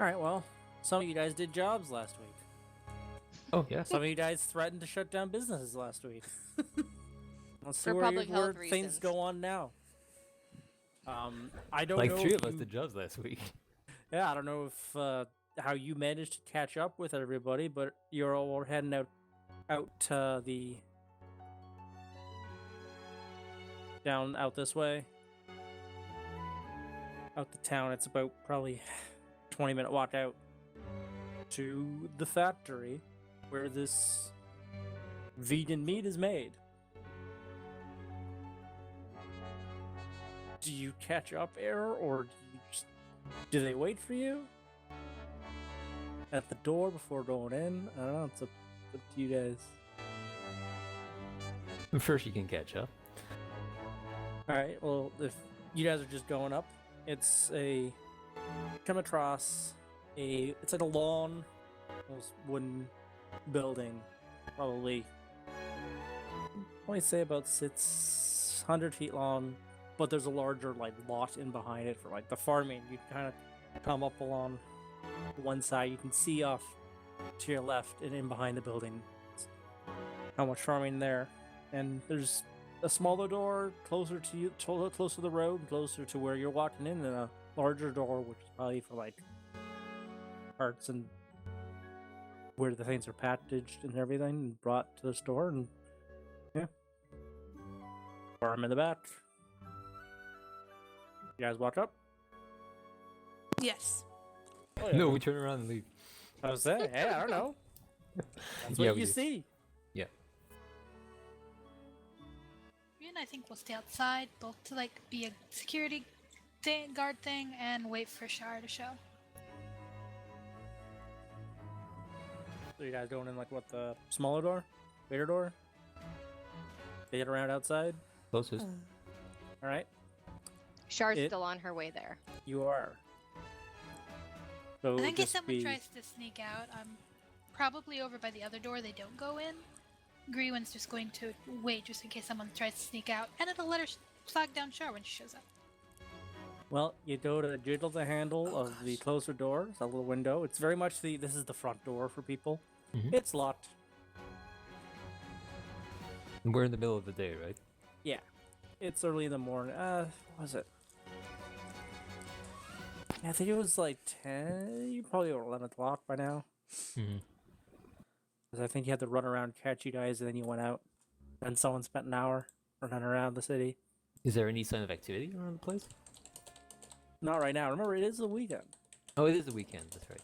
Alright, well, some of you guys did jobs last week. Oh, yeah. Some of you guys threatened to shut down businesses last week. Let's see For public where health things reasons. go on now. I don't Like know three if of us you... did jobs last week. Yeah, I don't know if how you managed to catch up with everybody, but you're all heading out to the down out this way, out the town. It's about probably 20-minute walk out to the factory where this vegan meat is made. Do you catch up, Error, or do they wait for you at the door before going in? I don't know. It's up to you guys. First, you can catch up. All right. Well, if you guys are just going up, it's a come across it's like a long, almost wooden building, probably say about 600 feet long. But there's a larger lot in behind it for the farming. You kind of come up along one side. You can see off to your left and in behind the building how much farming there. And there's a smaller door closer to you, closer to the road, closer to where you're walking in, and a larger door which is probably for parts and where the things are packaged and everything and brought to the store. And yeah, farm in the back. You guys walk up? Yes. Oh, yeah. No, we turn around and leave. I was saying, hey, I don't know. That's Yeah, what we you do. see. Yeah. Me and I think we'll stay outside, both to be a security guard thing and wait for Shar to show. So you guys going in the smaller door? Bigger door? They get around outside? Closest. Alright, Char's It- still on her way there. you are. So And in case just someone be... tries to sneak out, I'm probably over by the other door they don't go in. Green's just going to wait just in case someone tries to sneak out, and it'll let her flag down Shar when she shows up. Well, you go to jiggle the handle of the closer door. It's a little window. It's very much this is the front door for people. Mhm. It's locked. And we're in the middle of the day, right? Yeah. It's early in the morning. What was it? Yeah, I think it was 10. You probably over 11 o'clock by now. Mm-hmm. Because I think you had to run around, catch you guys, and then you went out. And someone spent an hour running around the city. Is there any sign of activity around the place? Not right now. Remember, it is the weekend. Oh, it is the weekend. That's right.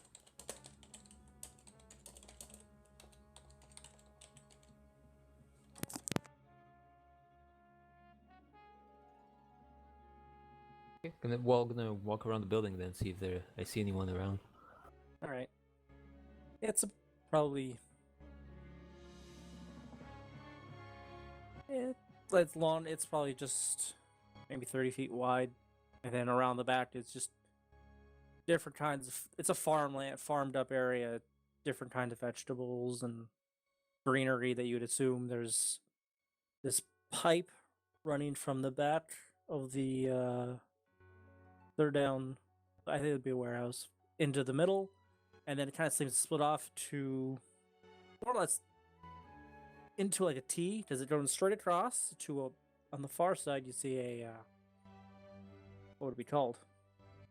Okay, gonna walk around the building then, see if I see anyone around. All right. It's probably... It's long. It's probably just maybe 30 feet wide. And then around the back, it's just different kinds of... It's a farmed up area. Different kinds of vegetables and greenery that you'd assume. There's this pipe running from the back of the... They're down... I think it would be a warehouse. Into the middle. And then it kind of seems to split off to... more or less into a T. Does it go straight across to a... On the far side, you see a... what would it be called?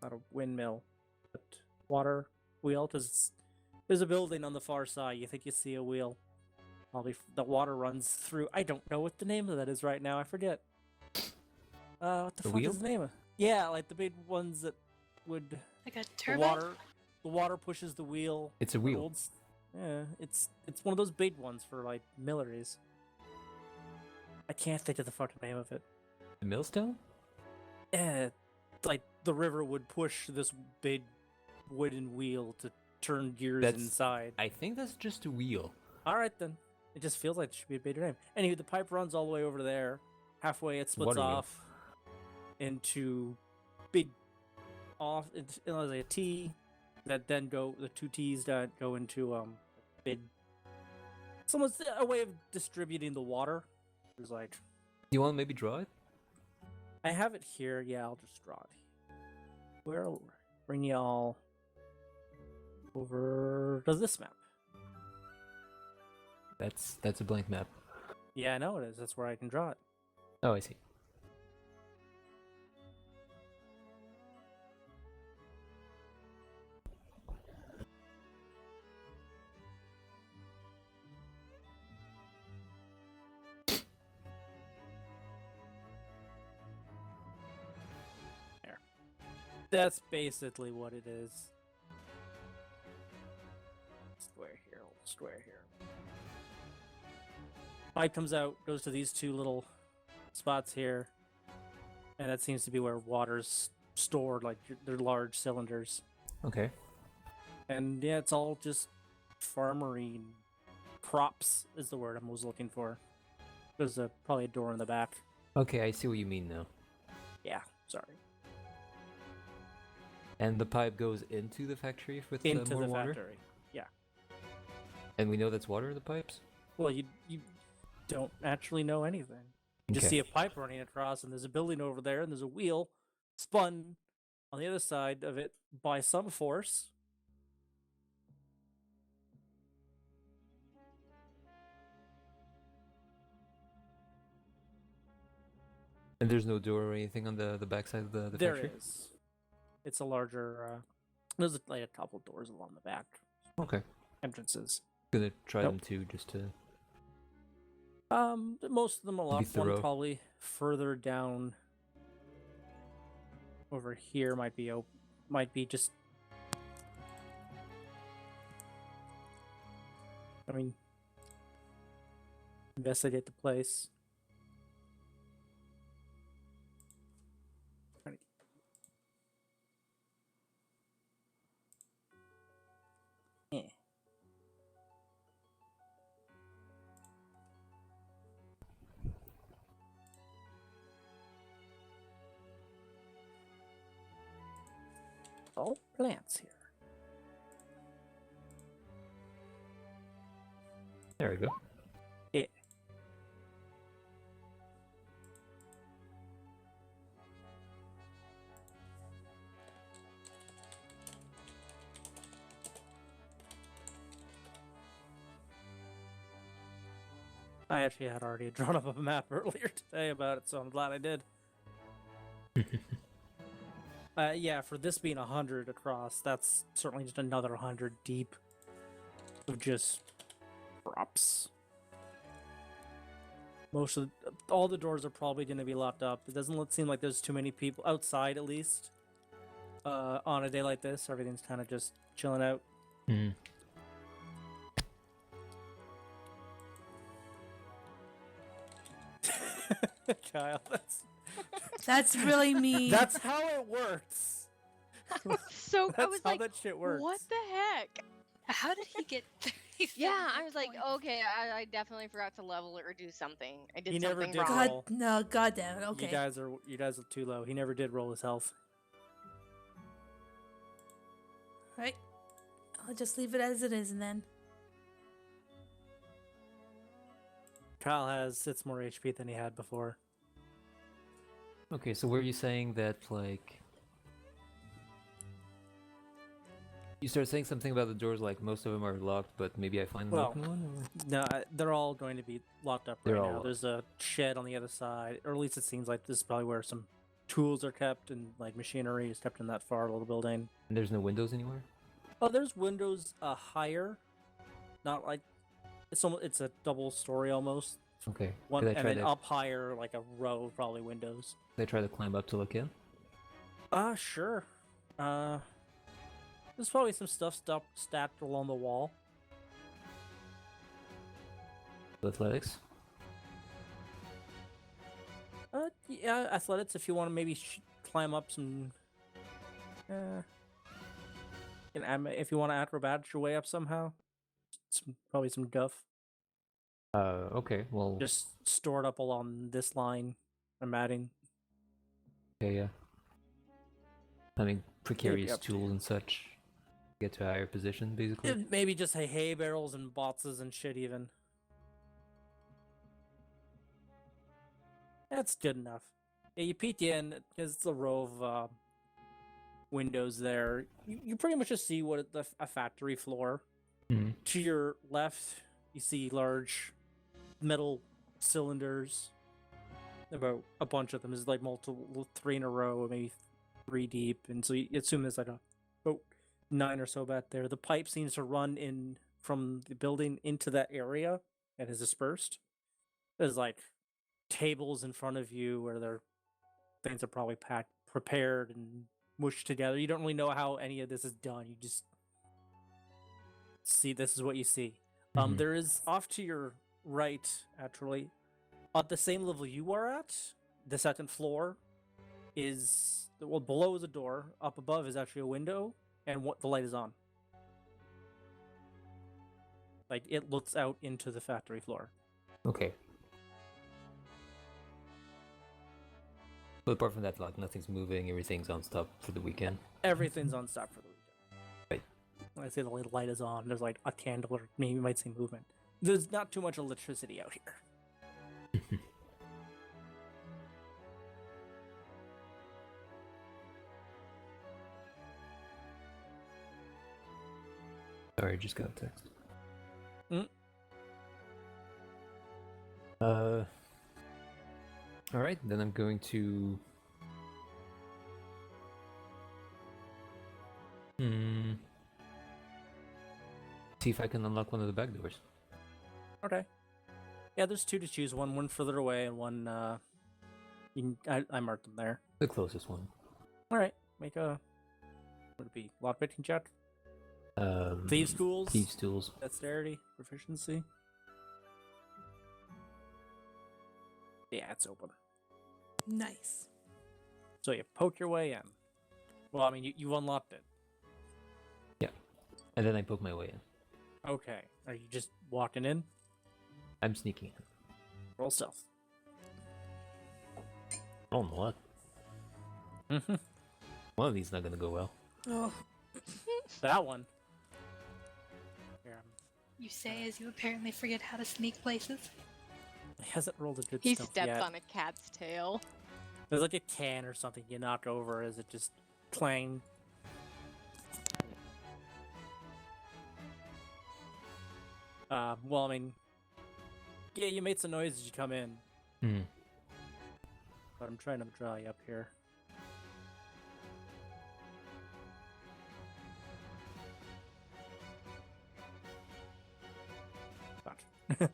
Not a windmill, but water wheel. There's a building on the far side. You think you see a wheel. Probably the water runs through. I don't know what the name of that is right now. I forget. What the fuck wheel? is the name of? Yeah, the big ones that would... Like a The turbine? the water pushes the wheel. It's a wheel. Holds- Yeah, it's one of those big ones for milleries. I can't think of the fucking name of it. The millstone? Yeah, the river would push this big wooden wheel to turn gears That's- inside. I think that's just a wheel. All right then, it just feels like it should be a bigger name. Anyway, the pipe runs all the way over there. Halfway, it splits Water wheel. off into big into a T that then the two T's that go into big. It's almost a way of distributing the water. There's You want to maybe draw it? I have it here. Yeah, I'll just draw it. Where'll bring y'all? over to this map. That's a blank map. Yeah, I know it is. That's where I can draw it. Oh, I see. That's basically what it is. Square here, little square here. Pipe comes out, goes to these two little spots here, and that seems to be where water's stored, like they're large cylinders. Okay. And yeah, it's all just farmery. Crops is the word I was looking for. There's probably a door in the back. Okay, I see what you mean now. Yeah, sorry. And the pipe goes into the factory with Into more the water? factory. Yeah. And we know that's water in the pipes? Well, you don't actually know anything. You just Okay. see a pipe running across, and there's a building over there, and there's a wheel spun on the other side of it by some force. And there's no door or anything on the backside of the There factory? is. It's a larger. There's like a couple doors along the back Okay. entrances. Gonna try Nope. them too, just to... Most of them are locked. One thorough. probably further down over here might be just. I mean, investigate the place. Eh. All plants here. There we go. Yeah. I actually had already drawn up a map earlier today about it, so I'm glad I did. Yeah, for this being 100 across, that's certainly just another 100 deep of just props. All the doors are probably going to be locked up. It doesn't seem like there's too many people outside, at least. On a day like this, everything's kind of just chilling out. Mm. Kyle, That's really mean. that's how it works. So That's I was how like, that shit works. what the heck? How did he get 37 Yeah, I was hit like, points? okay, I definitely forgot to level it or do something. I did He never something did wrong. God, roll. no, goddamn it. Okay. You guys are too low. He never did roll his health. Right. I'll just leave it as it is, and then. Kyle has 6 more HP than he had before. Okay, so were you saying that, like... You started saying something about the doors, like most of them are locked, but maybe I find Well, open one? Or... No, they're all going to be locked up They're right all now. locked. There's a shed on the other side, or at least it seems like this is probably where some tools are kept and like machinery is kept in that far little building. And there's no windows anywhere? Oh, there's windows higher, not like it's a double story almost. Okay. One Could I and try then to, up higher, like a row of probably windows. could I try to climb up to look in? Sure. There's probably some stuff stacked along the wall. Athletics? Yeah, athletics. If you want to maybe climb up some. If you want to acrobat your way up somehow, probably some guff. Okay, well... Just stored up along this line. I'm adding. Okay, yeah. I mean, precarious up to tools you. and such. Get to a higher position, basically. Maybe just hay barrels and boxes and shit even. That's good enough. Yeah, you peek in because it's a row of windows there. You pretty much just see what a factory floor. Hmm. To your left, you see large metal cylinders. About a bunch of them. There's like multiple, 3 in a row, maybe 3 deep, and so you assume there's like about 9 or so back there. The pipe seems to run in from the building into that area and is dispersed. There's like tables in front of you where things are probably prepared and mushed together. You don't really know how any of this is done. You just see this is what you see. Mhm. There is off to your right, actually, at the same level you are at, the second floor is below is a door. Up above is actually a window, and what the light is on. Like it looks out into the factory floor. Okay. But apart from that, like nothing's moving, everything's on stop for the weekend. Everything's on stop for the weekend. Right. When I say the light is on, there's like a candle, or maybe you might see movement. There's not too much electricity out here. Sorry, I just got a text. Mm. Alright, then I'm going to... See if I can unlock one of the back doors. Okay. Yeah, there's 2 to choose. One further away, and one. I marked them there. The closest one. All right, make a. What would it be? Lockpicking check. Thieves' tools. Thieves' tools. Dexterity, proficiency. Yeah, it's open. Nice. So you poke your way in. Well, I mean, you unlocked it. Yeah. And then I poke my way in. Okay. Are you just walking in? I'm sneaking in. Roll stealth. Oh, what? Mm-hmm. One of these is not gonna go well. Oh, That one. Here, You say as you apparently forget how to sneak places. he hasn't rolled a good He stealth stepped yet. on a cat's tail. There's like a can or something you knock over as it just clang. Well, I mean, yeah, you made some noise as you come in, Hmm. but I'm trying to draw you up here. But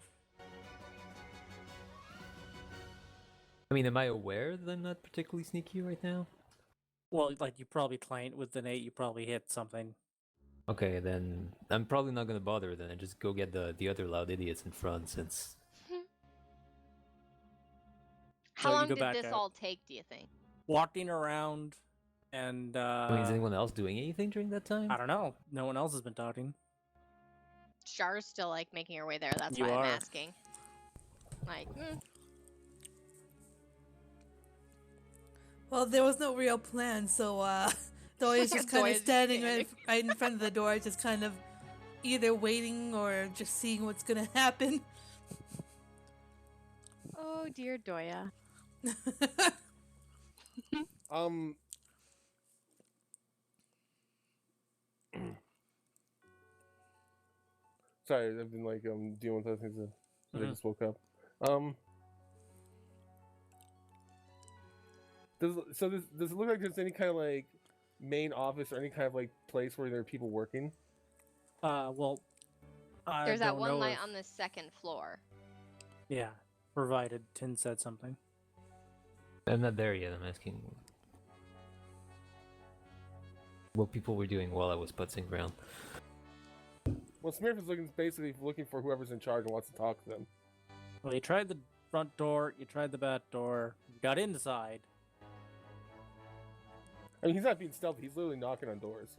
I mean, am I aware that I'm not particularly sneaky right now? well, like you probably clanked with an 8, you probably hit something. Okay, then I'm probably not gonna bother then and just go get the other loud idiots in front since... So How you long go did back this out. all take, do you think? Walking around, and I mean, is anyone else doing anything during that time? I don't know. No one else has been talking. Char's still like making her way there. That's You why are. I'm asking. Like, well, there was no real plan, so Doya's just kind of Doya's standing standing. right in front of the door, just kind of either waiting or just seeing what's gonna happen. oh dear Doya. Sorry, I've been like dealing with other things since I Mhm. just woke up. Does it look like there's any kind of like main office or any kind of like place where there are people working? Well, I There's that don't one know light if- on the second floor. Yeah, provided Tin said something. I'm not there yet, I'm asking what people were doing while I was putzing around. Well, Smurf is basically looking for whoever's in charge and wants to talk to them. Well, you tried the front door, you tried the back door, you got inside. I mean, he's not being stealthy. He's literally knocking on doors.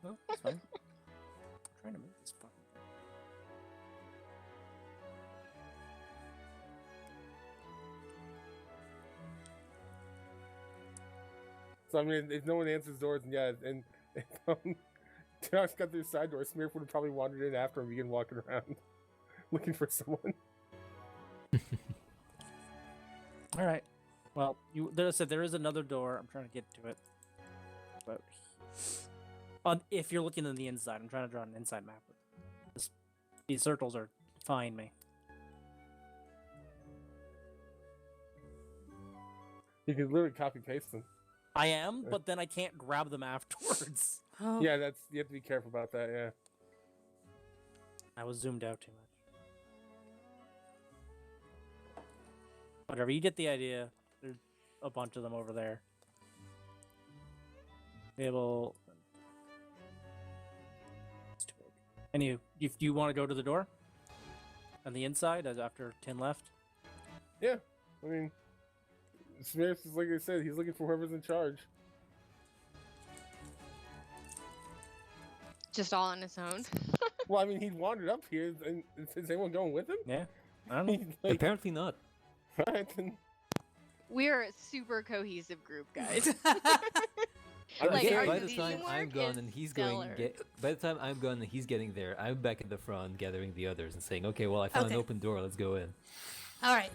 Oh, that's fine. Trying to move this fucking thing. So I mean, if no one answers doors, and yeah, and if Josh got through the side door, Smurf would have probably wandered in after him, begin walking around, looking for someone. All right. Well, there I said there is another door. I'm trying to get to it. about. On if you're looking on the inside, I'm trying to draw an inside map. These circles are defying me. You can literally copy paste them. I am, but then I can't grab them afterwards. Oh. Yeah, you have to be careful about that. Yeah. I was zoomed out too much. Whatever, you get the idea. There's a bunch of them over there. Able. And if you want to go to the door on the inside, as after 10 left. Yeah, I mean, Smith is like I said, he's looking for whoever's in charge. Just all on his own. Well, I mean, he wandered up here, and is anyone going with him? Yeah, I don't know. He's like, Apparently not. right, then, We're a super cohesive group, guys. I Like, guess our by the division time I'm work gone is and he's stellar. by the time I'm gone and he's getting there, I'm back at the front gathering the others and saying, "Okay, well, I found Okay. an open door. Let's go in." All right.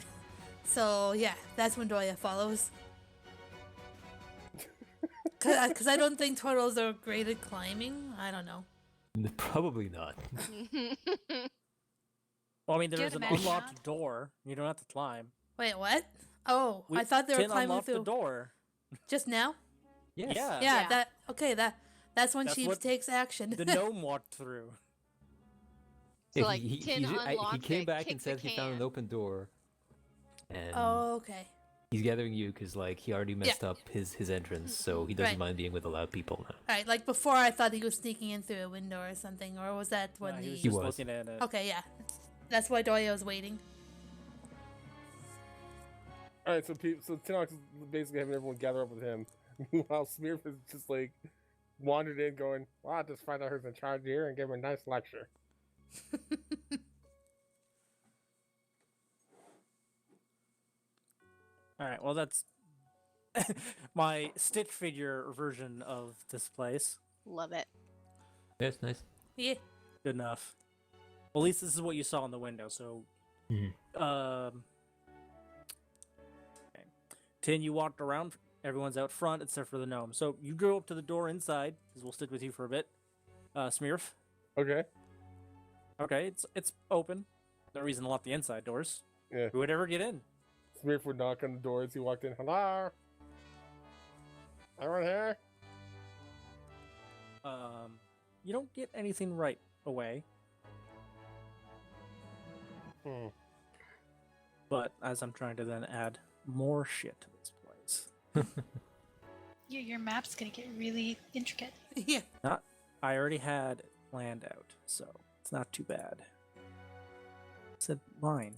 So yeah, that's when Doya follows. Because I don't think turtles are great at climbing. I don't know. Probably not. Well, I mean, there Get is an him, Ashley. unlocked door. You don't have to climb. Wait, what? Oh, I thought they were Tin climbing unlocked through the door. just now. Yes. Yeah. Yeah, Yeah. that's when That's Sheeps what takes action. The gnome walked through. So, Yeah, like, he Tin he unlocked came it, back and kicked the said he found an can. open door, and Oh, okay. he's gathering you because like he already messed up his entrance, so he doesn't Right. mind being with the loud people now. All right, like before, I thought he was sneaking in through a window or something, or was that when Nah, the? he was He just was. looking at it. Okay, yeah, that's why Doya was waiting. all right, so Tinox is basically having everyone gather up with him, while Smearf is just like wandered in, going, "Well, I'll just find out who's in charge here and give him a nice lecture." All right. Well, that's my Stitch figure version of this place. Love it. Yes, nice. Yeah. Good enough. Well, at least this is what you saw in the window. So, Mhm. okay. Tin, you walked around. Everyone's out front except for the gnome. So you go up to the door inside, because we'll stick with you for a bit. Smearf. Okay. Okay, it's open. No reason to lock the inside doors. Yeah. Who would ever get in? Smearf would knock on the door as he walked in. Hello? Anyone here? You don't get anything right away. But as I'm trying to then add more shit to this place. Your map's gonna get really intricate. Yeah. I already had it planned out, so it's not too bad. It's a line.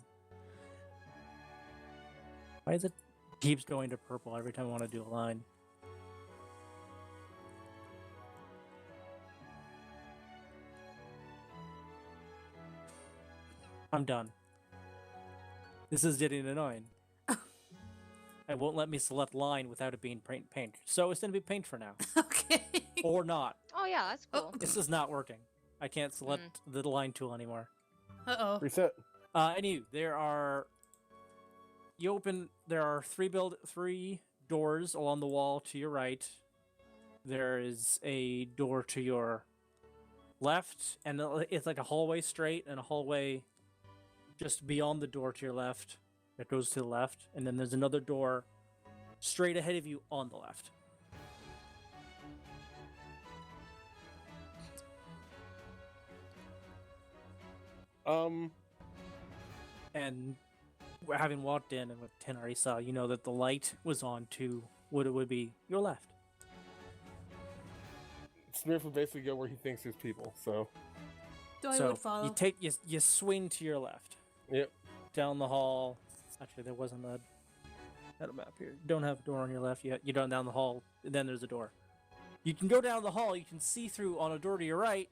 Why is it keeps going to purple every time I want to do a line? I'm done. This is getting annoying. It won't let me select line without it being paint. So it's gonna be paint for now. Okay. Or not. Oh yeah, that's cool. This is not working. I can't select the line tool anymore. Uh-oh. Reset. Anywho, there are three doors along the wall to your right. There is a door to your left, and it's like a hallway straight and a hallway just beyond the door to your left that goes to the left, and then there's another door straight ahead of you on the left. And having walked in and what Tin already saw, you know that the light was on to what it would be your left. Smearf would basically go where he thinks there's people, so. Doya So would follow. you swing to your left Yep. down the hall. Actually, there wasn't a map here. You don't have a door on your left yet. You go down the hall, and then there's a door. You can go down the hall. You can see through on a door to your right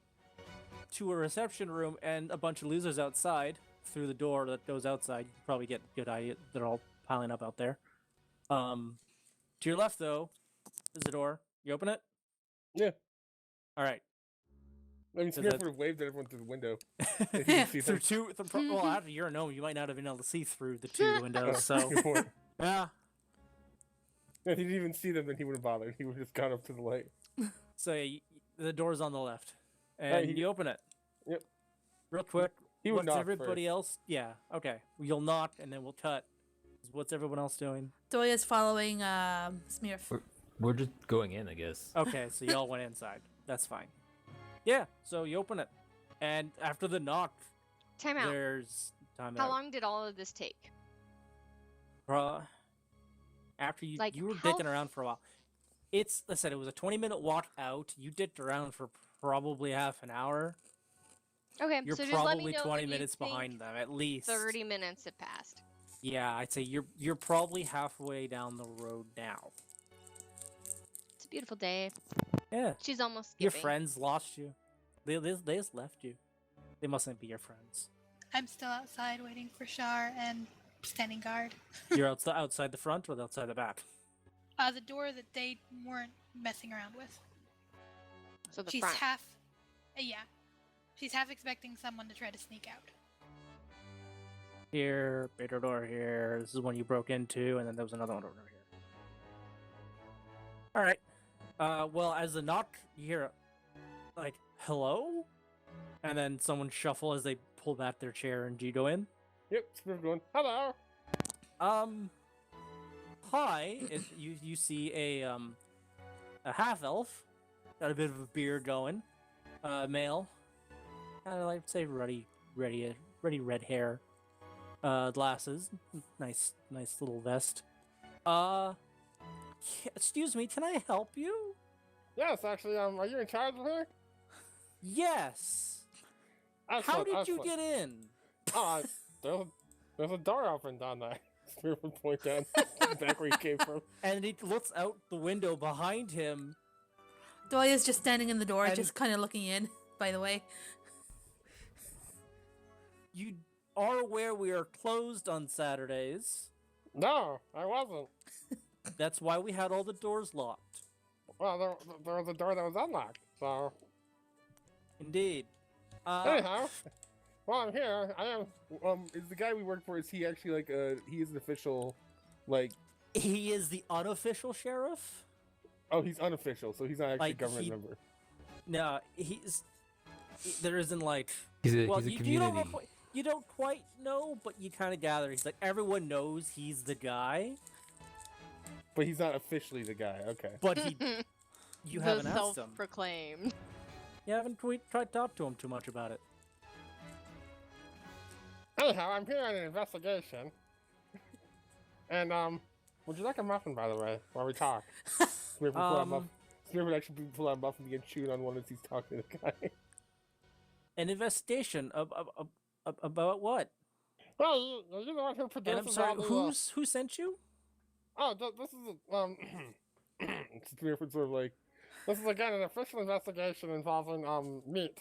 to a reception room and a bunch of losers outside through the door that goes outside. You can probably get a good idea. They're all piling up out there. To your left, though, is a door. You open it? Yeah. All right. I mean, So Smearf that's- would have waved at everyone through the window. If he could see through them. well, after you're a gnome, you might not have been able to see through the two windows. So Good point. yeah. If he didn't even see them, then he wouldn't bother. He would have just gone up to the light. So yeah, the door's on the left, and you open it. Yep. Real quick. He would What's knock everybody first. else? Yeah. Okay. You'll knock, and then we'll cut. What's everyone else doing? Doya's following Smurf. We're just going in, I guess. Okay, so y'all went inside. That's fine. Yeah. So you open it, and after the knock, Time out. there's time How out. long did all of this take? After you Like, you were how dicking around for a while. Listen, it was a 20-minute walk out. You dicked around for probably half an hour. Okay, You're so just let me probably know 20 when you minutes think behind them, at least. 30 minutes have passed. Yeah, I'd say you're probably halfway down the road now. It's a beautiful day. Yeah. She's almost Your skipping. friends lost you. They just left you. They mustn't be your friends. I'm still outside waiting for Shar and standing guard. You're outside the front or outside the back? The door that they weren't messing around with. So the She's front. half. Yeah. She's half expecting someone to try to sneak out. Here, bigger door here. This is one you broke into, and then there was another one over here. All right. Well, as the knock, you hear, like, hello? And then someone shuffle as they pull back their chair, and do you go in? Yep, Smurf going, hello. Hi. You see a half elf, got a bit of a beard going, male, kind of like say ruddy red hair, glasses, nice little vest. Excuse me, can I help you? Yes, actually, are you in charge of her? Yes. How Excellent, did you excellent. get in? Oh, there's a door open down there. Smurf would point down back where he came from. And he looks out the window behind him. Doya's just standing in the door, And- just kind of looking in, by the way. You are aware we are closed on Saturdays. No, I wasn't. That's why we had all the doors locked. Well, there was a door that was unlocked, so... Indeed. Anyhow, while I'm here, I am, is the guy we work for, is he actually, like, he is an official, like... He is the unofficial sheriff? Oh, he's unofficial, so he's not actually a Like, government he- member. No, there isn't like... He's a Well, he's a you don't community. know you don't quite know, but you kind of gather. He's like, everyone knows he's the guy, But he's not officially the guy, okay. but you haven't the asked him. self-proclaimed. You haven't tried to talk to him too much about it. Anyhow, I'm here on an investigation. And, would you like a muffin, by the way, while we talk? Smurf would pull out a muffin. Smurf would actually pull out a muffin to get chewed on one as he's talking to the guy. An investigation about what? Well, you the one who And produces I'm sorry, all the, who sent you? Oh, this is Smurf would sort of like, this is again an official investigation involving meat.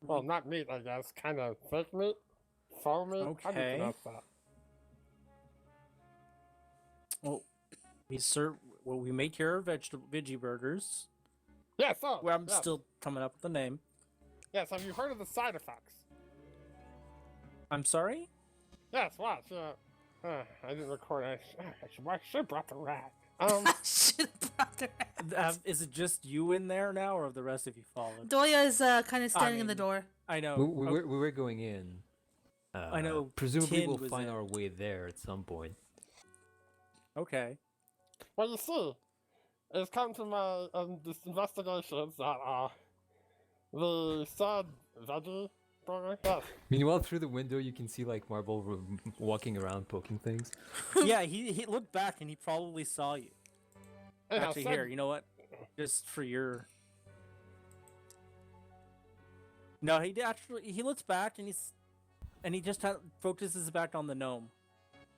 Well, not meat, I guess. Kind of fake meat, faux meat. How do you Okay. pronounce that? Well, we make here veggie burgers. Yeah, so. Well, I'm yes. still coming up with the name. Yes, have you heard of the side effects? I'm sorry. Yes, watch. I didn't record. I should have brought the rat. Should have brought her out. Is it just you in there now, or have the rest of you followed? Doya is kind of standing in the mean, door. I know. We were going in. I know Presumably Tin we'll was find in. our way there at some point. Okay. Well, you see, it's come to my this investigations that the said veggie burger. Yes. Meanwhile, through the window, you can see like Marble walking around poking things. Yeah, he looked back and he probably saw you. Anyhow, Actually, said- here, you know what? Just for your. No, he looks back and he just focuses back on the gnome.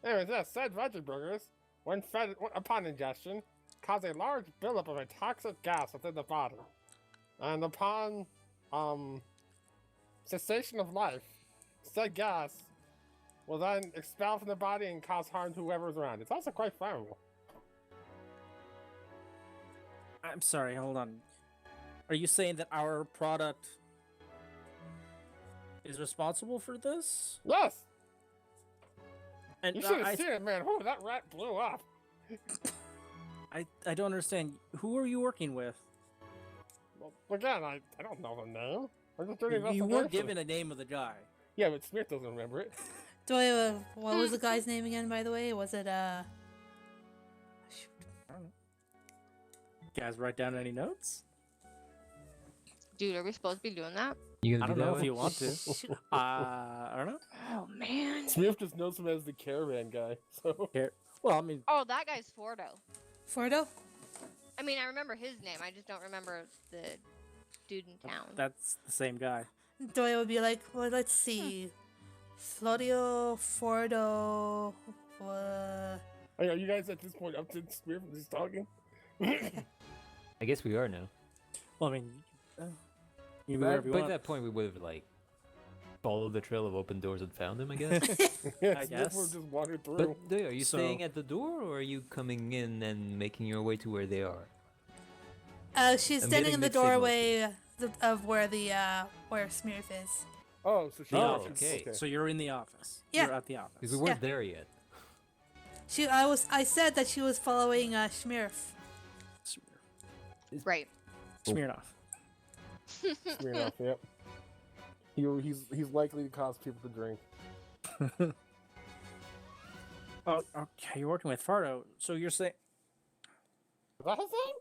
Anyways, yes, said veggie burgers, when fed upon ingestion, cause a large buildup of a toxic gas within the body. And upon cessation of life, said gas will then expel from the body and cause harm to whoever's around. It's also quite flammable. I'm sorry, hold on. Are you saying that our product is responsible for this? Yes! And You should have seen it, man. Whew, that rat blew up. I don't understand. Who are you working with? Well, again, I don't know the name. I'm just doing You investigation. weren't given a name of the guy. Yeah, but Smith doesn't remember it. What was the guy's name again, by the way? Was it, shoot. You guys write down any notes? Dude, are we supposed to be doing that? You I gonna don't do know that if you one? want to. I don't know. Oh man. Smith just knows him as the caravan guy, so... Well, I mean, Oh, that guy's Fordo. Fordo? I mean, I remember his name. I just don't remember the dude in town. that's the same guy. Doyle would be like, well, let's see. Florio, Fordo, Are you guys at this point up to Smith just talking? I guess we are now. Well, I mean, you But wherever you at want. that point, we would have like followed the trail of open doors and found him. I guess. Yeah, I Smith guess. would just wandered through. But Doyle, are you So- staying at the door, or are you coming in and making your way to where they are? she's I'm standing getting in the mixed signals doorway of where where Smurf is. Oh, so she... The Oh, office. okay. So you're in the office. Yeah. You're at the office. Because we weren't there yet. I said that she was following Smurf. Right. Smirnoff. Smirnoff, yep. He's likely to cause people to drink. Oh, okay. You're working with Fardo. So you're saying Is that his name?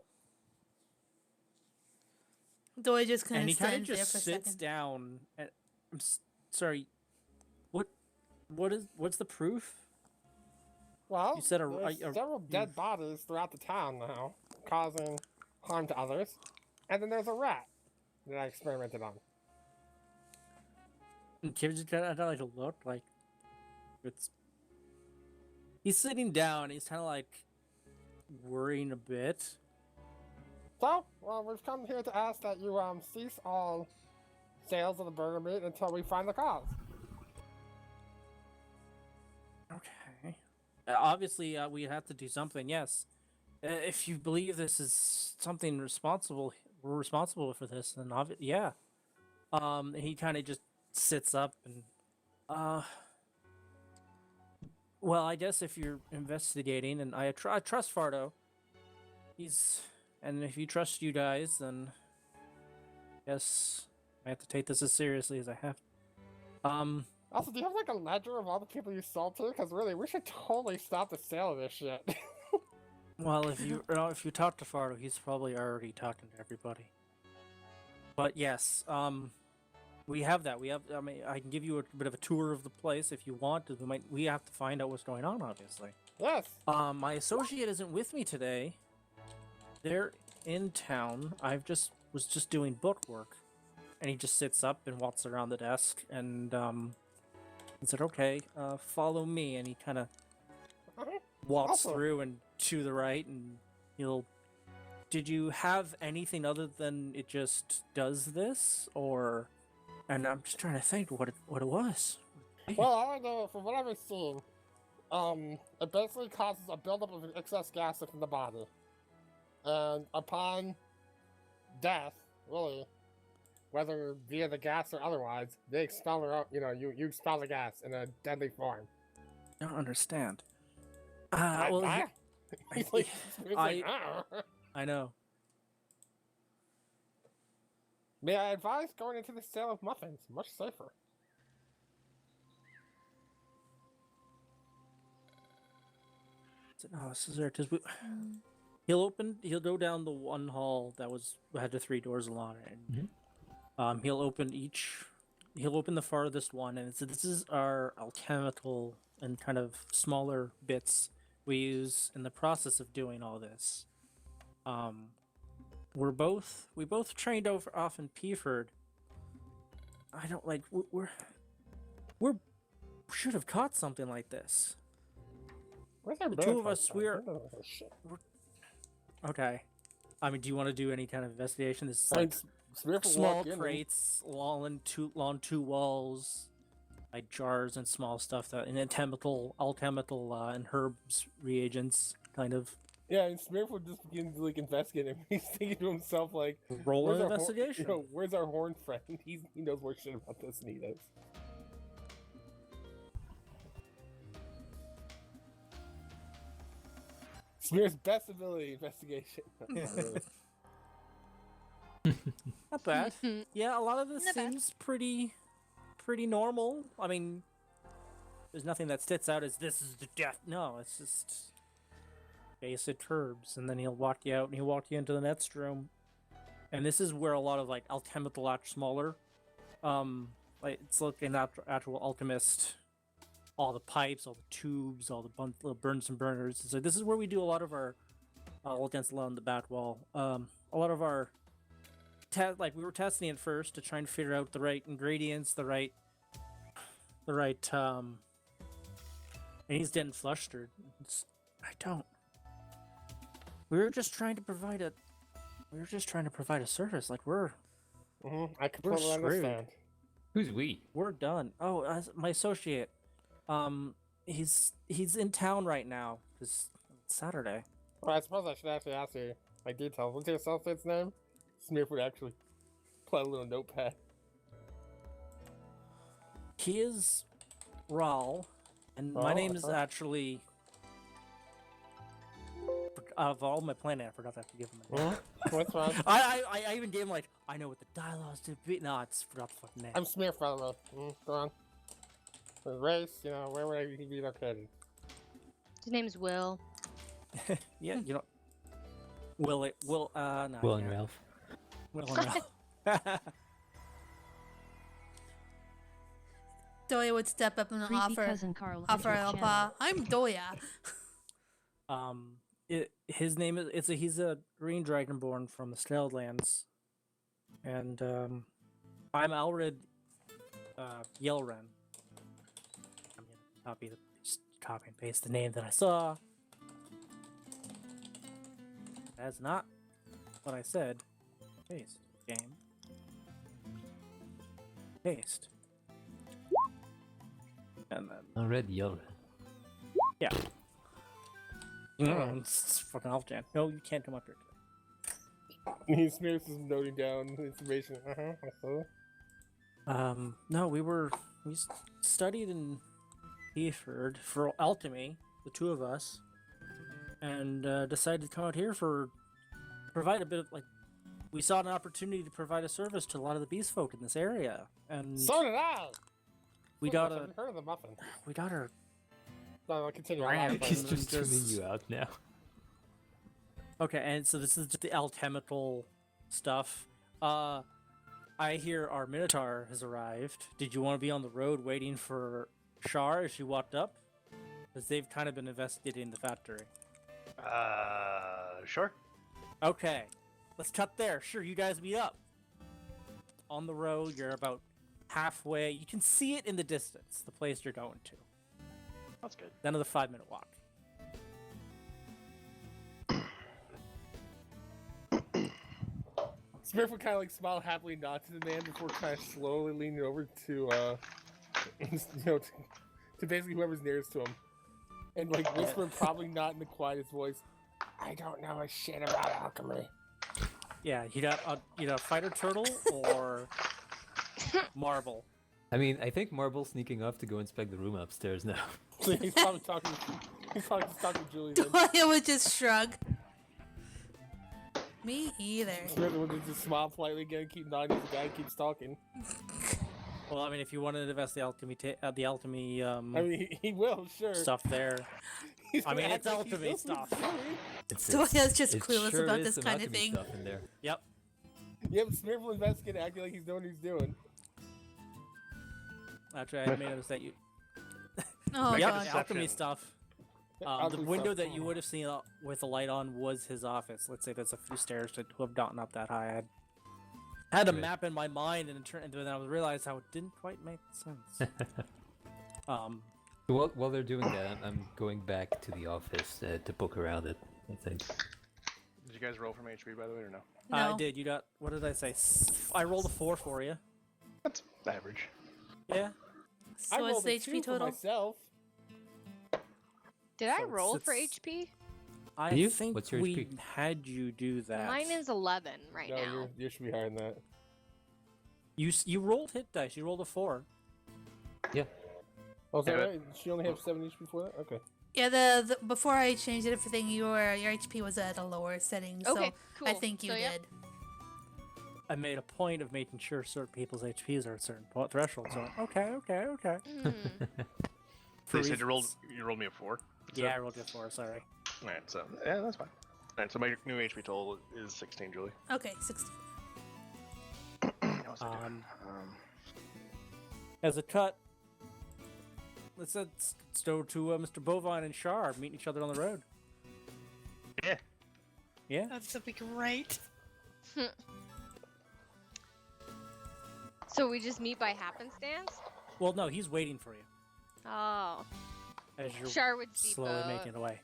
Doyle just kind and of he kind of stands there just for a sits second. down. And, sorry. What's the proof? Well, You said there's several dead bodies throughout the town now, causing harm to others. And then there's a rat that I experimented on. And Kim just kind of like a look like it's. He's sitting down. He's kind of like worrying a bit. So, well, we've come here to ask that you cease all sales of the burger meat until we find the cause. Okay. Obviously, we have to do something. Yes. If you believe this is something responsible, we're responsible for this. Then yeah. He kind of just sits up and well, I guess if you're investigating, and I trust Fardo, and if you trust you guys, then yes, I have to take this as seriously as I have. Also, do you have like a ledger of all the people you sold to? Because really, we should totally stop the sale of this shit. Well, if you talk to Fardo, he's probably already talking to everybody. But yes, we have that. I mean, I can give you a bit of a tour of the place if you want. We have to find out what's going on, obviously. Yes. My associate isn't with me today. They're in town. Was just doing book work, and he just sits up and walks around the desk and he said, "Okay, follow me." And he kind of walks Also- through and to the right, and he'll. Did you have anything other than it just does this, or? And I'm just trying to think what it was. Well, all I know, from what I've seen, it basically causes a buildup of excess gas within the body. And upon death, really, whether via the gas or otherwise, they expel their own, you expel the gas in a deadly form. I don't understand. Well, He's like, "Ah." I know. May I advise going into the sale of muffins? Much safer. No, this is there because he'll go down the one hall that had the 3 doors along it. And, he'll open the farthest one, and this is our alchemical and kind of smaller bits we use in the process of doing all this. We both trained off in Peaford. I don't like we should have caught something like this. Where's our The two of us, we're shit. okay. I mean, do you want to do any kind of investigation? This is I mean, like Smith will small walk in and- crates along two walls, like jars and small stuff that and alchemical and herbs reagents kind of. Yeah, and Smith would just begin to like investigate him. He's thinking to himself like, Roll "Where's an our investigation. where's our horn friend? He knows more shit about this than he does." Smear's best ability, investigation. Not really. Not bad. Yeah, a lot of this Not bad. seems pretty normal. I mean, there's nothing that sticks out as this is the death. No, it's just basic herbs, and then he'll walk you out and he'll walk you into the next room. And this is where a lot of like alchemical act smaller. Like it's looking at actual alchemist, all the pipes, all the tubes, all the little burns and burners. So this is where we do a lot of our all against the law on the back wall. A lot of our like we were testing it first to try and figure out the right ingredients, the right and he's getting flustered. I don't. We were just trying to provide a service. Like I can We're totally screwed. understand. Who's we? we're done. Oh, my associate. He's in town right now. It's Saturday. Well, I suppose I should actually ask you my details. What's your associate's name? Smear would actually put a little notepad. He is Raul, and my Raul, name is uh-huh. actually. Of all my planning, I forgot to have to give him a name. What's wrong? I even gave him like I know what the dialogue's to be. No, I just forgot the fucking name. I'm Smear fellow. Go on. The race, where would he be located? His name's Will. Yeah, you know. No. Will and yeah. Ralph. Will and Ralph. Doya would step up and Creepy offer cousin Carl offer entered help. channel. I'm Doya. His name is he's a green dragonborn from the Snelllands, and I'm Alred Yelren. I'm gonna copy and paste the name that I saw. That's not what I said. Paste game. Paste. And then Already yelled. yeah. It's fucking off, Jan. No, you can't come up here. He Smear's just noting down information. I saw. No, we studied in Heford for alchemy, the two of us, and decided to come out here provide a bit of we saw an opportunity to provide a service to a lot of the beast folk in this area, and So did I! we So got much, I've heard of the muffin. our No, I'll continue. Right. on. He's and just just- tuning you out now. Okay, and so this is just the alchemical stuff. I hear our Minotaur has arrived. Did you want to be on the road waiting for Shar as she walked up? Because they've kind of been investigating the factory. Sure. Okay, let's cut there. Sure, you guys meet up. On the road, you're about halfway. You can see it in the distance, the place you're going to. That's good. Another 5-minute walk. Smear would kind of smile happily, nod to the man before kind of slowly leaning over to, to basically whoever's nearest to him, and whisper, probably not in the quietest voice, "I don't know a shit about alchemy." Yeah, you got a fighter turtle or marble. I mean, I think Marble's sneaking off to go inspect the room upstairs now. So he's probably talking. He's probably just talking to Julie. Then. Doya would just shrug. Me either. Smear would just smile politely again, keep nodding as the guy keeps talking. Well, I mean, if you want to invest the alchemy, I mean, he will, sure. stuff there. He's I mean, gonna it's act like he alchemy knows what stuff. he's Doya's just it clueless sure about is this some kind of alchemy thing. stuff in there. Yep. doing. Yeah, but Smear will investigate, acting like he's knowing what he's doing. Actually, I made a mistake. You Oh yeah, god. the alchemy Perception. stuff. The Alchemy window stuff. that you would have seen with the light on was his office. Let's say there's a few stairs to have gotten up that high. I had a Right. map in my mind, and then I realized how it didn't quite make sense. While they're doing that, I'm going back to the office to poke around it, I think. Did you guys roll from HP by the way or no? I No. did. You got what did I say? I rolled a 4 for you. That's average. Yeah. So what's rolled the a 2 HP for total? myself. Did I So roll for it's- HP? I You? think What's your we HP? had you do that. Mine is 11 right No, now. you should be higher than that. You rolled hit dice. You rolled a 4. Yeah. Oh, is that Yeah, right? She only have 7 each before that? Okay. Yeah, the before I changed everything, your HP was at a lower setting, so Okay, cool. I think you So, yep. did. I made a point of making sure certain people's HPs are at certain thresholds. So okay. Hmm. For They said reasons. you rolled me a 4. Yeah, I rolled you a 4. Sorry. Alright, so yeah, that's fine. Alright, so my new HP total is 16, Julie. Okay, 60. What was I doing? As a cut, let's go to Mr. Bovine and Shar meeting each other on the road. Yeah. Yeah. That's gonna be great. So we just meet by happenstance? Well, no, he's waiting for you Oh. as you're Char would see slowly Bo, making it away.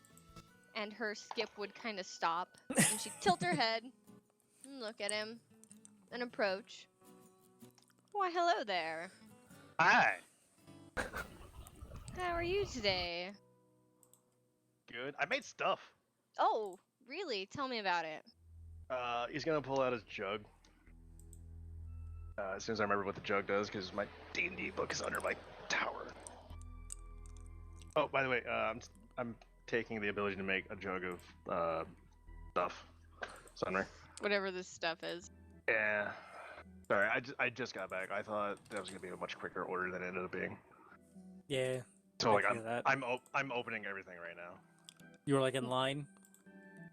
and her skip would kind of stop, and she'd tilt her head and look at him and approach. Why, hello there. Hi. How are you today? Good. I made stuff. Oh, really? Tell me about it. He's gonna pull out his jug. As soon as I remember what the jug does, because my D&D book is under my tower. Oh, by the way, I'm taking the ability to make a jug of stuff. Sumner. Whatever this stuff is. Yeah. Sorry, I just got back. I thought that was gonna be a much quicker order than it ended up being. Yeah. So I like feel that. I'm opening everything right now. You were like in line.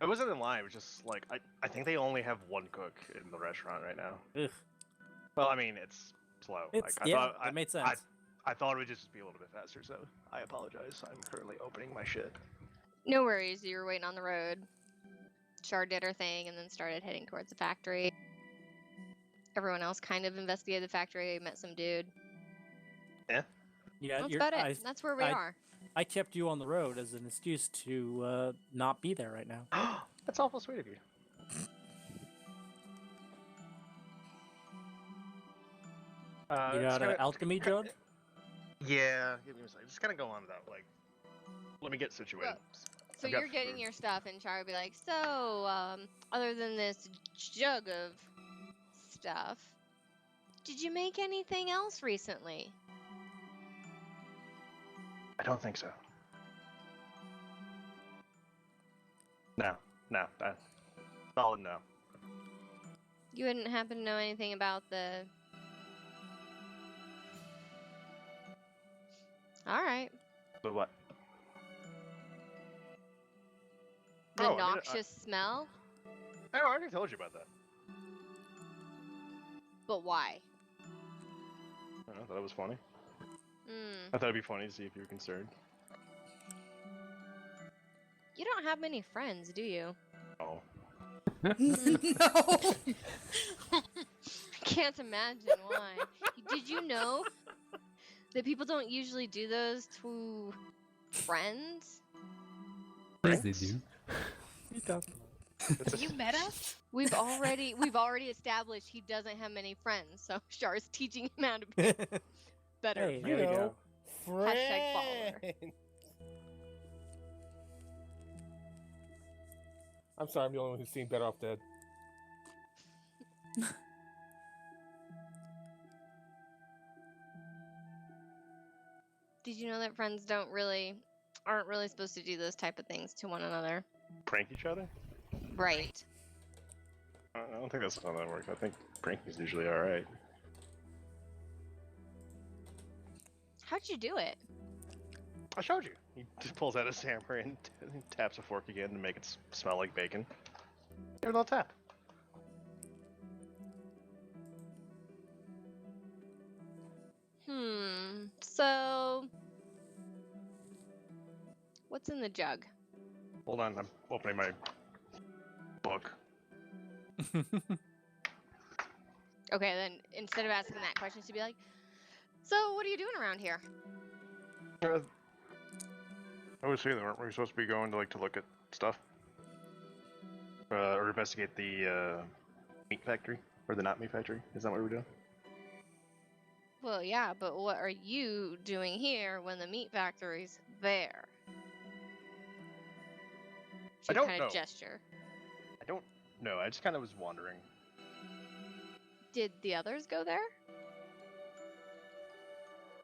It wasn't in line. It was just like I think they only have one cook in the restaurant right now. Ugh. Well, I mean it's slow. It's Like, yeah, that made sense. I thought it would just be a little bit faster, so I apologize. I'm currently opening my shit. No worries, you were waiting on the road. Char did her thing and then started heading towards the factory. Everyone else kind of investigated the factory, met some dude. Yeah, That's about it. That's where we are. I kept you on the road as an excuse to not be there right now. That's awful sweet of you. You got an alchemy jug? Yeah, give me a second. Just kind of go on without like. Let me get situated. So I've got you're getting food. your stuff, and Char would be like, so, other than this jug of stuff, did you make anything else recently? I don't think so. No, solid no. You wouldn't happen to know anything about the... Alright. But what? The Oh, I mean, noxious smell? I already told you about that. But why? I thought it was funny. Hmm. I thought it'd be funny to see if you were concerned. You don't have many friends, do you? Oh. No. Can't imagine why. Did you know that people don't usually do those to friends? Yes, they do. You met us? We've already established he doesn't have many friends, so Char's teaching him how to be better. Hey, friend. there you go. Hashtag follower. Friend. I'm sorry, I'm the only one who's seen Better Off Dead. Did you know that friends aren't really supposed to do those type of things to one another? Prank each other? Right. I don't think that's how that works. I think pranking's usually alright. How'd you do it? I showed you. He just pulls out his hammer and taps a fork again to make it smell like bacon. Give it a little tap. So, what's in the jug? Hold on, I'm opening my book. Okay, then instead of asking that question, she'd be like, "So, what are you doing around here?" I was saying, weren't we supposed to be going to look at stuff? Or investigate the meat factory? Or the not meat factory? Is that what we're doing? Well, yeah, but what are you doing here when the meat factory's there? She don't kind know. of gesture. I don't know. I just kind of was wondering. Did the others go there?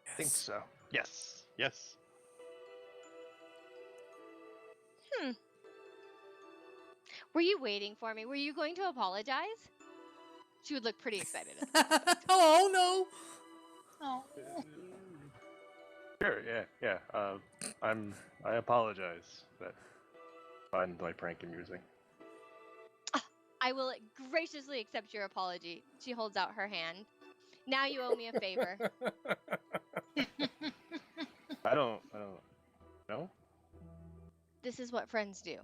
I think so. Yes. Yes. Were you waiting for me? Were you going to apologize? She would look pretty excited. Oh no! Oh. Sure, yeah. I apologize that I find my prank amusing. I will graciously accept your apology. She holds out her hand. Now you owe me a favor. I don't know. This is what friends do.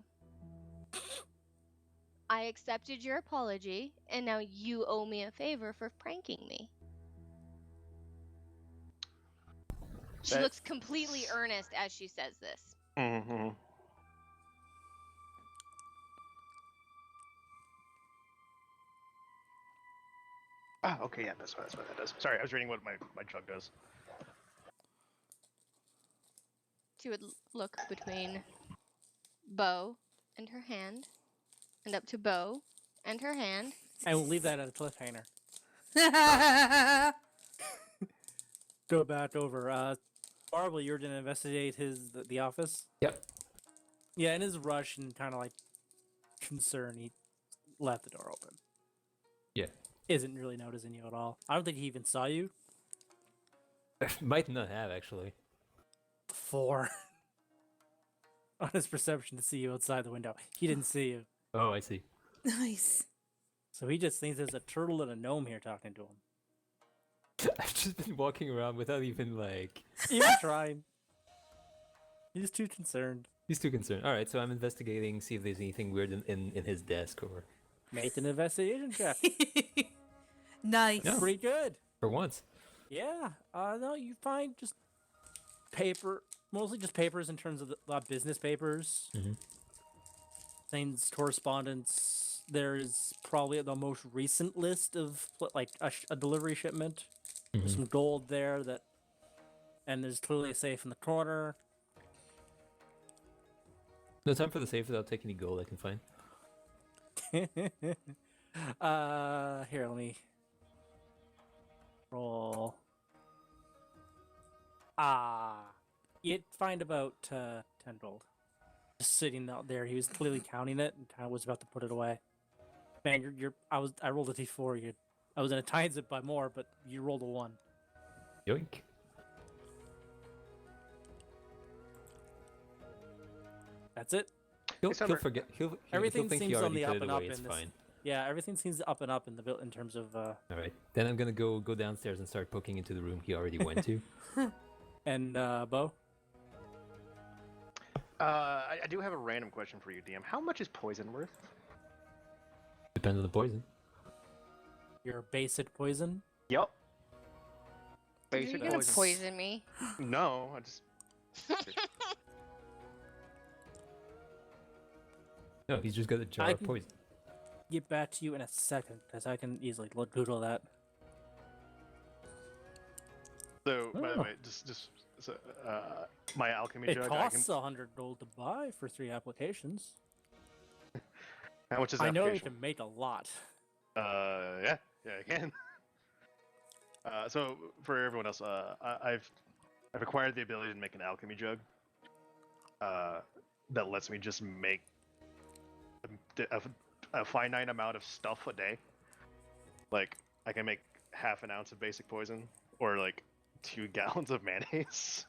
I accepted your apology, and now you owe me a favor for pranking me. She looks completely earnest as she says this. Mm-hmm. Ah, okay, yeah, that's what that does. Sorry, I was reading what my jug does. She would look between Bo and her hand, and up to Bo and her hand. And we'll leave that at a cliffhanger. Go back over. Marble, you're gonna investigate the office. Yep. Yeah, in his rush and kind of like concern, he left the door open. Yeah. Isn't really noticing you at all. I don't think he even saw you. Might not have actually. 4 on his perception to see you outside the window. He didn't see you, Oh, I see. Nice. so he just thinks there's a turtle and a gnome here talking to him. I've just been walking around without even like. Even trying. He's too concerned. He's too concerned. All right, so I'm investigating, see if there's anything weird in his desk or. Make an investigation check. Nice. No. Pretty good. For once. Yeah. No, you find just paper, mostly just papers in terms of the business papers. Mhm. Things, correspondence. There's probably the most recent list of like a delivery shipment. There's Mhm. some gold there and there's clearly a safe in the corner. No time for the safe without taking any gold I can find. Here, let me roll. You'd find about 10 gold. Just sitting out there. He was clearly counting it and kind of was about to put it away. Man, I rolled a d4. I was gonna times it by more, but you rolled a 1. Yoink. That's it. He'll Summer, forget. He'll everything think seems he on already the put up it and away. up It's in this. fine. Yeah, everything seems up and up in in terms of All right. Then I'm gonna go downstairs and start poking into the room he already went to. and Bo. I do have a random question for you, DM. How much is poison worth? Depends on the poison. Your basic poison. Yep. Are you Basic gonna poison. poison me? No, I just. No, he's just got a jar I of can- poison. Get back to you in a second, because I can easily Google that. So, by the Oh. way, just so, my alchemy It jug. costs 100 gold to buy for 3 applications. How much is I know you application? can make a lot. Yeah, I can. So for everyone else, I've acquired the ability to make an alchemy jug. That lets me just make a finite amount of stuff a day. Like I can make half an ounce of basic poison, or like 2 gallons of mayonnaise.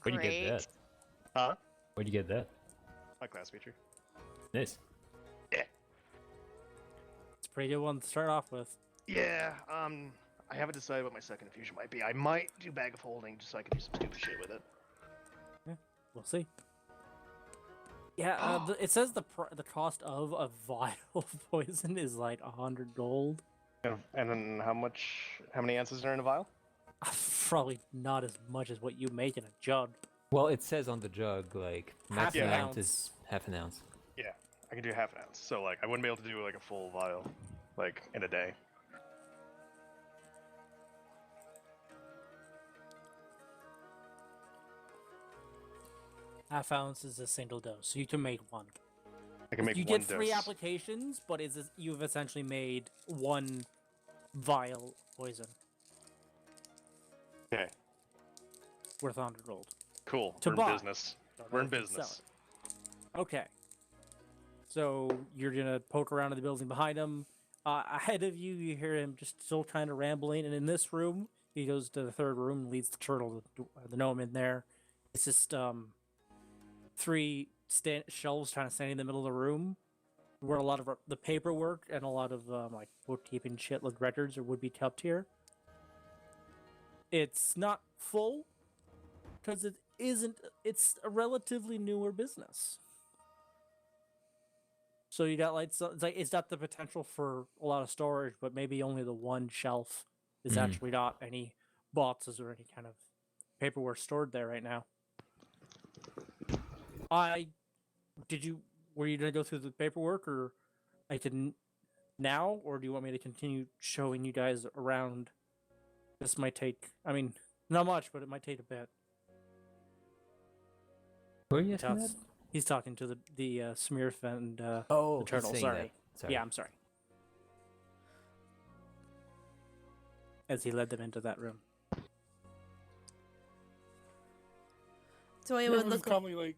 Where'd you get that? Huh? Where'd you get that? My class feature. Nice. It's a pretty good one to start off with. Yeah. I haven't decided what my second infusion might be. I might do bag of holding just so I can do some stupid shit with it. We'll see. Yeah, it says the cost of a vial of poison is like 100 gold. And then how many ounces are in a vial? Probably not as much as what you make in a jug. Well, it says on the jug like Half maximum an amount is ounce. half an ounce. Yeah, I can do half an ounce. So like, I wouldn't be able to do like a full vial, like in a day. Half ounce is a single dose, so you can make 1. I can make You one get 3 dose. applications, but you've essentially made 1 vial poison Okay, worth 100 gold. cool. To We're in buy. business. Don't We're know in if you can sell business. it. Okay. So you're gonna poke around in the building behind him. Ahead of you, you hear him just still kind of rambling. And in this room, he goes to the third room and leads the turtle, the gnome, in there. It's just three shelves kind of standing in the middle of the room, where a lot of the paperwork and a lot of like bookkeeping shit, like records, would be kept here. It's not full because it isn't. It's a relatively newer business. So you got like, so it's got the potential for a lot of storage, but maybe only the one shelf is actually not any boxes or any kind of paperwork stored there right now. Were you gonna go through the paperwork, or I can now, or do you want me to continue showing you guys around? This might take, I mean, not much, but it might take a bit. Who are you asking that? He's talking to the Smurf and Oh, the he's turtle. saying Sorry. that. Sorry. Yeah, I'm sorry. As he led them into that room. So it Smurf would was look like, calmly like,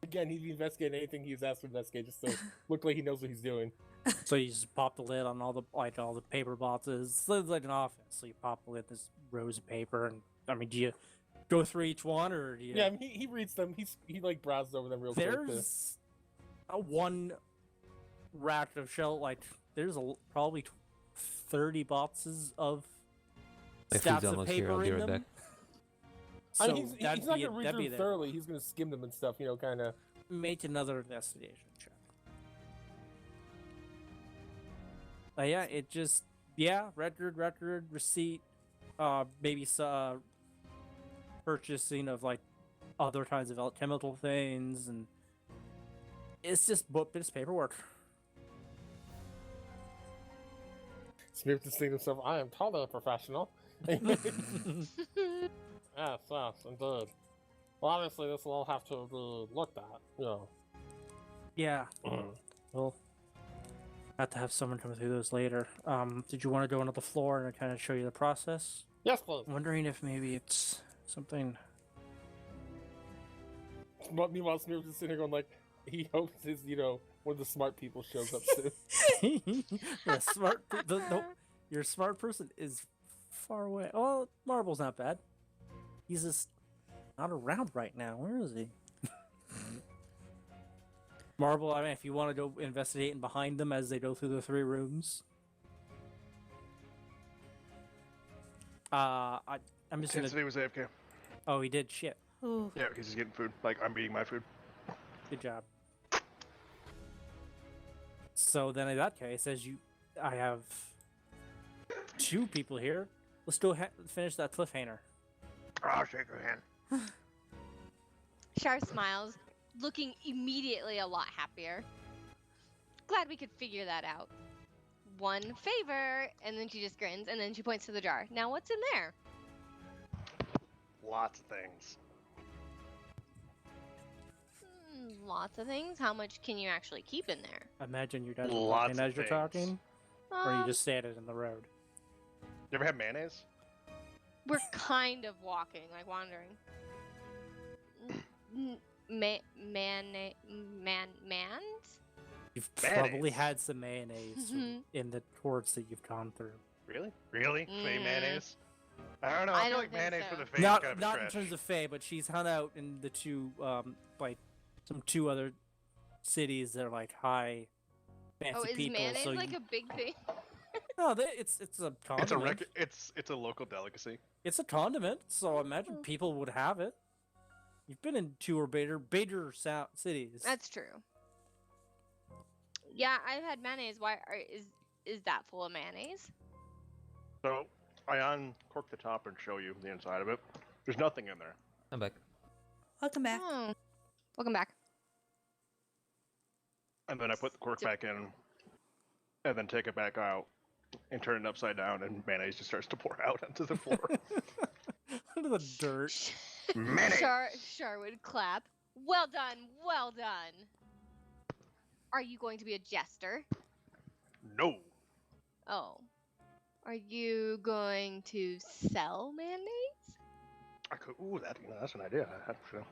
again, he'd investigate anything he was asked to investigate, just to look like he knows what he's doing. So you just pop the lid on all the paper boxes. It's like an office. So you pop the lid, this rows of paper, and I mean, do you go through each one, or do you? Yeah, I mean, he reads them. He like browses over them real quick. There's a one rack of shell. Like there's probably 30 boxes of My food's stacks of almost here. paper I'll be in right them. back. So I mean, he's not gonna read that'd be through there. thoroughly. He's gonna skim them and stuff. You know, kind of. Make another investigation check. Yeah, it just record, receipt, maybe purchasing of like other kinds of chemical things, and it's just it's paperwork. Smurf just thinking to himself, "I am totally a professional." Yes, indeed. Well, obviously, this will all have to be looked at. You know. Yeah. Well, have to have someone come through those later. Did you want to go onto the floor and kind of show you the process? Yes, please. I'm wondering if maybe it's something. But meanwhile, Smurf is sitting here going like, he hopes his, one of the smart people shows up soon. Your smart person is far away. Oh, Marble's not bad. He's just not around right now. Where is he? Marble, I mean, if you want to go investigating behind them as they go through the 3 rooms. I'm just gonna. Intensity was AFK. Oh, he did shit. ooh, Yeah, because he's getting food. Like, I'm eating my food. Good job. So then, in that case, I have 2 people here. Let's go finish that cliffhanger. I'll shake your hand. Shar smiles, looking immediately a lot happier. Glad we could figure that out. One favor, and then she just grins, and then she points to the jar. Now what's in there? Lots of things. Lots of things. How much can you actually keep in there? Imagine you guys are Lots walking of as you're things. talking, or you just standing in the road. You ever have mayonnaise? We're kind of walking, like wandering. Mans? You've Mayonnaise. probably had some mayonnaise in the courts that you've gone through. Really? Really? Fey Mm. mayonnaise? I don't know. I I feel don't like think mayonnaise so. for the face Not kind of a not in stretch. terms of Faye, but she's hung out in the 2 like some 2 other cities that are like high fancy Oh, is people. mayonnaise So like a big thing? no, it's a condiment. It's a local delicacy. It's a condiment, so I imagine people would have it. You've been in 2 or bigger cities. That's true. Yeah, I've had mayonnaise. Is that full of mayonnaise? So I uncork the top and show you the inside of it. There's nothing in there. I'm back. welcome back. Oh. Welcome back. And then I put the cork back in, and then take it back out, and turn it upside down, and mayonnaise just starts to pour out onto the floor. Under the dirt. Mayonnaise! Char would clap. Well done, well done. Are you going to be a jester? No. Oh. Are you going to sell mayonnaise? I could. Ooh, that's an idea. Actually.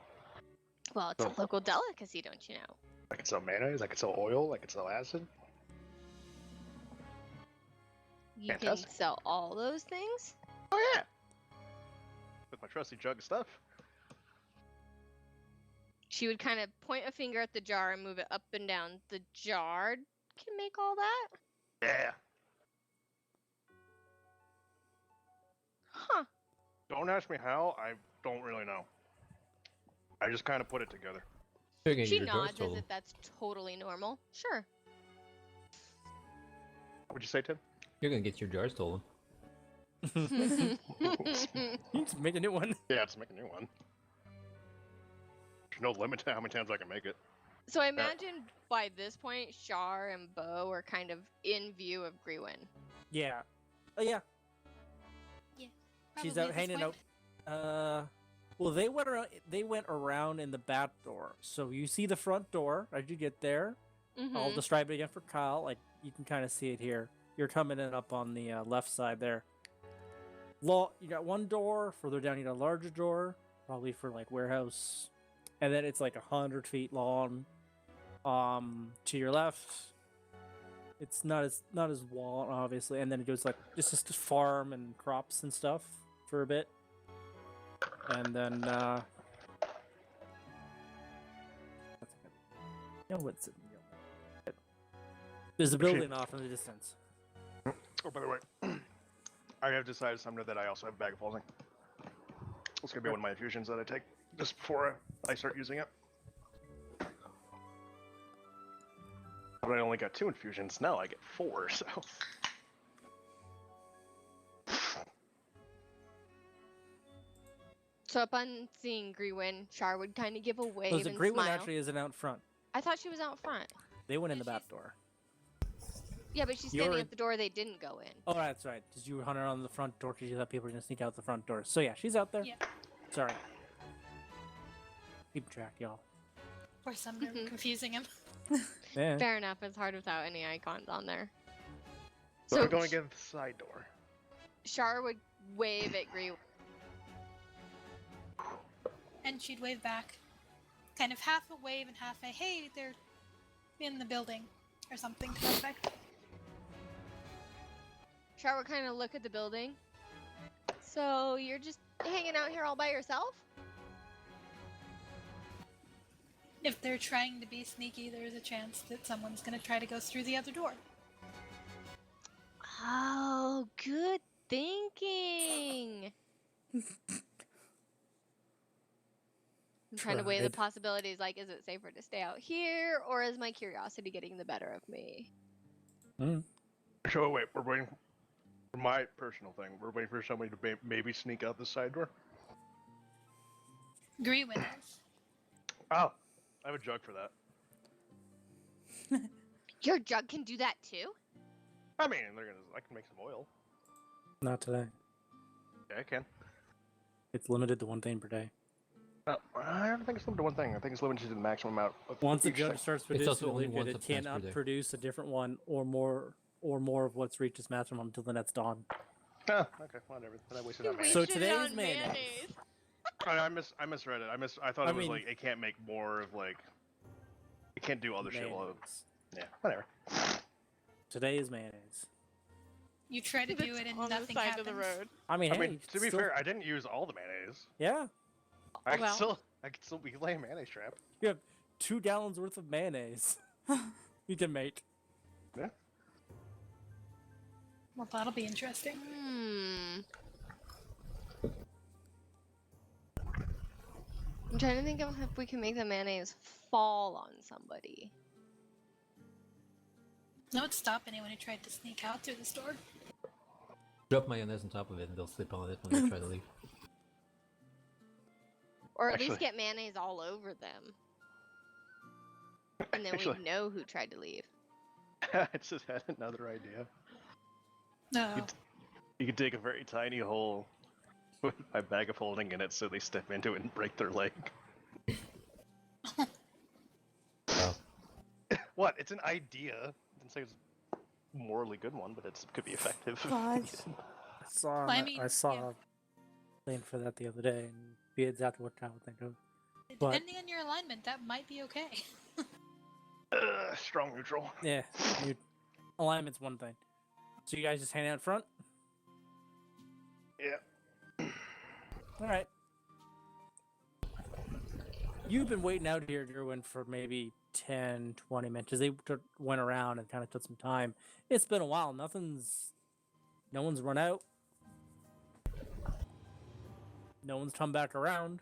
Well, it's a local delicacy, don't you know? I could sell mayonnaise. I could sell oil. I could sell acid. You Fantastic. can sell all those things. Oh yeah. With my trusty jug of stuff. She would kind of point a finger at the jar and move it up and down. The jar can make all that? Yeah. Huh. Don't ask me how. I don't really know. I just kind of put it together. You're gonna She get your jars nods as stolen. if that's totally normal. Sure. What'd you say, Tim? You're gonna get your jars stolen. You just make a new one. Yeah, let's make a new one. There's no limit to how many times I can make it. So I imagine by this point, Shar and Bo are kind of in view of Grewin. Yeah. Oh yeah. She's Probably out at this hanging point. out. Well, they went around. They went around in the back door. So you see the front door as you get there. I'll Mhm. describe it again for Kyle. Like you can kind of see it here. You're coming in up on the left side there. You got one door further down. You got a larger door, probably for like warehouse, and then it's like 100 feet long. To your left, it's not as long, obviously, and then it goes like just a farm and crops and stuff for a bit, and then what's it? There's a building off in the distance. Oh, by the way, I have decided, Sumner, that I also have a bag of pulsing. It's gonna be one of my infusions that I take just before I start using it. But I only got 2 infusions. Now I get 4, so. So upon seeing Grewin, Shar would kind of give a wave So the and Grey one smile. actually isn't out front. I thought she was out front. They went in Yeah, the back she's- door. Yeah, but she's You're standing in- at the door they didn't go in. Oh, that's right. Because you were hunting on the front door because you thought people were gonna sneak out the front door. So yeah, she's out there. Yeah. Sorry. Keep track, y'all. Poor Sumner, Mhm. confusing him. Yeah. Fair enough, it's hard without any icons on there. So I'm going in the side door. Shar would wave at Grewin. And she'd wave back. Kind of half a wave and half a, hey, they're in the building. Or something to that effect. Shar would kind of look at the building. So you're just hanging out here all by yourself? If they're trying to be sneaky, there's a chance that someone's going to try to go through the other door. Oh, good thinking. I'm trying to weigh the Tried. possibilities. Like, is it safer to stay out here, or is my curiosity getting the better of me? So wait, we're waiting for my personal thing. We're waiting for somebody to maybe sneak out the side door. Grewin is. Oh, I have a jug for that. Your jug can do that too? I mean, I can make some oil. Not today. Yeah, I can. It's limited to one thing per day. I don't think it's limited to one thing. I think it's limited to the maximum amount of Once the each jug thing. starts It's producing also a only liquid, one it substance per cannot day. produce a different one or more of what's reached its maximum until the next dawn. Oh, okay, whatever. Then I wasted that So mayonnaise. today is mayonnaise. I misread it. I thought I it was mean- like it can't make more of like. It can't do other shit. Well, Mayonnaise. yeah, whatever. Today is mayonnaise. You try to do it and nothing happens. I mean, I hey, mean, to be still- fair, I didn't use all the mayonnaise. yeah, I Well- could still be laying mayonnaise trap. you have 2 gallons worth of mayonnaise. You can make. Yeah. Well, that'll be interesting. I'm trying to think of if we can make the mayonnaise fall on somebody. That would stop anyone who tried to sneak out through this door. Drop mayonnaise on top of it and they'll slip on it when they try to leave. Or at least Actually- get mayonnaise all over them. And then Actually- we'd know who tried to leave. I just had another idea. No. You could dig a very tiny hole with my bag of holding in it so they step into it and break their leg. Oh. What? It's an idea. I didn't say it's a morally good one, but it could be effective. God. I saw. Well, I mean, I saw yeah. a thing for that the other day, and be exactly what I would think of. But- Depending on your alignment, that might be okay. Strong neutral. Yeah, alignment's one thing. So you guys just hang out front? Yeah. All right. You've been waiting out here, Derwin, for maybe 10, 20 minutes. They went around and kind of took some time. It's been a while. No one's run out. No one's come back around.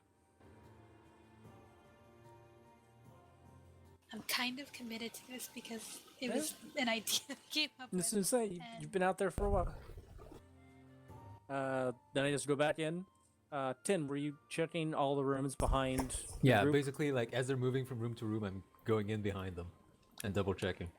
I'm kind of committed to this because it was an idea I came up I was with. gonna say, you've been out there for a while. Then I just go back in. Tin, were you checking all the rooms behind the Yeah, group? basically, like as they're moving from room to room, I'm going in behind them and double checking.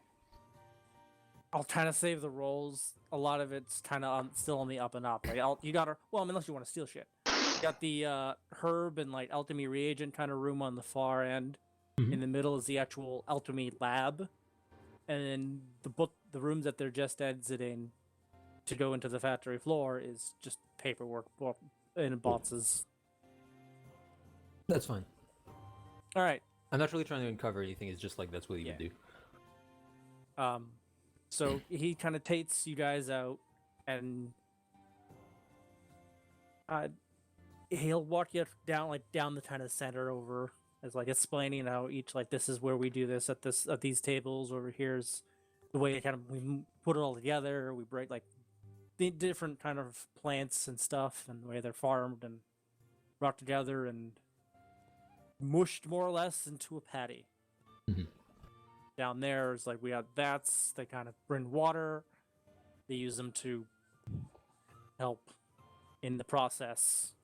I'll kind of save the rolls. A lot of it's kind of still on the up and up. Like, you got to, well, unless you want to steal shit. You got the herb and like alchemy reagent kind of room on the far end. Mhm. In the middle is the actual alchemy lab, and then the rooms that they're just exiting to go into the factory floor is just paperwork in boxes. That's fine. All right. I'm not really trying to uncover anything. It's just like that's what you would do. So he kind of takes you guys out, and he'll walk you down the kind of center over, as like explaining how each this is where we do this at these tables. Over here's the way we put it all together. We break like the different kind of plants and stuff, and the way they're farmed and brought together and mushed more or less into a patty. Mhm. Down there is we got vats. They kind of bring water. They use them to help in the process.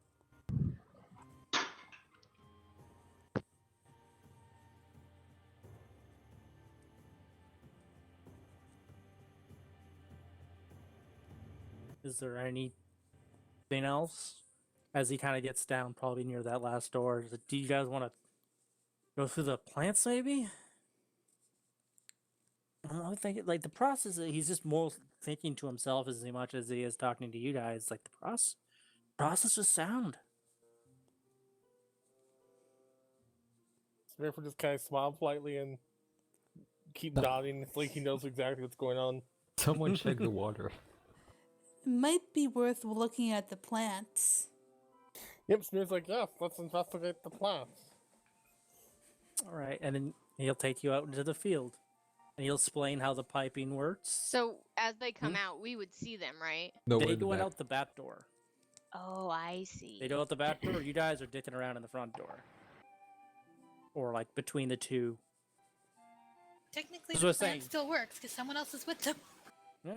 Is there anything else? As he kind of gets down, probably near that last door, do you guys want to go through the plants, maybe? I think the process. He's just more thinking to himself as much as he is talking to you guys. Like the process was sound. Therefore, just kind of smile politely and keep nodding. It's like he knows exactly what's going on. Someone check the water. It might be worth looking at the plants. Yep, Smear's like, yes, let's investigate the plants. All right, and then he'll take you out into the field, and he'll explain how the piping works. So as they come out, we would see them, right? No, we're They in the go back. out the back door. Oh, I see. They go out the back door. You guys are dicking around in the front door, or between the two. Technically, That's the what I'm plan saying. still works because someone else is with them. Yeah.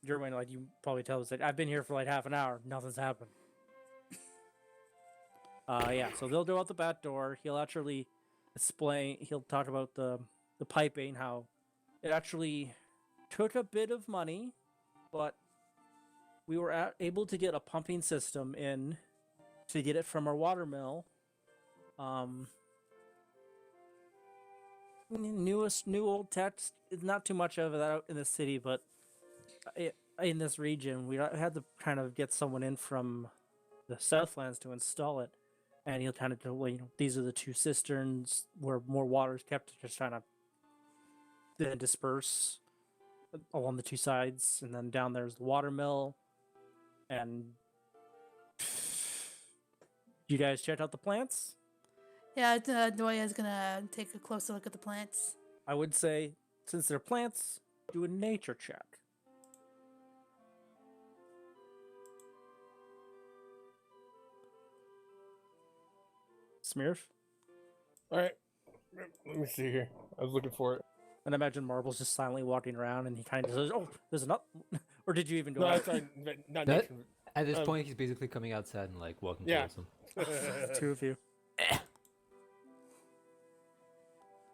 Jermaine, you probably tell us that I've been here for half an hour. Nothing's happened. Yeah. So they'll go out the back door. He'll actually explain. He'll talk about the piping, how it actually took a bit of money, but we were able to get a pumping system in to get it from our water mill. New old tech. Not too much of that out in the city, but in this region, we had to kind of get someone in from the Southlands to install it, and he'll kind of go, these are the two cisterns where more water is kept, just trying to then disperse along the two sides, and then down there's the water mill, and you guys check out the plants? Yeah, Noya's gonna take a closer look at the plants. I would say, since they're plants, do a nature check. Smearf? Alright, let me see here. I was looking for it. And imagine Marble's just silently walking around, and he kind of says, "Oh, there's an up." Or did you even go No, out? sorry, not That- nature. At this Um, point, he's basically coming outside and walking Yeah. towards them. Two of you.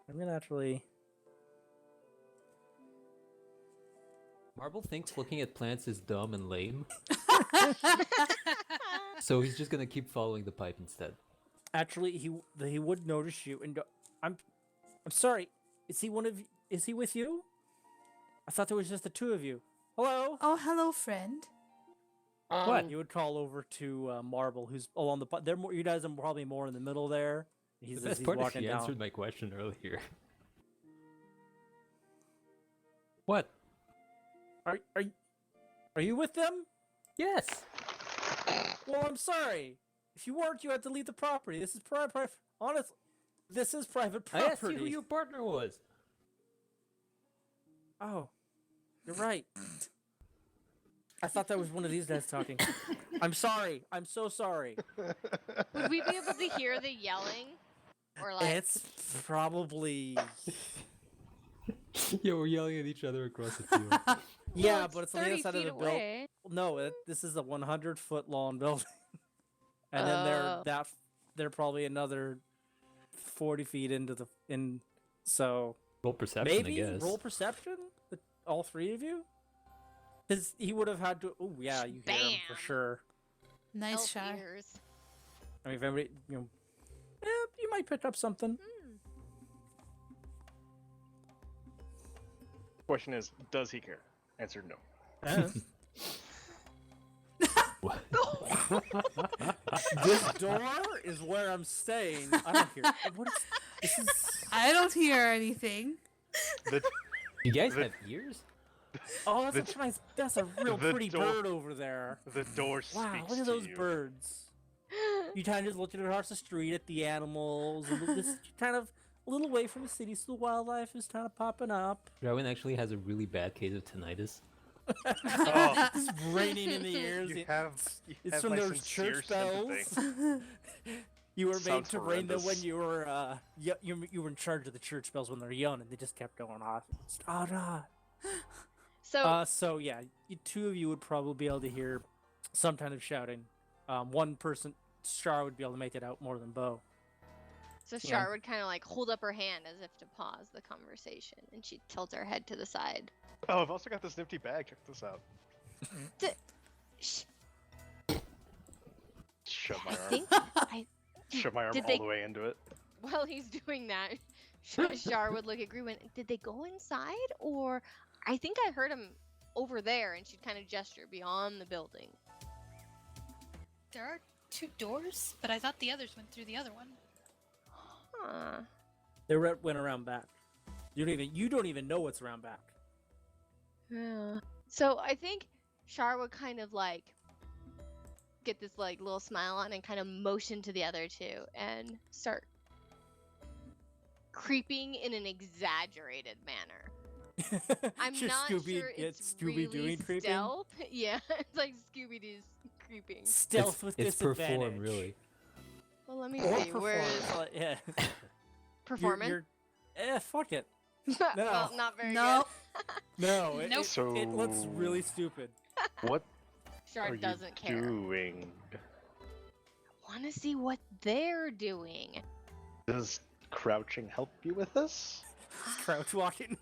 I'm gonna actually. Marble thinks looking at plants is dumb and lame, so he's just gonna keep following the pipe instead. Actually, he would notice you and go, I'm sorry. Is he Is he with you? I thought there was just the two of you. Hello. Oh, hello, friend. What? You would call over to Marble, who's along the. They're more. You guys are probably more in the middle there. He's, The as best he's part is walking she down. answered my question earlier. What? Are you with them? Yes. Well, I'm sorry. If you weren't, you had to leave the property. This is private. Honestly, this is private I property. asked you who your partner was. Oh, you're right. I thought that was one of these guys talking. I'm sorry. I'm so sorry. Would we be able to hear the yelling? Or like It's probably Yeah, we're yelling at each other across the field. yeah, well, but it's on the 30 other side of feet the building. away. No, this is a 100-foot long building, and then Oh. they're probably another 40 feet into the in. So Roll perception, maybe I guess. roll perception, all three of you, because he would have had to. Oh yeah, you hear him for Bam. sure. Nice Elf shot. ears. I mean, if everybody, you might pick up something. Question is, does he care? Answer no. What? This door is where I'm staying. I don't hear. What is this? Is I don't hear anything. The, You guys The- have ears? oh, that's a nice. That's a real the pretty door- bird over there. the door Wow, speaks look at to those you. birds. You kind of just looking across the street at the animals, and this kind of a little away from the city, so the wildlife is kind of popping up. Rowan actually has a really bad case of tinnitus. Oh, It's raining in the ears. you have It's from my those sincere church bells. sympathy. You were made Sounds to rain them when horrendous. you were you were in charge of the church bells when they're young, and they just kept going off. Oh no. So So yeah, two of you would probably be able to hear some kind of shouting. One person, Char, would be able to make it out more than Bo. So Char would kind of like hold up her hand as if to pause the conversation, and she'd tilt her head to the side. Oh, I've also got this nifty bag. Check this out. Shh, Shove I my arm. think Shove my arm Did all they- the way into it. while he's doing that, Char would look at Green. Did they go inside, or I think I heard him over there, and she'd kind of gesture beyond the building. There are 2 doors, but I thought the others went through the other one. Huh. They went around back. You don't even know what's around back. Yeah. So I think Char would kind of like get this like little smile on and kind of motion to the other two and start creeping in an exaggerated manner. I'm Your not Scooby, sure it's Scooby really doing creeping. stealth. Yeah, it's like Scooby Doo's creeping. Stealth with It's disadvantage. perform, really. Well, let me Or see. Where perform. is Yeah. performance? Fuck it. Well, not very No. No, Nope. So it looks really stupid. what good. Shark are you doesn't care. doing? Want to see what they're doing. Does crouching help you with this? Crouch walking.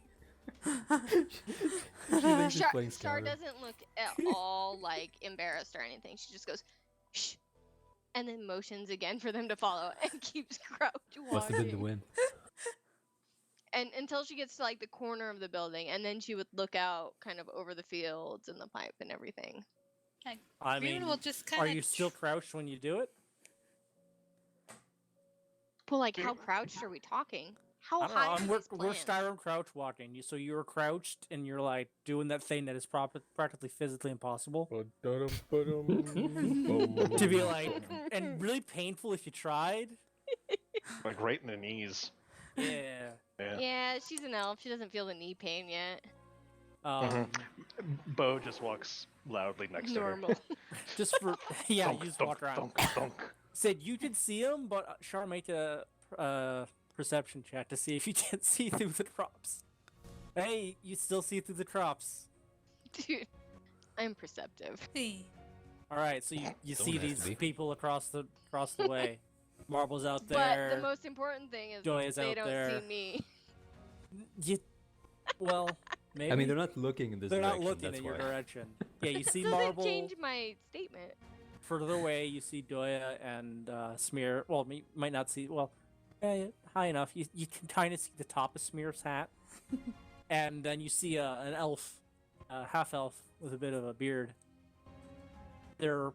She thinks she's Char, playing Char Skyrim. doesn't look at all like embarrassed or anything. She just goes, shh, and then motions again for them to follow and keeps crouch Must have been the walking. wind. And until she gets to like the corner of the building, and then she would look out kind of over the fields and the pipe and everything. I Green mean, will just kind are of. you still crouched when you do it? Well, like how crouched are we talking? How I don't high know. are these We're plants? Skyrim crouch walking. So you're crouched and you're like doing that thing that is practically physically impossible to be like, and really painful if you tried. Like right in the knees. Yeah. Yeah. Yeah, she's an elf. She doesn't feel the knee pain yet. Um, Bo just walks loudly next Normal. just for yeah, Thunk, you just thunk, walk around. thunk, thunk. Said you can see him, but Char, make a perception check to see if you can see through the crops. Hey, you still see through the crops. Dude, I'm perceptive. Hey. All right, so you Don't see have to these be. people across the way. Marble's out But there. the most important thing is Joy is they out don't there. see me. You, well, maybe. I mean, they're not looking in this They're direction. not looking that's in why. your direction. Yeah, you see Doesn't Marble. change my statement. Further away, you see Doya and Smear. Well, you might not see. Well, high enough. You can kind of see the top of Smear's hat, and then you see an elf, half elf with a bit of a beard. They're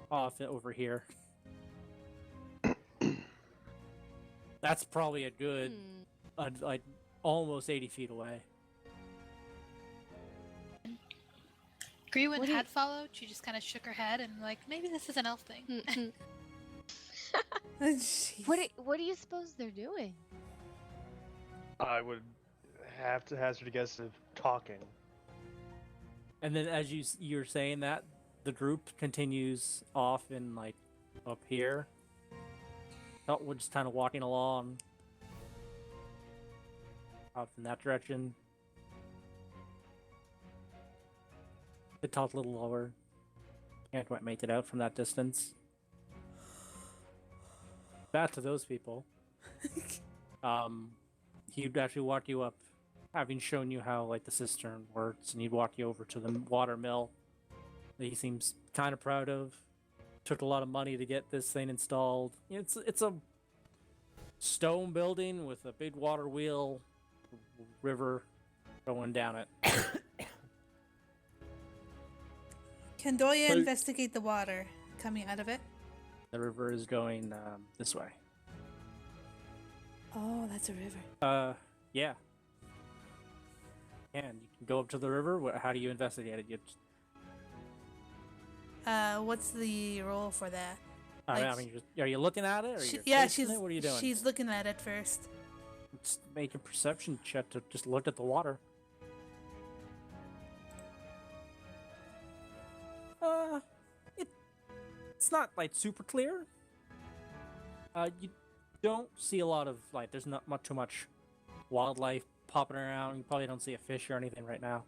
off over here. That's probably a good, like, almost 80 feet away. Greenwin What do you- had followed. She just kind of shook her head and like, maybe this is an elf thing. Jeez. What do you suppose they're doing? I would have to hazard a guess of talking. And then as you're saying that, the group continues off in, like, up here. Oh, we're just kind of walking along. Out in that direction. They talk a little lower. Can't quite make it out from that distance. Back to those people. He'd actually walk you up, having shown you how, like, the cistern works, and he'd walk you over to the water mill that he seems kind of proud of. Took a lot of money to get this thing installed. It's a stone building with a big water wheel, river going down it. Can Doya So- investigate the water coming out of it? The river is going this way. Oh, that's a river. Yeah. And you can go up to the river. How do you investigate it? You just, What's the roll for that? I Like- mean, are you looking at it? Or She- you're yeah, tasting she's it? What are you doing? she's looking at it first. Just make a perception check to just look at the water. It's not like super clear. You don't see a lot of, like, there's not too much wildlife popping around. You probably don't see a fish or anything right now.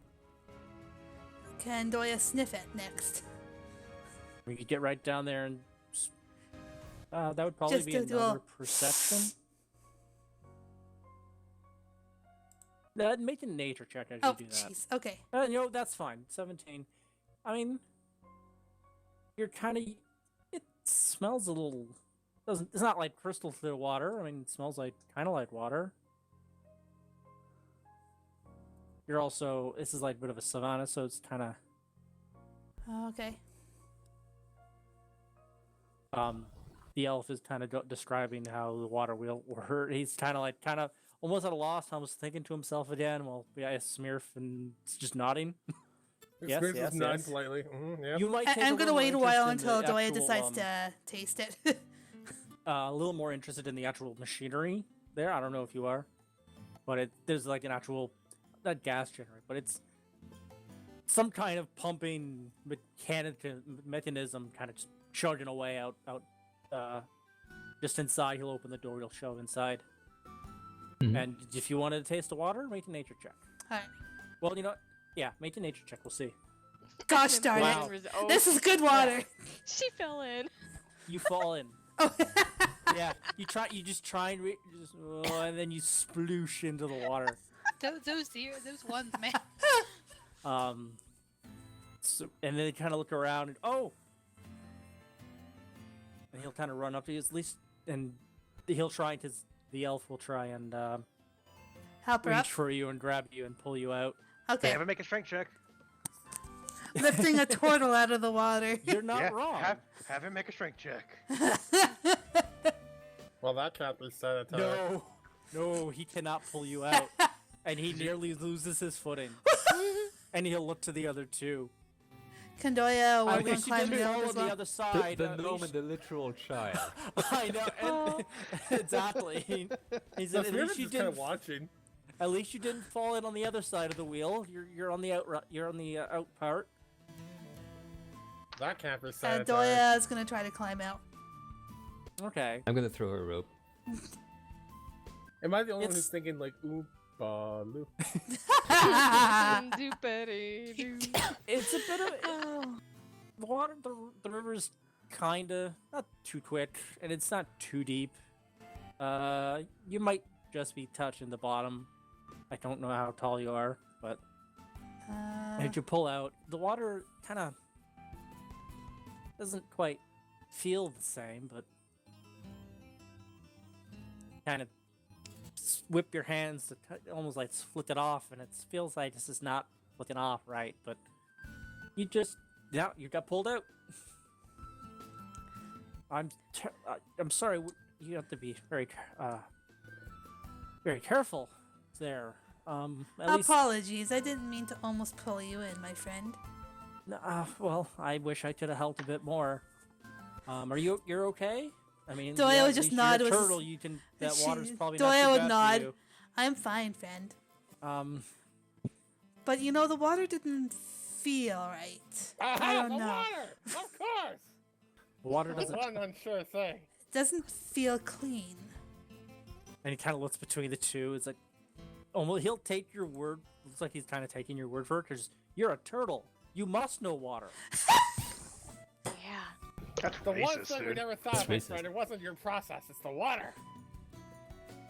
Can Doya sniff it next? We could get right down there and that would probably Just be to do another a- perception. Make a nature check as Oh, you do that. jeez. Okay. That's fine. 17. I mean, you're kind of. It smells a little. Doesn't. It's not like crystal clear water. I mean, it smells like kind of like water. You're also. This is like a bit of a savanna, so it's kind of. Okay. The elf is kind of describing how the water wheel works. He's kind of almost at a loss. Almost thinking to himself again. Well, yeah, Smurf and just nodding. Yes, Smith yes, is nodding yes. politely. Yeah. You might. Take I'm a gonna little wait a more while interest in until the Doya actual, decides to taste it. a little more interested in the actual machinery there. I don't know if you are, but there's like an actual, not gas generator, but it's some kind of pumping mechanism kind of just charging away out just inside. He'll open the door, he'll shove inside. Mhm. And if you wanted to taste the water, make a nature check. Alright. Well, you know what? Yeah, make a nature check, we'll see. Gosh darn Wow. it. This is good water. She fell in. You fall in. Oh. Yeah, you just try and and then you sploosh into the water. Those ones, man. So, and then they kind of look around and and he'll kind of run up to you at least, and he'll try to. The elf will try and Help her reach up. for you and grab you and pull you out. They Okay. have to make a strength check. Lifting a turtle out of the water. You're not yeah, wrong. Have him make a strength check. Well, that can't be said at all. No, he cannot pull you out, and he nearly loses his footing. And he'll look to the other two. Can Doya At work on least you climbing didn't out fall as on the well? other side. The at gnome least- and the literal child. I know, and, exactly. He said, The at Smith least you is kind of didn't. watching. At least you didn't fall in on the other side of the wheel. You're on the out part. That can't be said. And Doya is gonna try to climb out. Okay. I'm gonna throw her a rope. Am I the only one It's- who's thinking like oompa loo? It's a bit of the water. The river's kinda not too quick, and it's not too deep. You might just be touching the bottom. I don't know how tall you are, but as you pull out, the water kind of doesn't quite feel the same, but kind of whip your hands to almost like flick it off, and it feels like this is not flicking off right, but you got pulled out. I'm sorry. You have to be very careful there. At least, Apologies, I didn't mean to almost pull you in, my friend. well, I wish I could have helped a bit more. You're okay? I mean, Doyle yeah, would at just least you're a nod with- turtle. You can. That water's probably Doyle not too would bad nod. for you. I'm fine, friend. But the water didn't feel right. Aha, I don't the know. water! Of course! Water That's doesn't. one unsure thing. It doesn't feel clean. And he kind of looks between the two. It's like, well, he'll take your word. Looks like he's kind of taking your word for it because you're a turtle. You must know water. Yeah. That's The one racist, thing we dude. never thought That's of, my racist. friend, it wasn't your process, it's the water.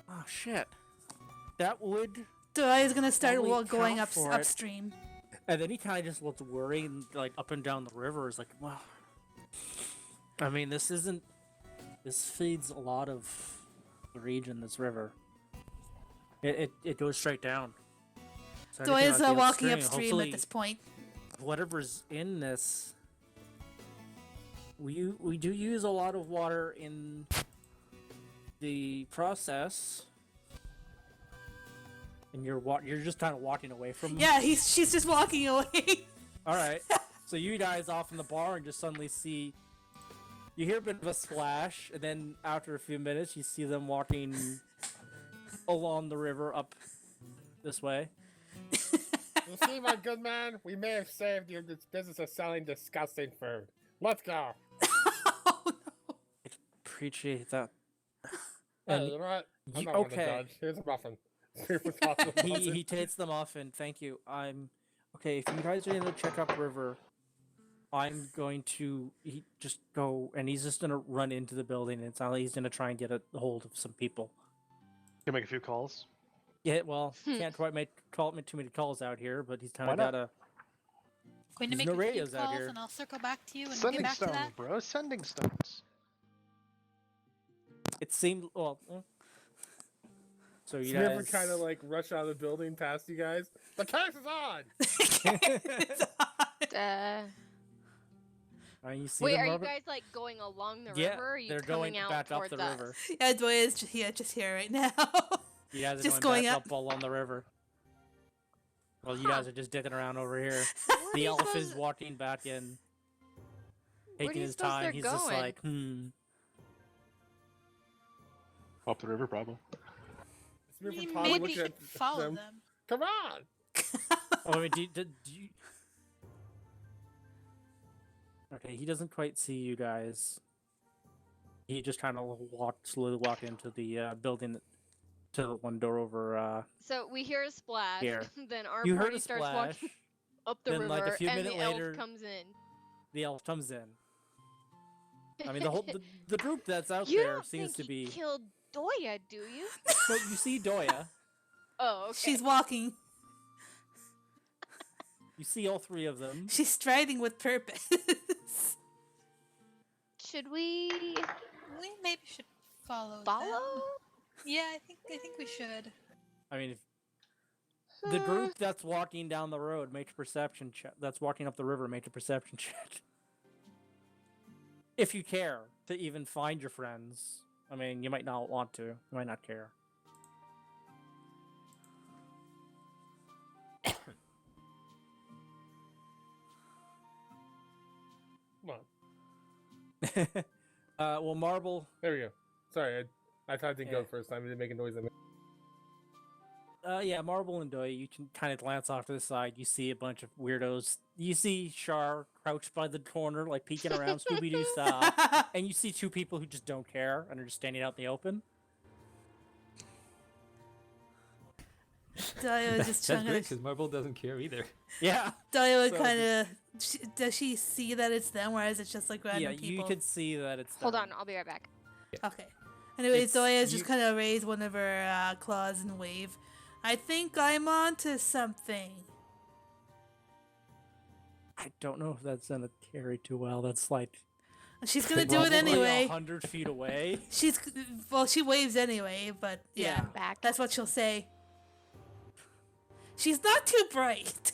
Oh shit. That would. Doyle's gonna start Probably going count for it. upstream. And then he kind of just looks worried, and, like up and down the river. Is like, well, I mean, this isn't. This feeds a lot of the region. This river. It goes straight down. So anything Doyle's on the walking upstream hopefully at this point. whatever's in this. We do use a lot of water in the process. And you're just kind of walking away from. Yeah, she's just walking away. All right. So you guys off in the bar and just suddenly see. You hear a bit of a splash, and then after a few minutes, you see them walking along the river up this way. You see, my good man, we may have saved you this business of selling disgusting food. Let's go. Oh, no. Appreciate that. Hey, And you know what? I'm you- not one to okay. judge. Here's a muffin. Super thoughtful muffin. he takes them off, and thank you. I'm okay. If you guys are going to check up river, I'm going to just go, and he's just going to run into the building. And it's not like he's going to try and get a hold of some people. Can make a few calls. Yeah, well, can't quite make too many calls out here, but he's kind Why of not? got a. Going to There's make no a few radios out calls, here. and I'll circle back to you and Sending get back stones, to that. bro. Sending stones. It seemed well. So you Sniffer guys kind of like rush out of the building past you guys. The case is on! You see Wait, them, are you Robert? guys like going along the Yeah, river? Or are you they're coming going out back up towards the us? river. Yeah, Doyle is just here right now. You guys are Just going going back up. up along the river. Well, you Huh. guys are just dicking around over here. Where are The you elf is supposed- walking back in, Where do taking you his suppose time. they're He's just going? like, Up the river, probably. Sniffer You probably maybe looking should at follow them. them. Come on! Oh, I mean, do you... Okay, he doesn't quite see you guys. He just kind of slowly walk into the building to the one door over. So we hear a splash. Here. Then our You heard party a starts splash. walking up the then, river, like, a few and minutes the later- elf comes in. The elf comes in. I mean, the group that's out You there don't seems think to he be. killed Doya, do you? So you see Doya. Oh, okay. She's walking. You see all three of them. She's striding with purpose. Should we We maybe should follow. them. follow? Yeah, I think we should. I mean, if the group that's walking down the road make a perception check. That's walking up the river. Make a perception check. If you care to even find your friends. I mean, you might not want to. You might not care. Come on. Well, Marble. There we go. Sorry, I thought I didn't go Yeah. the first time. It didn't make a noise. Yeah, Marble and Doy, you can kind of glance off to the side. You see a bunch of weirdos. You see Char crouched by the corner, like peeking around Scooby-Doo style. And you see two people who just don't care and are just standing out in the open. Doyle is just That's trying great to. because Marble doesn't care either. Yeah. Doyle So kind of. Does she see that it's them, whereas it's just like random Yeah, people? you could see that it's Hold them. on, I'll be right back. Okay. Anyways, It's- Doya's just you- kind of raised one of her claws and wave. I think I'm onto something. I don't know if that's gonna carry too well. That's like She's gonna do it probably anyway. 100 feet away. She waves anyway, but yeah, Yeah. Back. that's what she'll say. She's not too bright.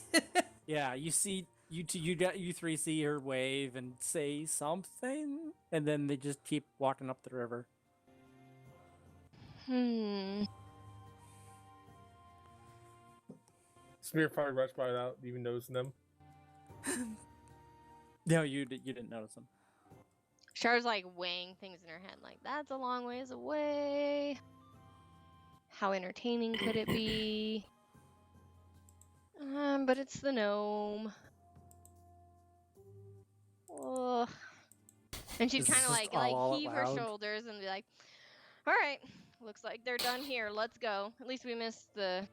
Yeah, you see you three see her wave and say something, and then they just keep walking up the river. Smear probably rushed by without even noticing them. No, you didn't notice them. Char's like weighing things in her head, like that's a long ways away. How entertaining could it be? But it's the gnome. Ugh. And she'd This is kind of just like all out heave her loud. shoulders and be like, "All right, looks like they're done here. Let's go. At least we missed the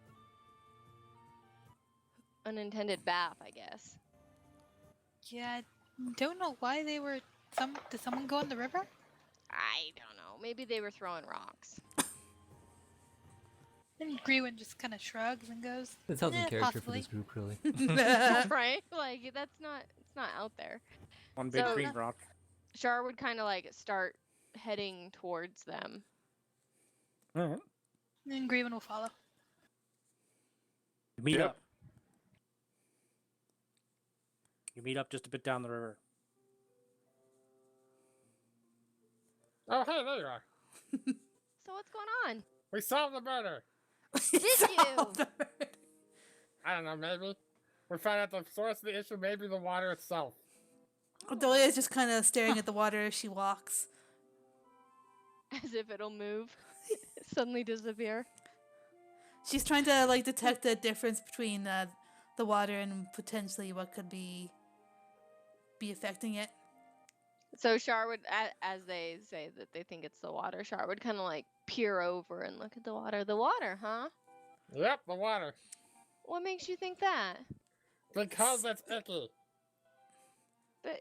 unintended bath, I guess." Yeah, I don't know why they were. Did someone go in the river? I don't know. Maybe they were throwing rocks. And Greenwin just kind of shrugs and goes, That's out of character possibly. for this group, really. Right? Like it's not out there. One big So- green rock. Char would kind of like start heading towards them. All right. And Greenwin will follow. You meet Yep. up. You meet up just a bit down the river. Oh, hey, there you are. So what's going on? We solved the murder. Did you? I don't know, maybe. We found out the source of the issue, maybe the water itself. Dahlia's just kind of staring at the water as she walks. As if it'll move. Suddenly disappear. She's trying to like detect the difference between the water and potentially what could be affecting it. So Char would, as they say that they think it's the water, Char would kind of like peer over and look at the water. The water, huh? Yep, the water. What makes you think that? Because it's icky. But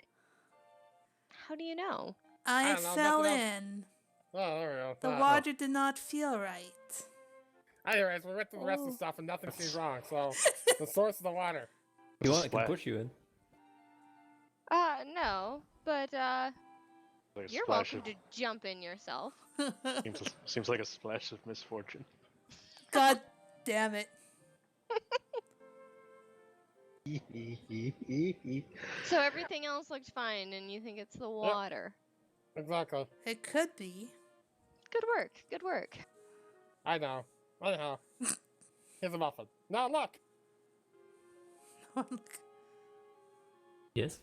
how do you know? I don't know, fell nothing in. Oh, there we go. The Ah, water did not feel right. Anyways, we went through the rest of the stuff and nothing seems wrong, so the source of the water. You want, I can Splat. push you in. No, but Like a you're splash welcome to jump in yourself. seems like a splash of misfortune. God damn it. So everything else looked fine, and you think it's the water. Exactly. It could be. Good work. Good work. I know. Here's a muffin. Now look! Yes?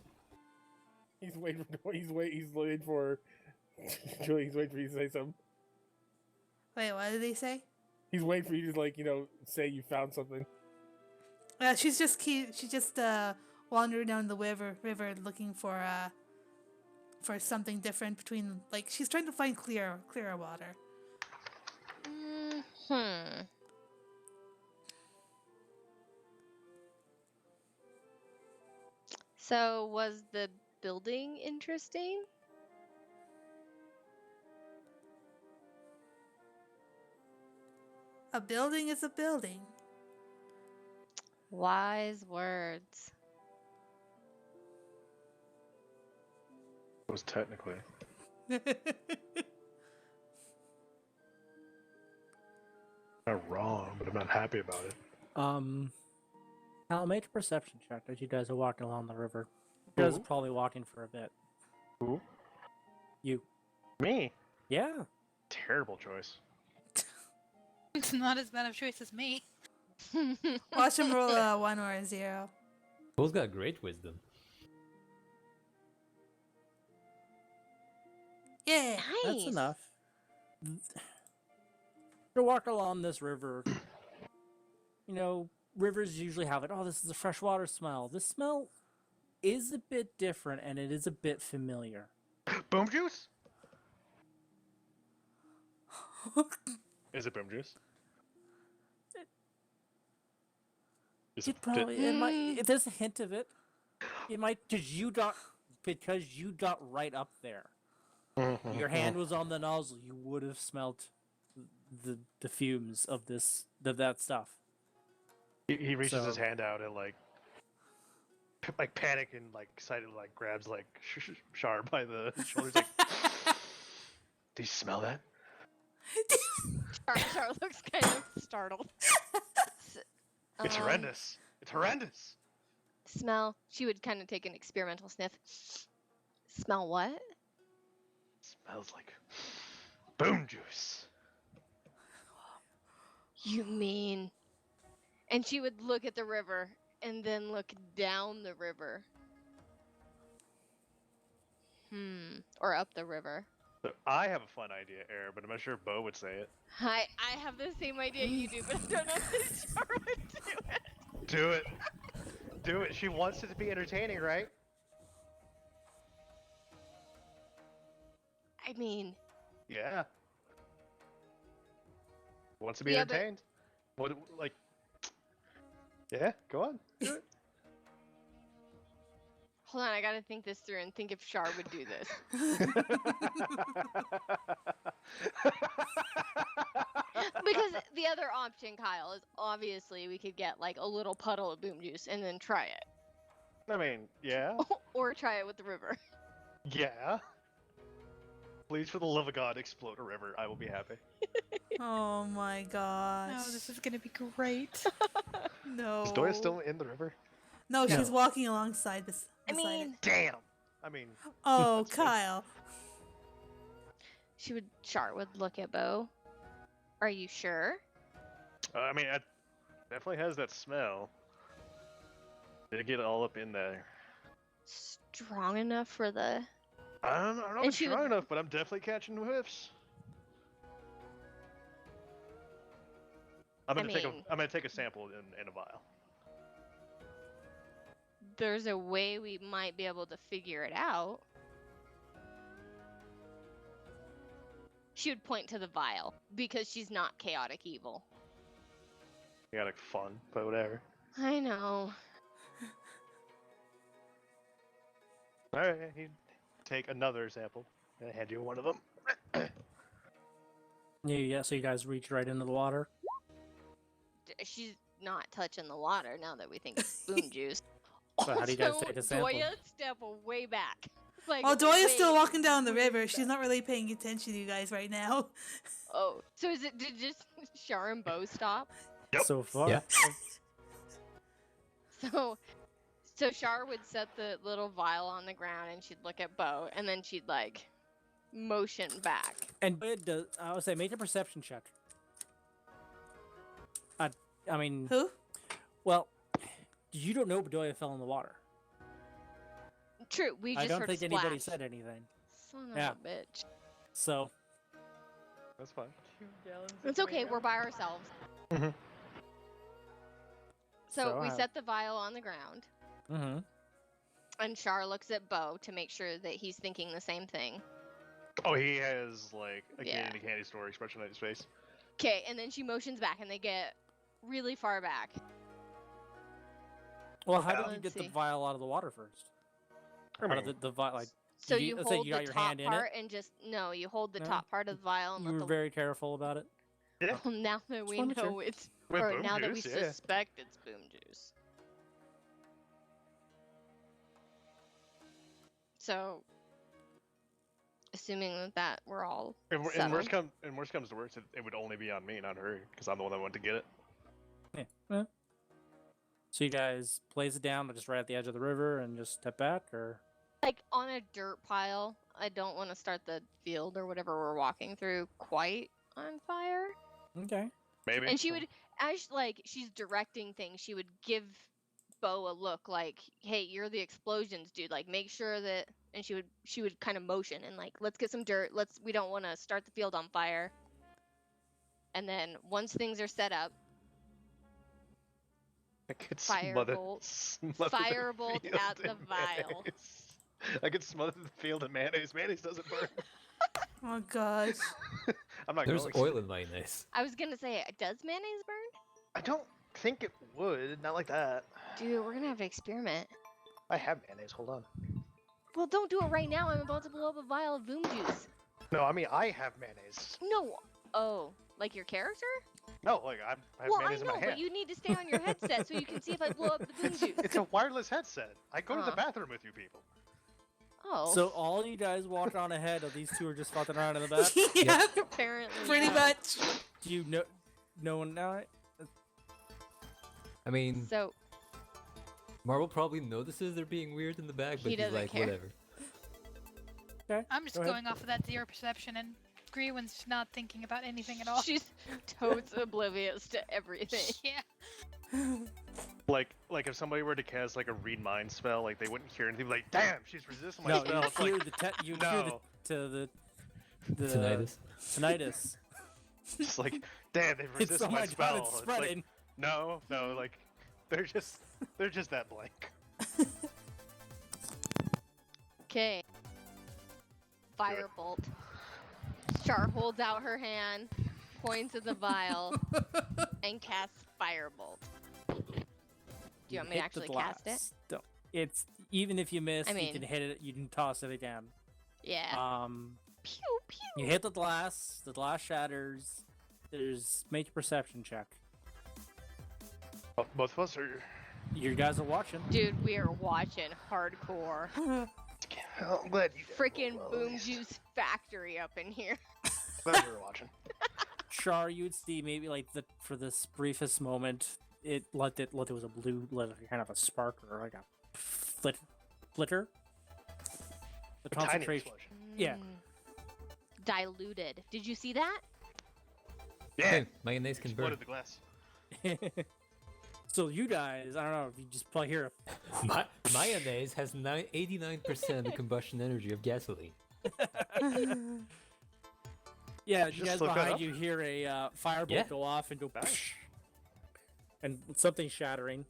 He's waiting for he's waiting for he's waiting for you to say something. Wait, what did they say? He's waiting for you to like, say you found something. She's just wandering down the river looking for something different between like she's trying to find clearer water. So was the building interesting? A building is a building. Wise words. It was technically. Not wrong, but I'm not happy about it. I'll make a perception check as you guys are walking along the river. You guys are Who? probably walking for a bit. Who? You. Me? Yeah. Terrible choice. It's not as bad of a choice as me. Watch him roll a 1 or a 0. Bo's got great wisdom. Yeah. Nice. That's enough. To walk along this river, rivers usually have it. Oh, this is a freshwater smell. This smell is a bit different, and it is a bit familiar. Boom juice? Is it boom juice? Is It probably it might. There's a hint of it. It might because you got right up there. Your hand was on the nozzle. You would have smelt the fumes of that stuff. He reaches his So- hand out and like panic and like excited, like grabs like Char by the shoulders. Like, do you smell that? Char looks kind of startled. It's horrendous. It's horrendous. Smell. She would kind of take an experimental sniff. Smell what? Smells like boom juice. You mean? And she would look at the river and then look down the river. Or up the river. So I have a fun idea, Air, but I'm not sure if Bo would say it. I have the same idea you do, but I don't know if Char would do it. Do it. Do it. She wants it to be entertaining, right? I mean, Yeah. Wants to be Yeah, but- entertained. What, like? Yeah, go on. Do it. hold on, I gotta think this through and think if Char would do this. Because the other option, Kyle, is obviously we could get like a little puddle of boom juice and then try it. I mean, yeah, Or try it with the river. yeah. Please, for the love of God, explode a river. I will be happy. Oh my gosh. Oh, this is gonna be great. No. Is Doya still in the river? No, No. she's walking alongside this. I beside it. mean, Damn. I mean, Oh, That's fine. Kyle. Char would look at Bo. Are you sure? I mean, it definitely has that smell. Did it get all up in there? Strong enough for the. I don't know if And it's she strong would- enough, but I'm definitely catching whiffs. I'm I gonna mean- I'm gonna take a sample in a vial. There's a way we might be able to figure it out. She would point to the vial because she's not chaotic evil. Chaotic fun, but whatever. I know. All right, you take another sample. And I hand you one of them. Yeah, so you guys reach right into the water. She's not touching the water now that we think it's boom juice. So how do you guys Also, take a sample? Doya step way back. Like, Oh, Doya's still way- walking down the way river. She's back. not really paying attention to you guys right now. Oh, so did just Char and Bo stop? Yep. So far. Yeah. So Char would set the little vial on the ground and she'd look at Bo and then she'd like motion back. And it does, I would say make a perception check. I mean, Who? well, you don't know Bedoya fell in the water. True, we just I don't heard think a anybody splash. said anything. Son of Yeah. a bitch. So, That's fine. It's okay, we're by ourselves. Mhm. So we how- set the vial on the ground, mm-hmm. and Char looks at Bo to make sure that he's thinking the same thing. Oh, he has like a Yeah. candy candy store expression on his face. Okay, and then she motions back, and they get really far back. Well, how did Let's you get see. the vial out of the water first? I Out mean, of the vial, like So you- you let's say hold you got the your top hand in it? part and just you hold the No. top part of the vial and you let were the very careful about it. yeah. Well, now that we wanna make know sure. it's With or boom now that we juice, yeah. suspect it's boom juice. So, assuming that we're all And, settled. worst comes to worst, it would only be on me, not her, because I'm the one that went to get it. Yeah. Yeah. So you guys blaze it down, but just right at the edge of the river, and just step back, or like on a dirt pile. I don't want to start the field or whatever we're walking through quite on fire. okay. Maybe. And she would, as like she's directing things, she would give Bo a look like, "Hey, you're the explosions dude. Like, make sure that." And she would kind of motion and like, "Let's get some dirt. We don't want to start the field on fire." And then once things are set up, I could Firebolt. smother the Firebolt field at the in vial. mayonnaise. I could smother the field in mayonnaise. Mayonnaise doesn't burn. Oh gosh. I'm not There's going oil to. in mayonnaise. I was gonna say, does mayonnaise burn? I don't think it would. Not like that. Dude, we're gonna have to experiment. I have mayonnaise. Hold on. Well, don't do it right now. I'm about to blow up a vial of boom juice. No, I mean I have mayonnaise. No. Oh, like your character? No, like I have Well, I mayonnaise in know, my hand. but you need to stay on your headset so you can see if I blow up the boom juice. It's a wireless headset. I go to the Oh. bathroom with you people. Oh. So all you guys walk on ahead of these two are just fucking around in the back. Yeah, apparently. pretty yeah. much. Do you know? No one now. I mean, So Marvel probably notices they're being weird in the back, but He he's doesn't like, care. whatever. Okay. I'm just go ahead. going off of that 0 perception, and Greenwin's not thinking about anything at all. She's totes oblivious to everything. Yeah. Like if somebody were to cast like a read mind spell, like they wouldn't hear anything. Like, damn, she's resisting my No, spell. you It's hear like, the you hear no. the Tinnitus. tinnitus. It's like, damn, they've It's resisted oh my my spell. god, it's It's like, spreading. no, like they're just that blank. Okay. Firebolt. Char holds out her hand, points at the vial, and casts Firebolt. Do you want me to hit the actually cast it? glass. Don't. It's even if you miss, I you mean- can hit it. You can toss it again. Yeah. Pew pew. You hit the glass. The glass shatters. Make a perception check. Oh, both of us are. You guys are watching. Dude, we are watching hardcore. Oh, I'm glad you. Freaking well, at Boom least. Juice factory up in here. Glad you were watching. Char, you would see maybe like for this briefest moment, it there was a blue, kind of a spark or like a flitter. The A tiny concentration. explosion. Yeah. Mm. Diluted. Did you see that? Yeah. Hey, mayonnaise can burn. Exploded the glass. So you guys, I don't know if you just probably hear Mayonnaise has 89% of the combustion energy of gasoline. Yeah, Did you you guys just look that behind up? you hear a firebolt Yeah. go off and go Nice. psh, and something shattering.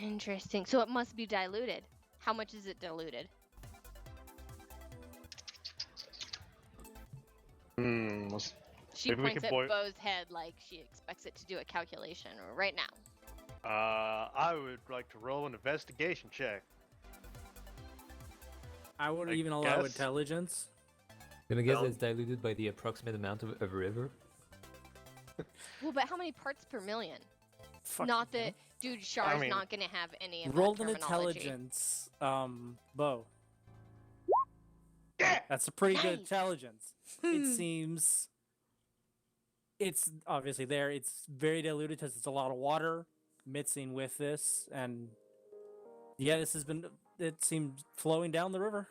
Interesting. So it must be diluted. How much is it diluted? Let's- She Maybe we points can at boil- Bo's head like she expects it to do a calculation right now. I would like to roll an investigation check. I wouldn't I even allow guess. intelligence. Gonna guess Well- it's diluted by the approximate amount of a river. Well, but how many parts per million? Fuck Not you. that, dude, Char's mean- not gonna have any of Roll that an terminology. intelligence, Bo. Yeah. That's a pretty good Nice. intelligence. It seems it's obviously there. It's very diluted because it's a lot of water mixing with this, and yeah, this has been. It seems flowing down the river.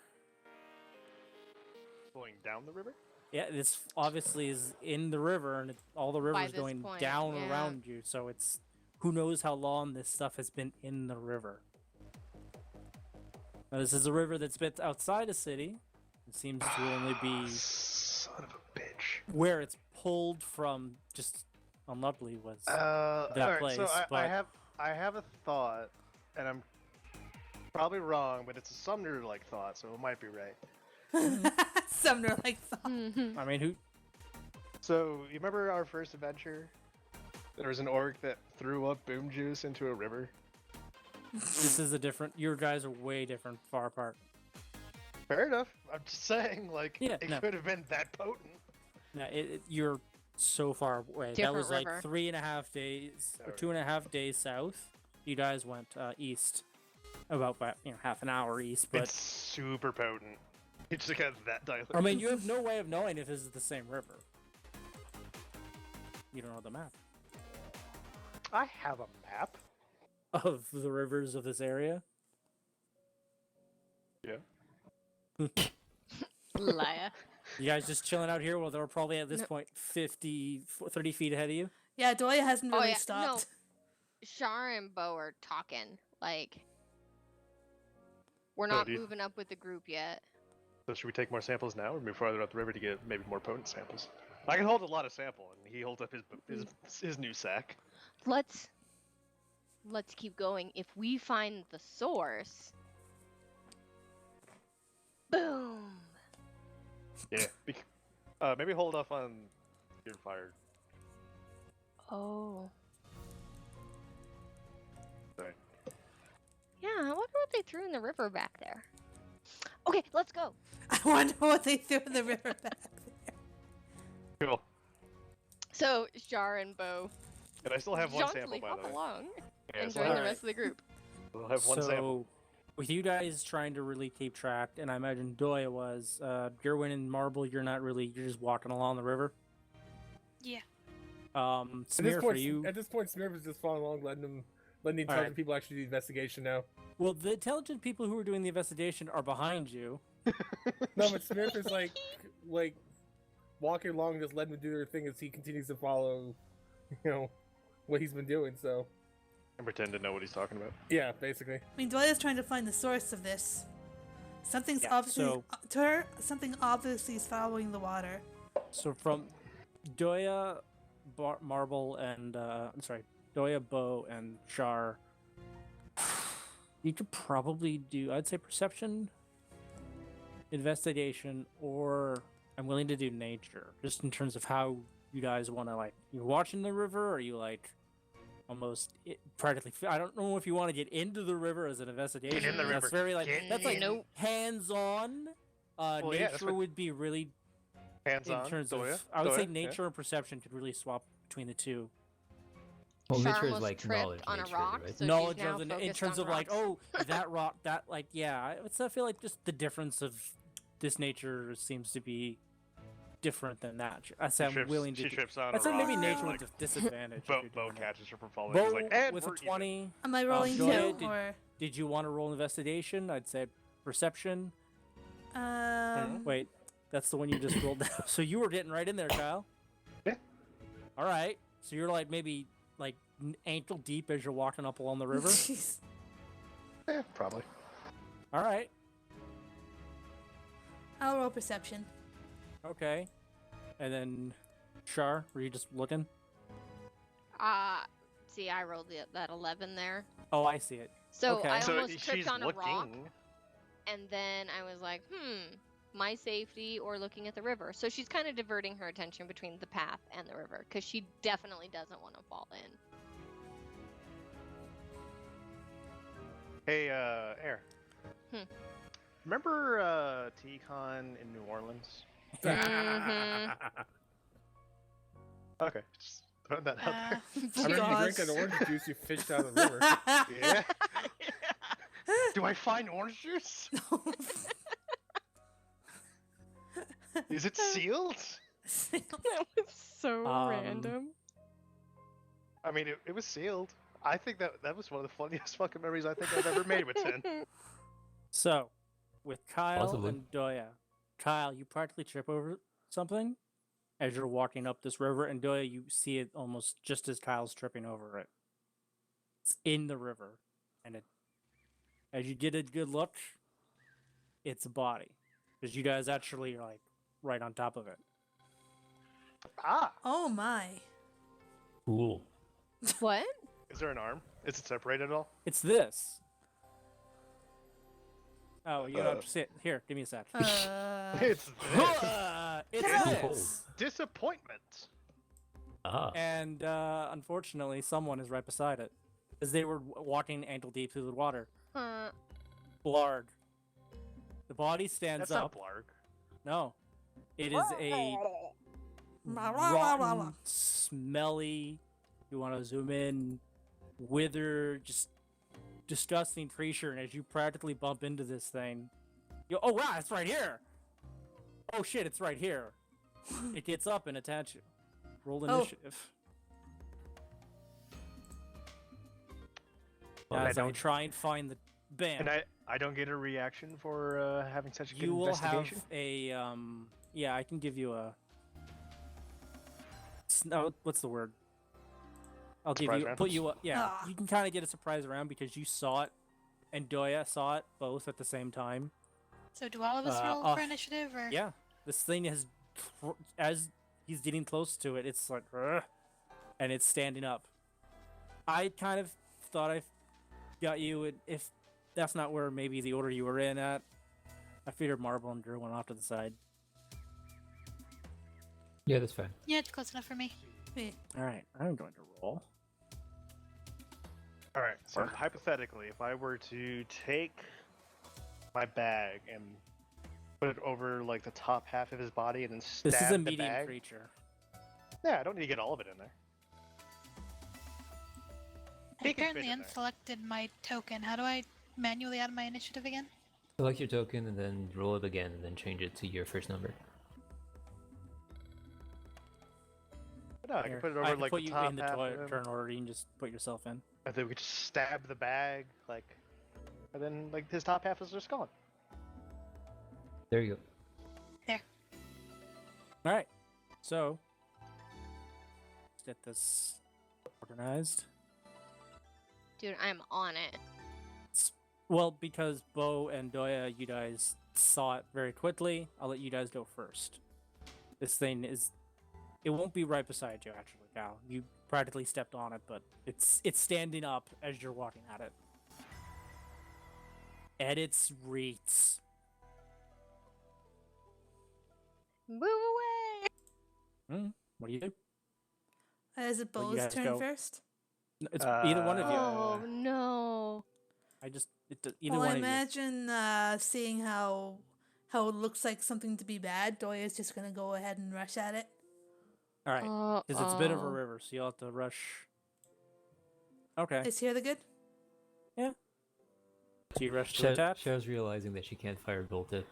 Going down the river. Yeah, this obviously is in the river, and all the river's this going point, down yeah. around you. So it's who knows how long this stuff has been in the river. Now, this is a river that's been outside the city. It seems to only be Son of a bitch. where it's pulled from. Just unluckily was that alright, so place, I but- have a thought, and I'm probably wrong, but it's a Sumner-like thought, so it might be right. Sumner like thought. Mhm. I mean, who? So you remember our first adventure? There was an orc that threw up boom juice into a river. This is a different. Your guys are way different, far apart. Fair enough. I'm just saying, like, Yeah, it no. could have been that potent. Yeah, you're so far away. That Different was river. like 3.5 days or Sorry. 2.5 days south. You guys went east, about half an hour east. But It's super potent. It just got that diluted. I mean, you have no way of knowing if this is the same river. You don't know the map I have a map. of the rivers of this area. Yeah. Liar. You guys just chilling out here while they're probably at this No. point 30 feet ahead of you. Yeah, Doya hasn't Oh, really yeah, stopped. Char and Bo are talking. Like, we're Oh, not do you- moving up with the group yet. So should we take more samples now, or move farther up the river to get maybe more potent samples? I can hold a lot of sample, and he holds up his new sack. Let's keep going. If we find the source, boom. Yeah. Maybe hold off on your fire. Oh. Sorry. Yeah, I wonder what they threw in the river back there. Okay, let's go. I wonder what they threw in the river back there. Cool. So Char and Bo And I still have one sample, jauntily by hop the way. along Yeah, and so join the Alright. rest of the group. We'll have one so, sample. with you guys trying to really keep track, and I imagine Doya was, Gerwin and Marble, you're just walking along the river. Yeah. Smear for you. At this point, Smurf is just following along, letting the intelligent Alright. people actually do the investigation now. Well, the intelligent people who are doing the investigation are behind you. No, but Smurf is like walking along, just letting them do their thing as he continues to follow, what he's been doing. So And pretend to know what he's talking about. yeah, basically. I mean, Dwayne is trying to find the source of this. Something's Yeah, obviously so- to her. Something obviously is following the water. So from Doya, Marble, and Doya, Bo, and Char, you could probably do, I'd say, perception, investigation, or I'm willing to do nature, just in terms of how you guys want to, like, you're watching the river, or are you like almost practically? I don't know if you want to get into the river as an investigation. in the That's river. very like Get that's like in. Nope. hands-on. Well, yeah, that's Nature what- would be really Hands in on. terms Doya, of. I would Doya, say yeah. nature and perception could really swap between the two. Well, Char nature is almost like tripped knowledge on a nature, rock, right? so Knowledge she's now of the in focused terms on of like, rocks. oh, that rock, that like, yeah. I feel like just the difference of this nature seems to be different than that. I say I'm willing to. She do- trips on I'd a say maybe rock, nature and, with disadvantage. if Bo you're doing that. catches her from falling. Bo He's like, and with we're a even." 20. Am I rolling Joy, too, or Did you want to roll investigation? I'd say perception. Wait, that's the one you just rolled down. So you were getting right in there, Kyle. Yeah. All right. So you're like maybe like ankle deep as you're walking up along the river. Jeez. Yeah, probably. All right. I'll roll perception. Okay. And then, Char, were you just looking? See, I rolled that 11 there. Oh, I see it. So Okay. I So almost she's tripped on a looking. rock, and then I was like, my safety or looking at the river. So she's kind of diverting her attention between the path and the river, because she definitely doesn't want to fall in. Hey, Air. Hmm. Remember T-Con in New Orleans? Mhm. Okay, just throwing that out there. I remember you Gosh. drinking the orange juice you fished out of the river. Yeah. Do I find orange juice? Is it sealed? That was so Um, I mean, it was sealed. I think that was one of the funniest fucking memories I think I've ever made with Tin. So, with Kyle Possibly. and Doya, Kyle, you practically trip over something as you're walking up this river, and Doya, you see it almost just as Kyle's tripping over it. It's in the river, and as you get a good look, it's a body, because you guys actually are like right on top of it. Ah! Oh my. Cool. What? Is there an arm? Is it separated at all? It's this. Oh, you have to sit here. Give me a sec. It's this. It's Cool. this. Disappointment. Ah. And unfortunately, someone is right beside it, as they were walking ankle deep through the water. Blarg. The body stands That's not up. Blarg. No, it is a rotten, smelly. You want to zoom in, withered, just disgusting creature. And as you practically bump into this thing, oh wow, it's right here. Oh shit, it's right here. It gets up and attacks you. Roll Oh. initiative. Well, As I try and find the bam. And I don't get a reaction for having such a good You will have investigation? a yeah, I can give you a no, what's the word? I'll give Surprise you round? put you up. Yeah, Ah. you can kind of get a surprise round because you saw it and Doya saw it both at the same time. So do all of us roll for initiative, or Yeah, this thing has as he's getting close to it, it's like "Ugh," and it's standing up. I kind of thought I got you, and if that's not where maybe the order you were in at, I figured Marble and Drew went off to the side. Yeah, that's fine. yeah, it's close enough for me. All right, I'm going to roll. All right. So hypothetically, if I were to take my bag and put it over like the top half of his body and then stab This is a the medium bag, creature. yeah, I don't need to get all of it in there. I He can fit apparently in there. unselected my token. How do I manually add my initiative again? Select your token and then roll it again and then change it to your first number. No, I can Here, put it I over can like put the you top in the half toilet of him. turn order. You can just put yourself in. I think we could just stab the bag, like, and then like his top half is just gone. There you go. All right. So let's get this organized. Dude, I'm on it. Well, because Bo and Doya, you guys saw it very quickly. I'll let you guys go first. This thing is. It won't be right beside you, actually, Cal. You practically stepped on it, but it's standing up as you're walking at it. Edits reads. Move away! What do you do? Is it Well, you Bo's guys turn go. first? It's either one of you. Oh no. Either Well, one I of you. imagine seeing how it looks like something to be bad, Doya's just gonna go ahead and rush at it. All right, because it's a bit of a river, so you'll have to rush. Okay. Is here the good? So you rush to Cher- attack. Cher's realizing that she can't firebolt it.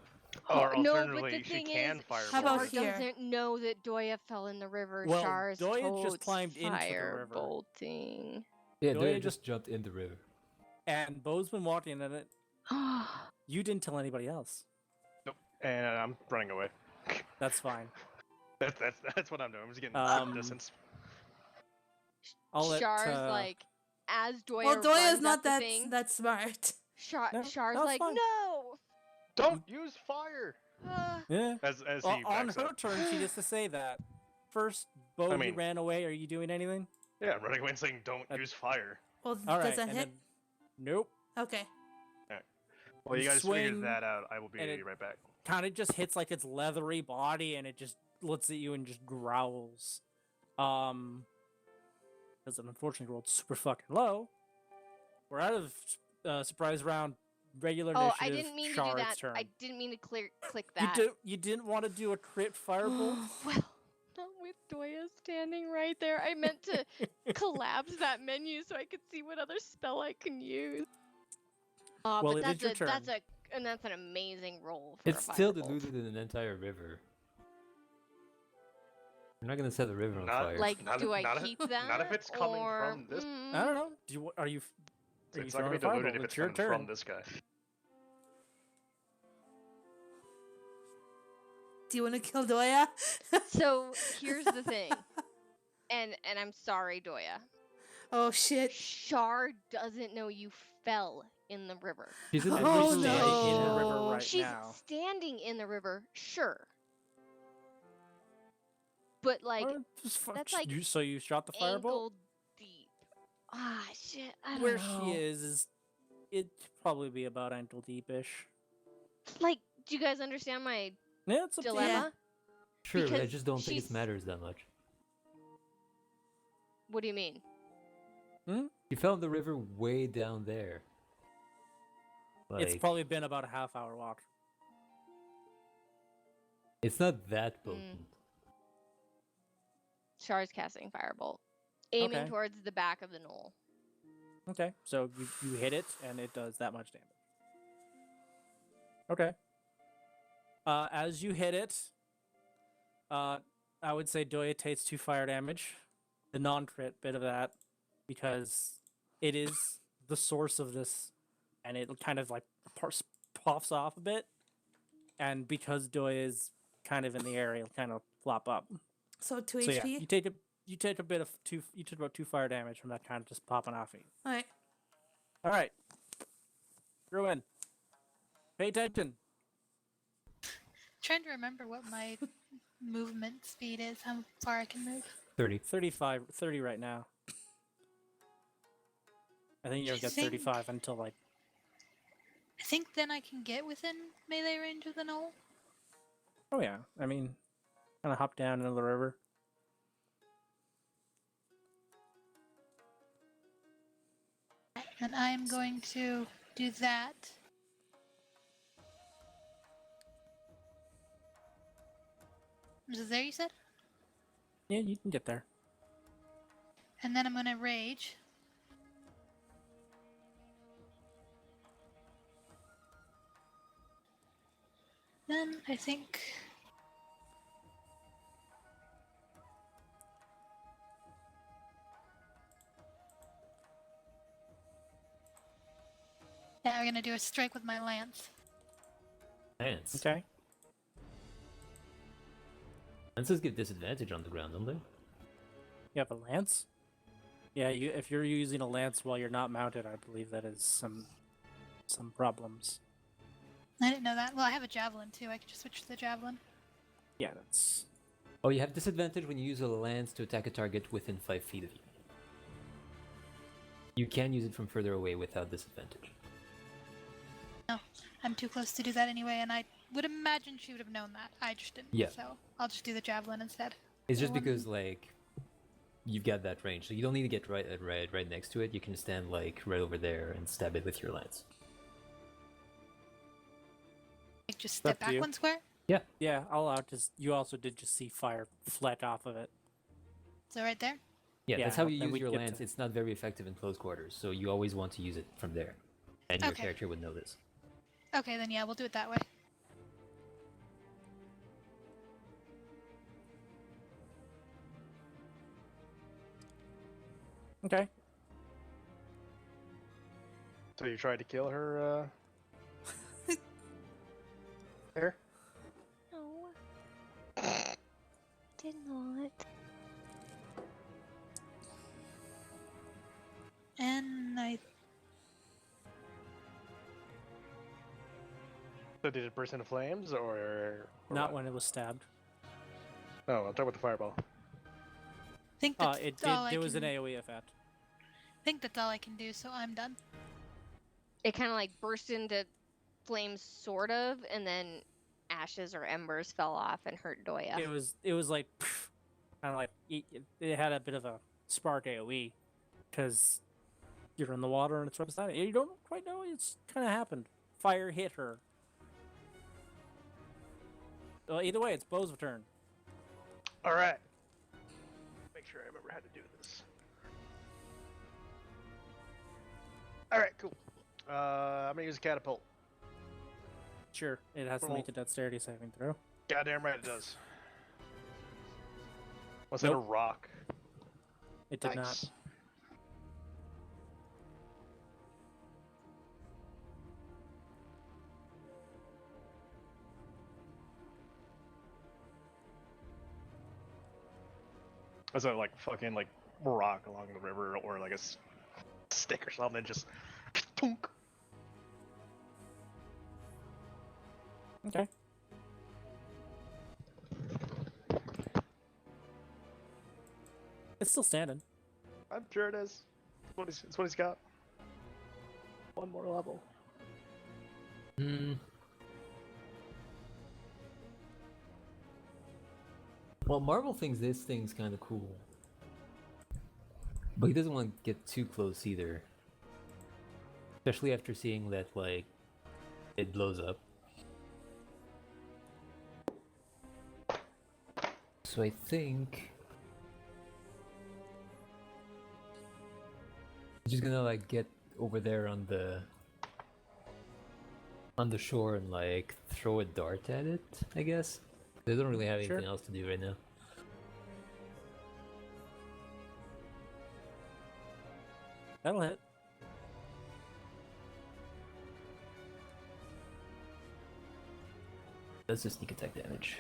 Or no, but alternatively, the she thing can is, fire. How about Char here? doesn't know that Doya fell in the river. Well, Char's Doya just totes climbed into the river. bolting. Yeah, Doya Doya just jumped in the river. And Bo's been walking in it. You didn't tell anybody else. Nope. And I'm running away. That's fine. That's what I'm doing. I'm just getting Um, distance. I'll let. Char's like, as Doya Well, Doya's runs not at the that thing, that smart. No, Char's that's like, fine. no! Don't use fire. Yeah. As Well, he on backs her up. turn, she gets to say that. First, Bo, you mean- ran away. Are you doing anything? Yeah, I'm running away and saying don't use fire. Well, All does right. that and hit? then, nope. Okay. Well, you You guys swing, figured that out. I will be and it- right back. Kind of just hits like its leathery body, and it just looks at you and just growls. Because it unfortunately rolled super fucking low. We're out of surprise round. Regular Oh, initiative. I didn't mean to do Shard's that. Turn. I didn't mean to click that. You didn't want to do a crit firebolt? Well, not with Doya standing right there. I meant to collapse that menu so I could see what other spell I can use. Well, But it is your turn. that's an amazing roll for It's a still firebolt. diluted in an entire river. You're not gonna set the river on Not- fire. Like, Not do if- I not if- keep not that? if it's coming or, from this- I don't know. Are you It's not gonna be throwing a diluted firebolt? if It's it's your coming turn. from this guy. Do you want to kill Doya? So here's the thing, and I'm sorry, Doya. Oh shit! Shar doesn't know you fell in the river. She's in the And Oh, she's river standing in the no. river right She's now. standing in the river, sure, but like that's like so you shot the firebolt? ankle deep. Ah, shit. I don't Where know. she is it'd probably be about ankle deep-ish. Like, do you guys understand my Yeah, it's a dilemma? Sure, but I because just don't think she's- it matters that much. What do you mean? You fell in the river way down there. It's Like, probably been about a half-hour walk. it's not that potent. Char's casting firebolt, aiming Okay. towards the back of the knoll. Okay, so you hit it, and it does that much damage. Okay. As you hit it, I would say Doya takes 2 fire damage, the non-crit bit of that, because it is the source of this, and it kind of like puffs off a bit, and because Doya is kind of in the area, it'll kind of flop up. So 2 So yeah, HP. you take a bit of 2. You took about 2 fire damage from that kind of just popping off you. All right. All right. Ruin. Pay attention. Trying to remember what my movement speed is, how far I can move. 30. 30 right now. I think you'll I get think- 35 until like. I think then I can get within melee range of the knoll. Oh yeah. I mean, kind of hop down into the river. And I am going to do that. Is it there, you said? Yeah, you can get there. And then I'm going to rage. Then I think Yeah, I'm gonna do a strike with my lance. Lance. Okay. Lances give disadvantage on the ground, don't they? You have a lance? Yeah, if you're using a lance while you're not mounted, I believe that is some problems. I didn't know that. Well, I have a javelin too. I could just switch to the javelin. Yeah, that's Oh, you have disadvantage when you use a lance to attack a target within 5 feet of you. You can use it from further away without disadvantage. No, I'm too close to do that anyway, and I would imagine she would have known that. I just didn't. Yeah. So I'll just do the javelin instead. It's So just one- because, like, you've got that range, so you don't need to get right next to it. You can stand, like, right over there and stab it with your lance. Like, just Up step to back you. one square. yeah. I'll allow it. Just you also did just see fire flat off of it. So right there. Yeah, Yeah, that's how you then use we your get lance. to- It's not very effective in close quarters, so you always want to use it from there. And your Okay. character would know this. Okay, then yeah, we'll do it that way. Okay. So you tried to kill her, there? No. Did not. And I So did it burst into flames, or Not what? when it was stabbed. No, I'm talking about the fireball. think that's It did. all I There was an can, AOE effect. think that's all I can do. So I'm done. It kind of like burst into flames, sort of, and then ashes or embers fell off and hurt Doya. It was like kind of like it had a bit of a spark AOE because you're in the water and it's right beside it. You don't quite know it's kind of happened. Fire hit her. Well, either way, it's Bo's turn. All right. Make sure I remember how to do this. All right, cool. I'm gonna use a catapult. Sure, it has to make a dexterity saving throw. Goddamn right it does. Was that a Nope. rock? It did Nice. not. Was that like fucking like rock along the river, or like a stick or something? Just tunk. Okay. It's still standing. I'm sure it is. It's what he's got. One more level. Hmm. Well, Marvel thinks this thing's kind of cool. But he doesn't want to get too close either. Especially after seeing that, like, it blows up. So I think... I'm just gonna, like, get over there on the shore and, like, throw a dart at it, I guess. They don't really have anything Sure. else to do right now. That'll hit. That's just sneak attack damage.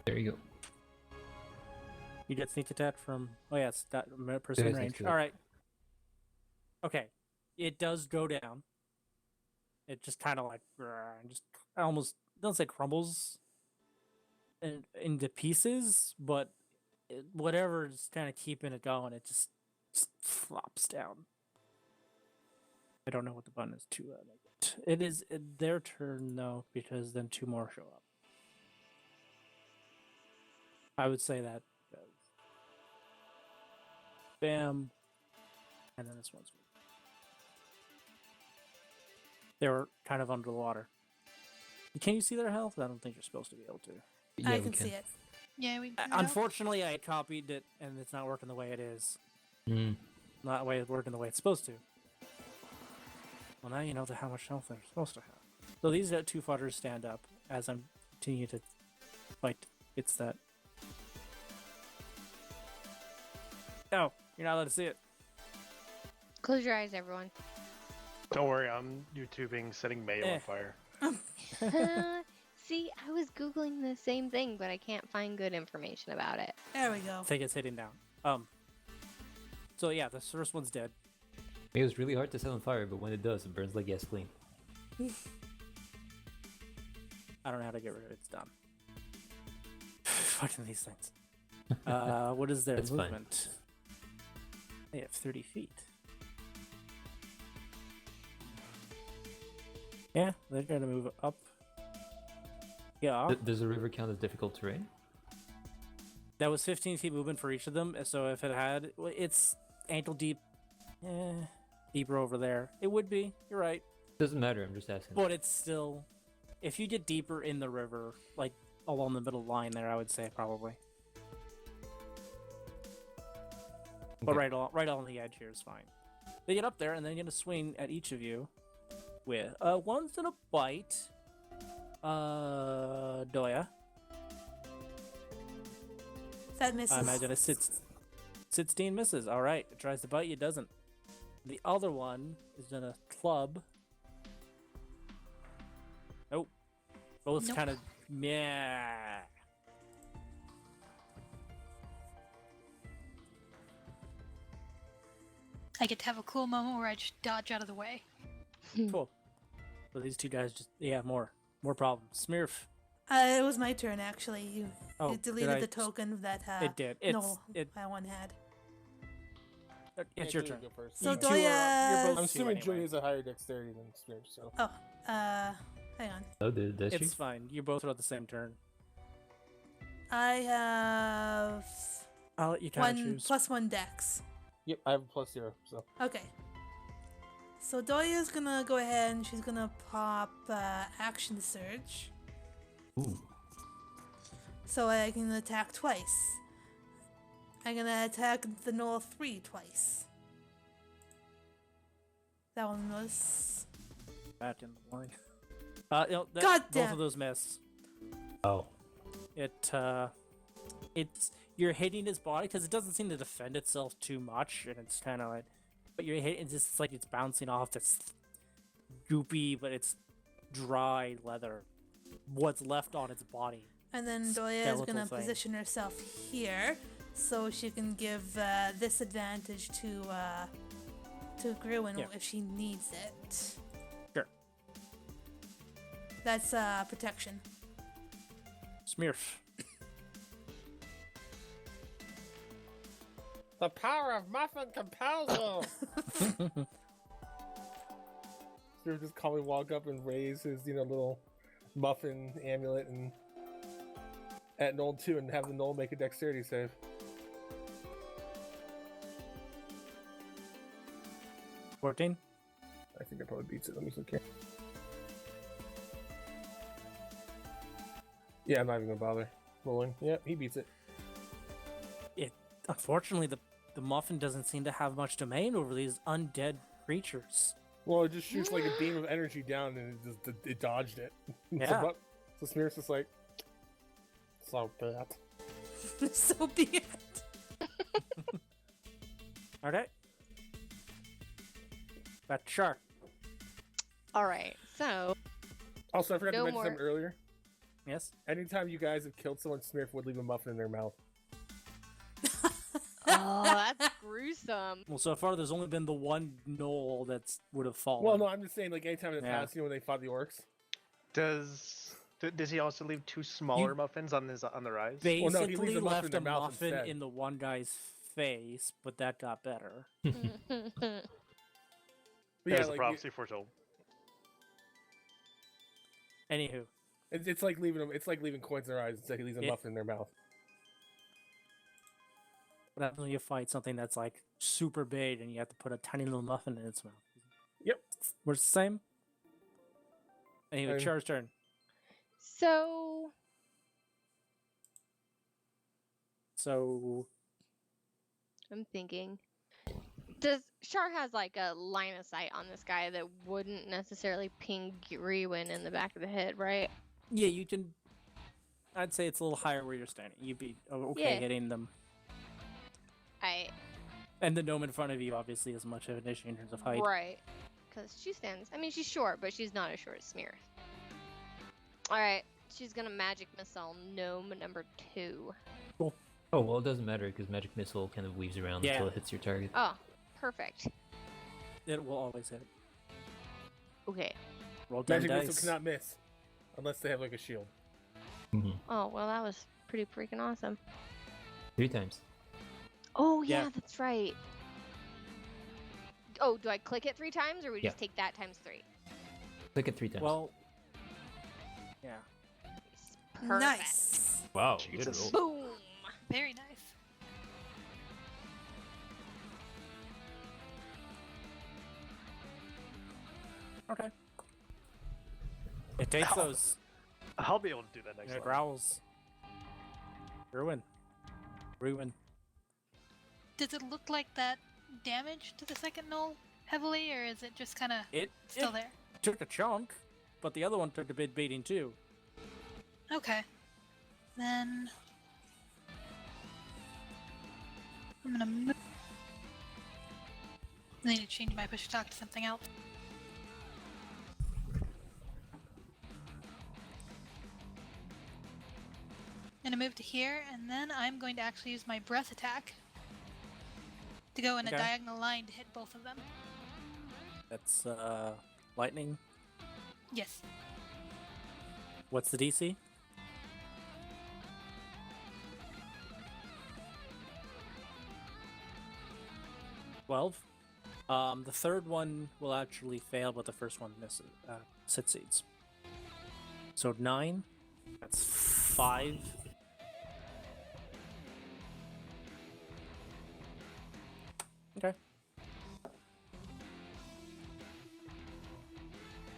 There you go. You get sneak attack from. Oh yeah, it's that person There's range. next to it. All right. Okay, it does go down. It just kind of like just almost don't say crumbles into pieces, but whatever is kind of keeping it going, it just flops down. I don't know what the button is to make it. It is their turn though, because then two more show up. I would say that. Bam. And then this one's. They were kind of under the water. Can you see their health? I don't think you're supposed to be able to. Yeah, I we can see it. Yeah, we. Unfortunately, I copied it, and it's not working the way it is. Mm. Not the way it's working the way it's supposed to. Well, now you know how much health they're supposed to have. So these two fighters stand up as I'm continue to fight. It's that. Oh, you're not allowed to see it. Close your eyes, everyone. Don't worry, I'm YouTubing setting May Eh. on fire. See, I was Googling the same thing, but I can't find good information about it. There we go. I think it's hitting down. So yeah, the first one's dead. It was really hard to set on fire, but when it does, it burns like gasoline. I don't know how to get rid of it. It's done. Fucking these things. What is their That's fine. movement? They have 30 feet. Yeah, they're gonna move up. Yeah, Does the river count as difficult terrain? that was 15 feet movement for each of them. So if it had, it's ankle deep, deeper over there. It would be. You're right, Doesn't matter. I'm just asking. but it's still. If you get deeper in the river, like along the middle line there, I would say probably. But Okay. right on the edge here is fine. They get up there and then get a swing at each of you. With one's gonna bite. Doya. That misses. I imagine it 16 misses. All right, it tries to bite you, doesn't. The other one is gonna club. Nope. Both Nope. kind of yeah. I get to have a cool moment where I just dodge out of the way. Cool. So these two guys just more problems. Smurf. It was my turn actually. You Did deleted I the just- token that It did. It's no, it. I one had. It's your Julia, turn. go first. So You two Doya- you're both I'm two assuming anyway. Julia has a higher dexterity than Smurf, so. Oh, hang on. Oh, does she? It's fine. You both are at the same turn. I have I'll let you kind of one choose. plus one dex. Yep, I have a +0, so. Okay. So Doya's gonna go ahead and she's gonna pop action surge, Ooh. so I can attack twice. I'm gonna attack the Knoll 3 twice. That one was. Back in the line. God both damn. of those miss. Oh. It's you're hitting his body because it doesn't seem to defend itself too much, and it's kind of like, but you're hitting it's just like it's bouncing off this goopy, but it's dry leather. What's left on its body? And then Doya is Skeletal gonna thing. position herself here, so she can give this advantage to Gruin Yeah. if she needs it. Sure. That's protection. Smurf. The power of Muffin compels you! Smurf just calmly walk up and raise his, little muffin amulet and at Knoll 2 and have the Knoll make a dexterity save. – 14. I think that probably beats it. Let me look here. Yeah, I'm not even gonna bother rolling. Yep, he beats it. Unfortunately, the muffin doesn't seem to have much domain over these undead creatures. Well, it just shoots like a beam of energy down and it dodged it. Yeah. So Smear's just like, so bad. So be it. Okay. That's shark. All right, so Also, I forgot No to mention more. something earlier. Yes. Anytime you guys have killed someone, Smurf would leave a muffin in their mouth. oh, that's gruesome. Well, so far there's only been the one knoll that's would have fallen. Well, no, I'm just saying, like, anytime in the Yeah. past, when they fought the orcs. Does he also leave two smaller muffins on the rise? basically Well, no, he leaves a muffin in left their a mouth muffin instead. in the one guy's face, but that got better. But There's yeah, the like, prophecy foretold. Anywho, it's like leaving them. It's like leaving coins in their eyes. It's like he leaves a Yeah. muffin in their mouth. what happens when you fight something that's like super big and you have to put a tiny little muffin in its mouth? Yep. We're the same. Anyway, And- Char's turn. So So I'm thinking. Does Shar has like a line of sight on this guy that wouldn't necessarily ping Grewin in the back of the head, right? Yeah, you can. I'd say it's a little higher where you're standing. You'd be okay Yeah. hitting them. And the gnome in front of you, obviously, is much of an issue in terms of height. Right. Because she stands. I mean, she's short, but she's not as short as Smear. Alright. She's gonna magic missile gnome number 2. Oh, well, it doesn't matter because magic missile kind of weaves around Yeah. until it hits your target. Oh, perfect. It will always hit. Okay. Roll 10 Magic dice. missile cannot miss, unless they have like a shield. Mm-hmm. Oh, well, that was pretty freaking awesome. 3 times. Oh, yeah, Yeah. that's right. Oh, do I click it 3 times, or we Yeah. just take that times 3? Click it 3 times. Well, yeah. Perfect. Nice. wow, Jesus. Boom. Very nice. Okay. It takes those I'll be able to do that next time. growls. Ruin. Does it look like that damage to the second knoll heavily, or is it just kind of It still there? took a chunk, but the other one took a bit beating too. Okay. Then I'm gonna move. I need to change my push talk to something else. I'm gonna move to here, and then I'm going to actually use my breath attack to go in a Okay. diagonal line to hit both of them. That's lightning. Yes. What's the DC? $12. The third one will actually fail, but the first one misses. Succeeds. So 9. That's 5. Okay.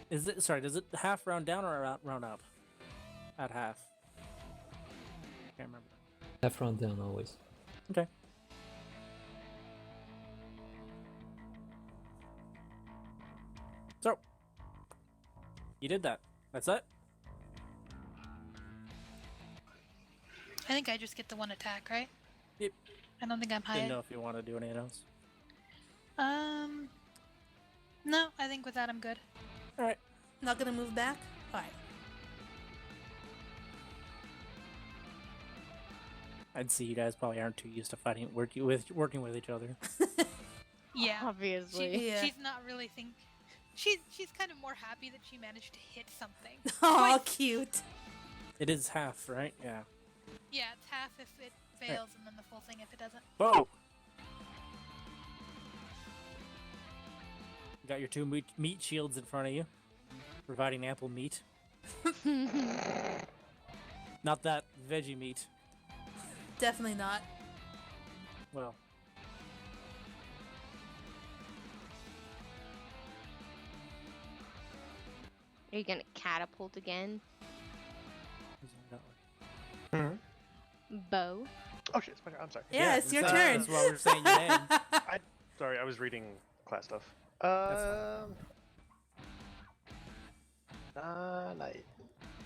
Is it sorry? Does it half round down or round up? At half. Can't remember. Half round down always. Okay. So, you did that. That's it? I think I just get the one attack, right? Yep. I don't think I'm high. Didn't know if you want to do anything else. No, I think with that I'm good. Alright. Not gonna move back? Alright. I'd see you guys probably aren't too used to working with each other. Yeah. Obviously. Yeah. She's not really she's kind of more happy that she managed to hit something. Oh, cute. It is half, right? Yeah. Yeah, it's half if it fails and then the full thing if it doesn't. Whoa! You got your 2 meat shields in front of you, providing ample meat. Not that veggie meat. Definitely not. Well, Are you gonna catapult again? Bo? Oh shit, it's my turn. I'm sorry. Yeah, it's your that's- turn. That's why we're saying your name. Sorry, I was reading class stuff. Night.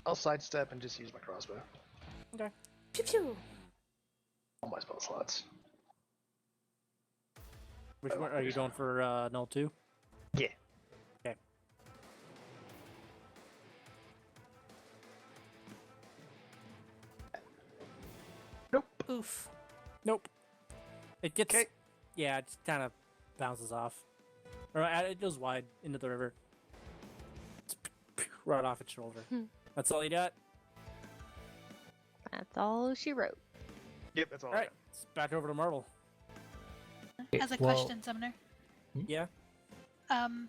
I'll sidestep and just use my crossbow. Okay. Pew pew. All my spell slots. Which one are you going for? Null 2? Yeah. Okay. Oof. Nope. It gets. 'Kay. Yeah, it just kind of bounces off. Or it goes wide into the river. Right off its shoulder. That's all you got? That's all she wrote. Yep, that's all. Alright, it's back over to Marvel. Okay, As a well, question, Sumner. Yeah? No,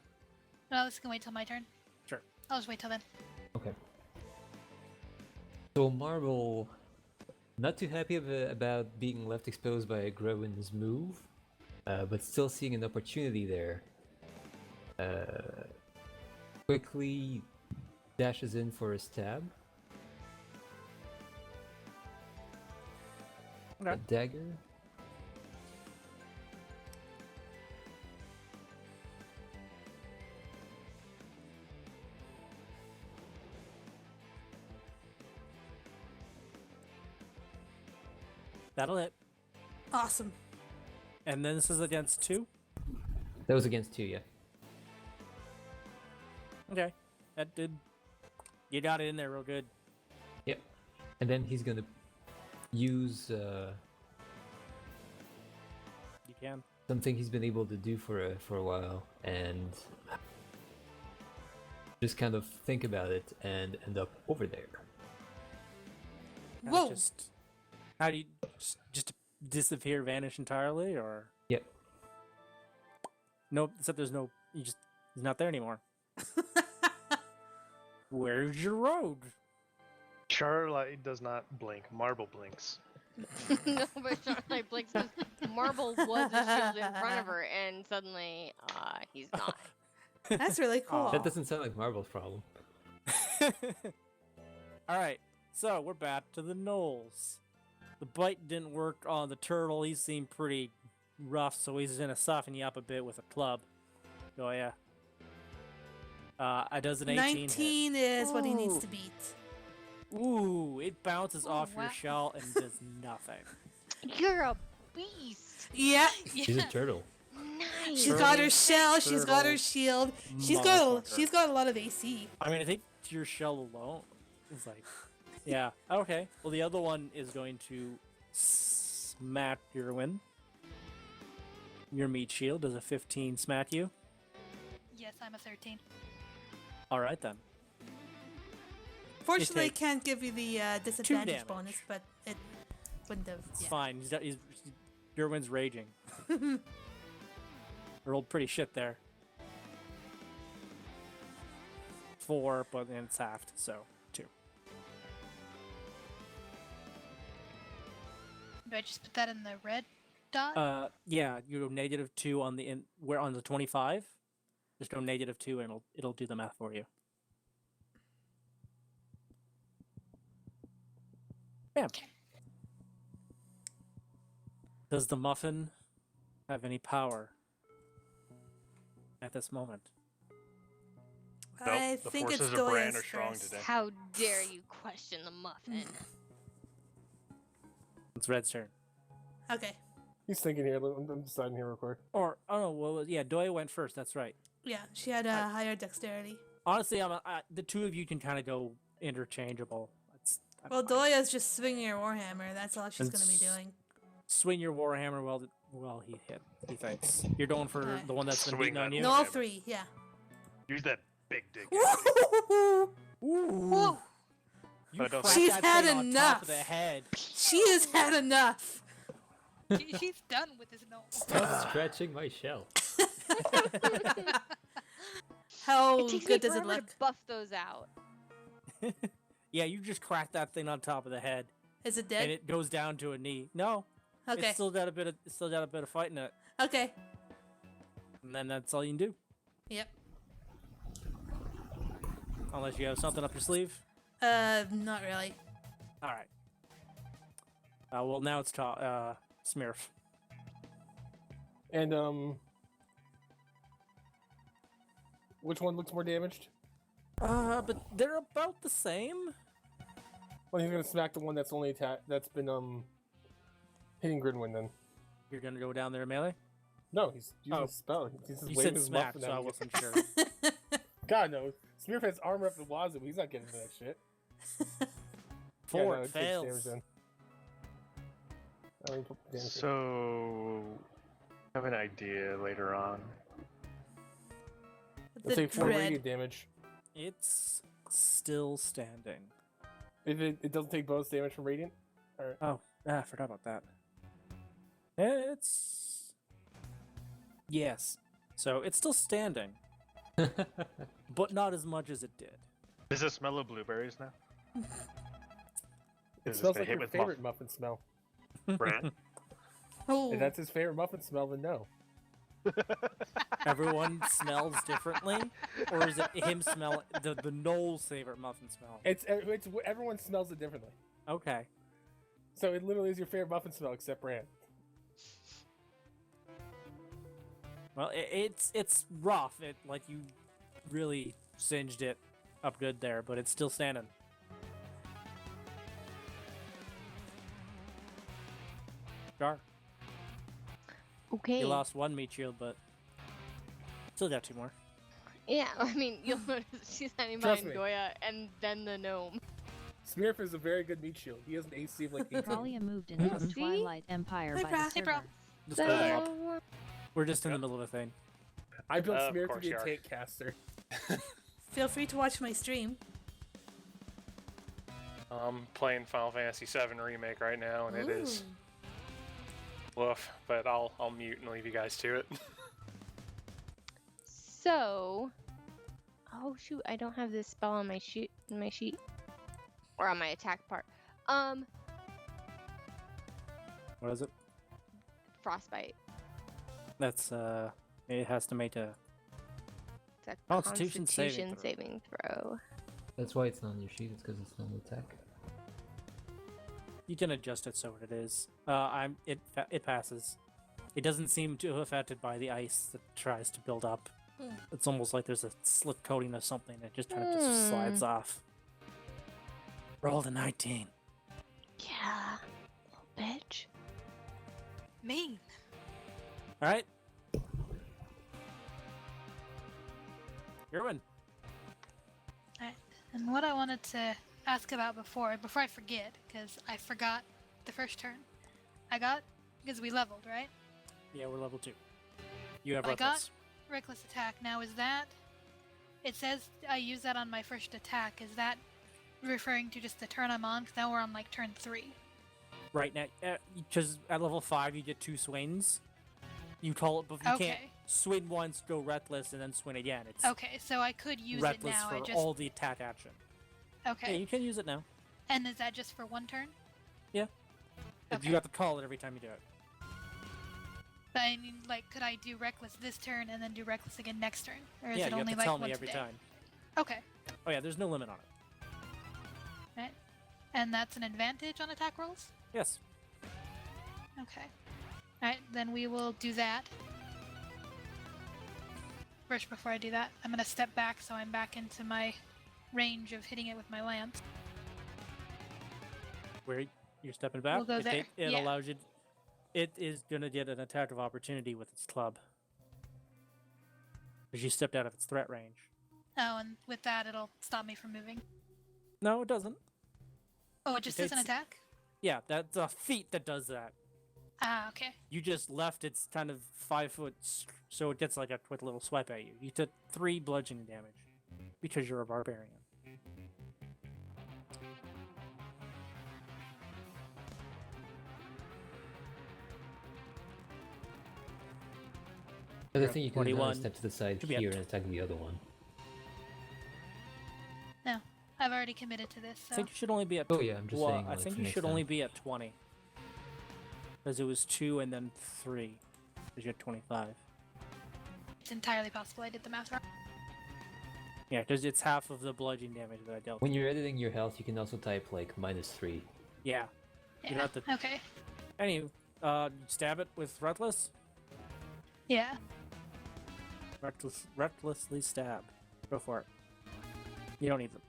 this can wait till my turn. Sure. I'll just wait till then. Okay. So Marvel, not too happy about being left exposed by Growin's move, but still seeing an opportunity there. Quickly dashes in for a stab. Okay. A dagger. That'll hit. Awesome. And then this is against 2. That was against 2, yeah. Okay. That did. You got it in there real good. Yep. And then he's gonna use You can. something he's been able to do for a while, and just kind of think about it and end up over there. Whoa. How do you just disappear, vanish entirely, or Yep. nope? Except there's no. He's not there anymore. Where's your road? Charlight does not blink. Marble blinks. No, but Charlotte blinks because Marble was a shield in front of her, and suddenly, he's not. That's really cool. Aw. That doesn't sound like Marvel's problem. All right, so we're back to the gnolls. The bite didn't work on the turtle. He seemed pretty rough, so he's gonna soften you up a bit with a club. Oh yeah. I does an 18 hit. 19 is what he needs Ooh. to beat. Ooh, it bounces Oh, off your wow. shell and does nothing. You're a beast. Yeah. She's a turtle. Nice. She's got her Turtle, shell, she's got her turtle, shield. She's motherfucker. got a lot of AC. I mean, I think your shell alone is like, yeah. Okay. Well, the other one is going to smack your win. Your meat shield does a 15 smack you. Yes, I'm a 13. All right then. Fortunately, I take can't give you the disadvantage damage. bonus, but it wouldn't have. It's Yeah. fine. Your win's raging. Rolled pretty shit there. 4, but then it's halved, so 2. Do I just put that in the red dot? Yeah, you go -2 on the where on the 25. Just go -2 and it'll do the math for you. Bam. Does the muffin have any power at this moment? I the think it's forces of Bran Doya's are strong first. today. How dare you question the muffin? It's Red's turn. Okay. He's thinking here. I'm deciding here real quick. Or oh no, well yeah, Doya went first. That's right. Yeah, she had a higher dexterity. Honestly, the two of you can kind of go interchangeable. I'm Well, fine. Doya's just swinging her warhammer. That's all she's going to be It's- doing. Swing your warhammer while he hit. He thinks you're going for Okay. the one that's been Swing beating on that you. No, all Warhammer. 3. Yeah. Use that big dick. Ooh. Whoa. You I don't cracked She's that had thing on top enough. of the head. She has had enough. She's done with this no. Stop scratching my shell. How It takes good me does it forever look? to buff those out. Yeah, you just cracked that thing on top of the head, Is it and dead? it goes down to a knee. No, Okay. it's still got a bit of fight in it, Okay. and then that's all you can do, Yep. unless you have something up your sleeve. Not really. All right. Well, now it's Smurf. And which one looks more damaged? But they're about the same. Well, he's gonna smack the one that's only that's been hitting Gridwin then. You're gonna go down there melee. No, he's using Oh. a spell. He's just You waving said his smack, muffin so at I me. wasn't sure. God no, Smurf has armor up the wazoo. He's not getting into that shit. Four it takes damage fails. then. I mean, damage. So, I have an idea later on. Let's The say 4 dread. radiant damage. It's still standing. If it doesn't take bonus damage from radiant. Or Oh, I forgot about that. It's yes. So it's still standing, but not as much as it did. Does it smell of blueberries now? it Is smells gonna like hit your with favorite muffin smell. Bran? Oh. If that's his favorite muffin smell, then no. Everyone smells differently, or is it him smell the Noel's favorite muffin smell? It's everyone smells it differently. Okay. So it literally is your favorite muffin smell except Bran. Well, it's rough. It like you really singed it up good there, but it's still standing. Sure. Okay. You lost one meat shield, but still got 2 more. Yeah, I mean, you'll notice she's hiding Trust behind me. Goya and then the gnome. Smurf is a very good meat shield. He has an AC of like 18. Ralia moved into the See? Twilight Empire Hey, by Brah. the Hey, bro. server. Just go back. So, We're just in the middle of a thing. I built Of Smurf to course be you a are. tank caster. Feel free to watch my stream. I'm playing Final Fantasy VII Remake right now, and it is woof. But I'll mute and leave you guys to it. so, oh shoot, I don't have this spell on my sheet, or on my attack part. What is it? Frostbite. That's it has to make a It's a Constitution saving throw. saving throw. That's why it's not on your sheet. It's because it's not an attack. You can adjust it so it is. It passes. It doesn't seem too affected by the ice that tries to build up. It's almost like there's a slip coating of something that just kind of just slides off. Roll the 19. Yeah, little bitch. Mean. All right. Irwin. Alright. And what I wanted to ask about before I forget, because I forgot the first turn. Because we leveled, right? Yeah, we're level 2. You have I got reckless. reckless attack. Now is that... It says I use that on my first attack. Is that referring to just the turn I'm on? Because now we're on like turn 3. Right now, because at level 5 you get 2 swings. You call it, but you can't Okay. swing once, go reckless, and then swing again. It's Okay, so I could use it reckless now. for I just... all the attack action. Yeah, Okay. you can use it now. And is that just for one turn? But Okay. you have to call it every time you do it. But I mean, like, could I do reckless this turn and then do reckless again next turn? Or is Yeah, it you have only to like tell once me a every day? time. Okay. Oh yeah, there's no limit on it. Right. And that's an advantage on attack rolls? Yes. Okay. Alright, then we will do that. First, before I do that, I'm gonna step back so I'm back into my range of hitting it with my lance. Where you're stepping back, We'll go there. it Yeah. allows you. It is gonna get an attack of opportunity with its club. Because you stepped out of its threat range. Oh, and with that, it'll stop me from moving. No, it doesn't. Oh, it just is an takes- attack? Yeah, that's a feat that does that. Ah, okay. You just left its kind of 5 foot, so it gets like a quick little swipe at you. You took 3 bludgeoning damage because you're a barbarian. But I Yeah, think you can have 21. step to the side Should be at here and attack the other one. No, I've already committed to this, I so... think you should only be at. Oh, yeah, I'm just well, saying, I like, think for you next should time. only be at 20. Because it was 2 and then 3. Because you had 25. It's entirely possible I did the math wrong. Yeah, because it's half of the bludgeoning damage that I dealt. When you're editing your health, you can also type like -3. Yeah. You Yeah, have to. okay. Anyway, stab it with reckless. Yeah. Recklessly stab. Go for it. You don't need them.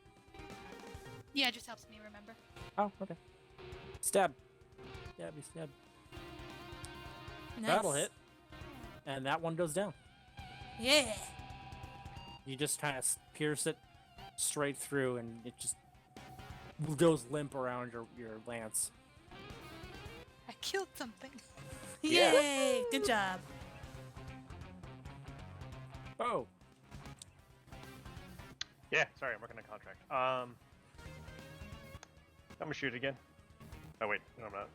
Yeah, it just helps me remember. Oh, okay. Stab. Stabby stab. Nice. That'll hit. And that one goes down. Yeah. You just kind of pierce it straight through, and it just goes limp around your lance. I killed something. Yay! Good job. Oh, Yeah, sorry, I'm working on a contract. I'm gonna shoot again. Oh wait, no, I'm not.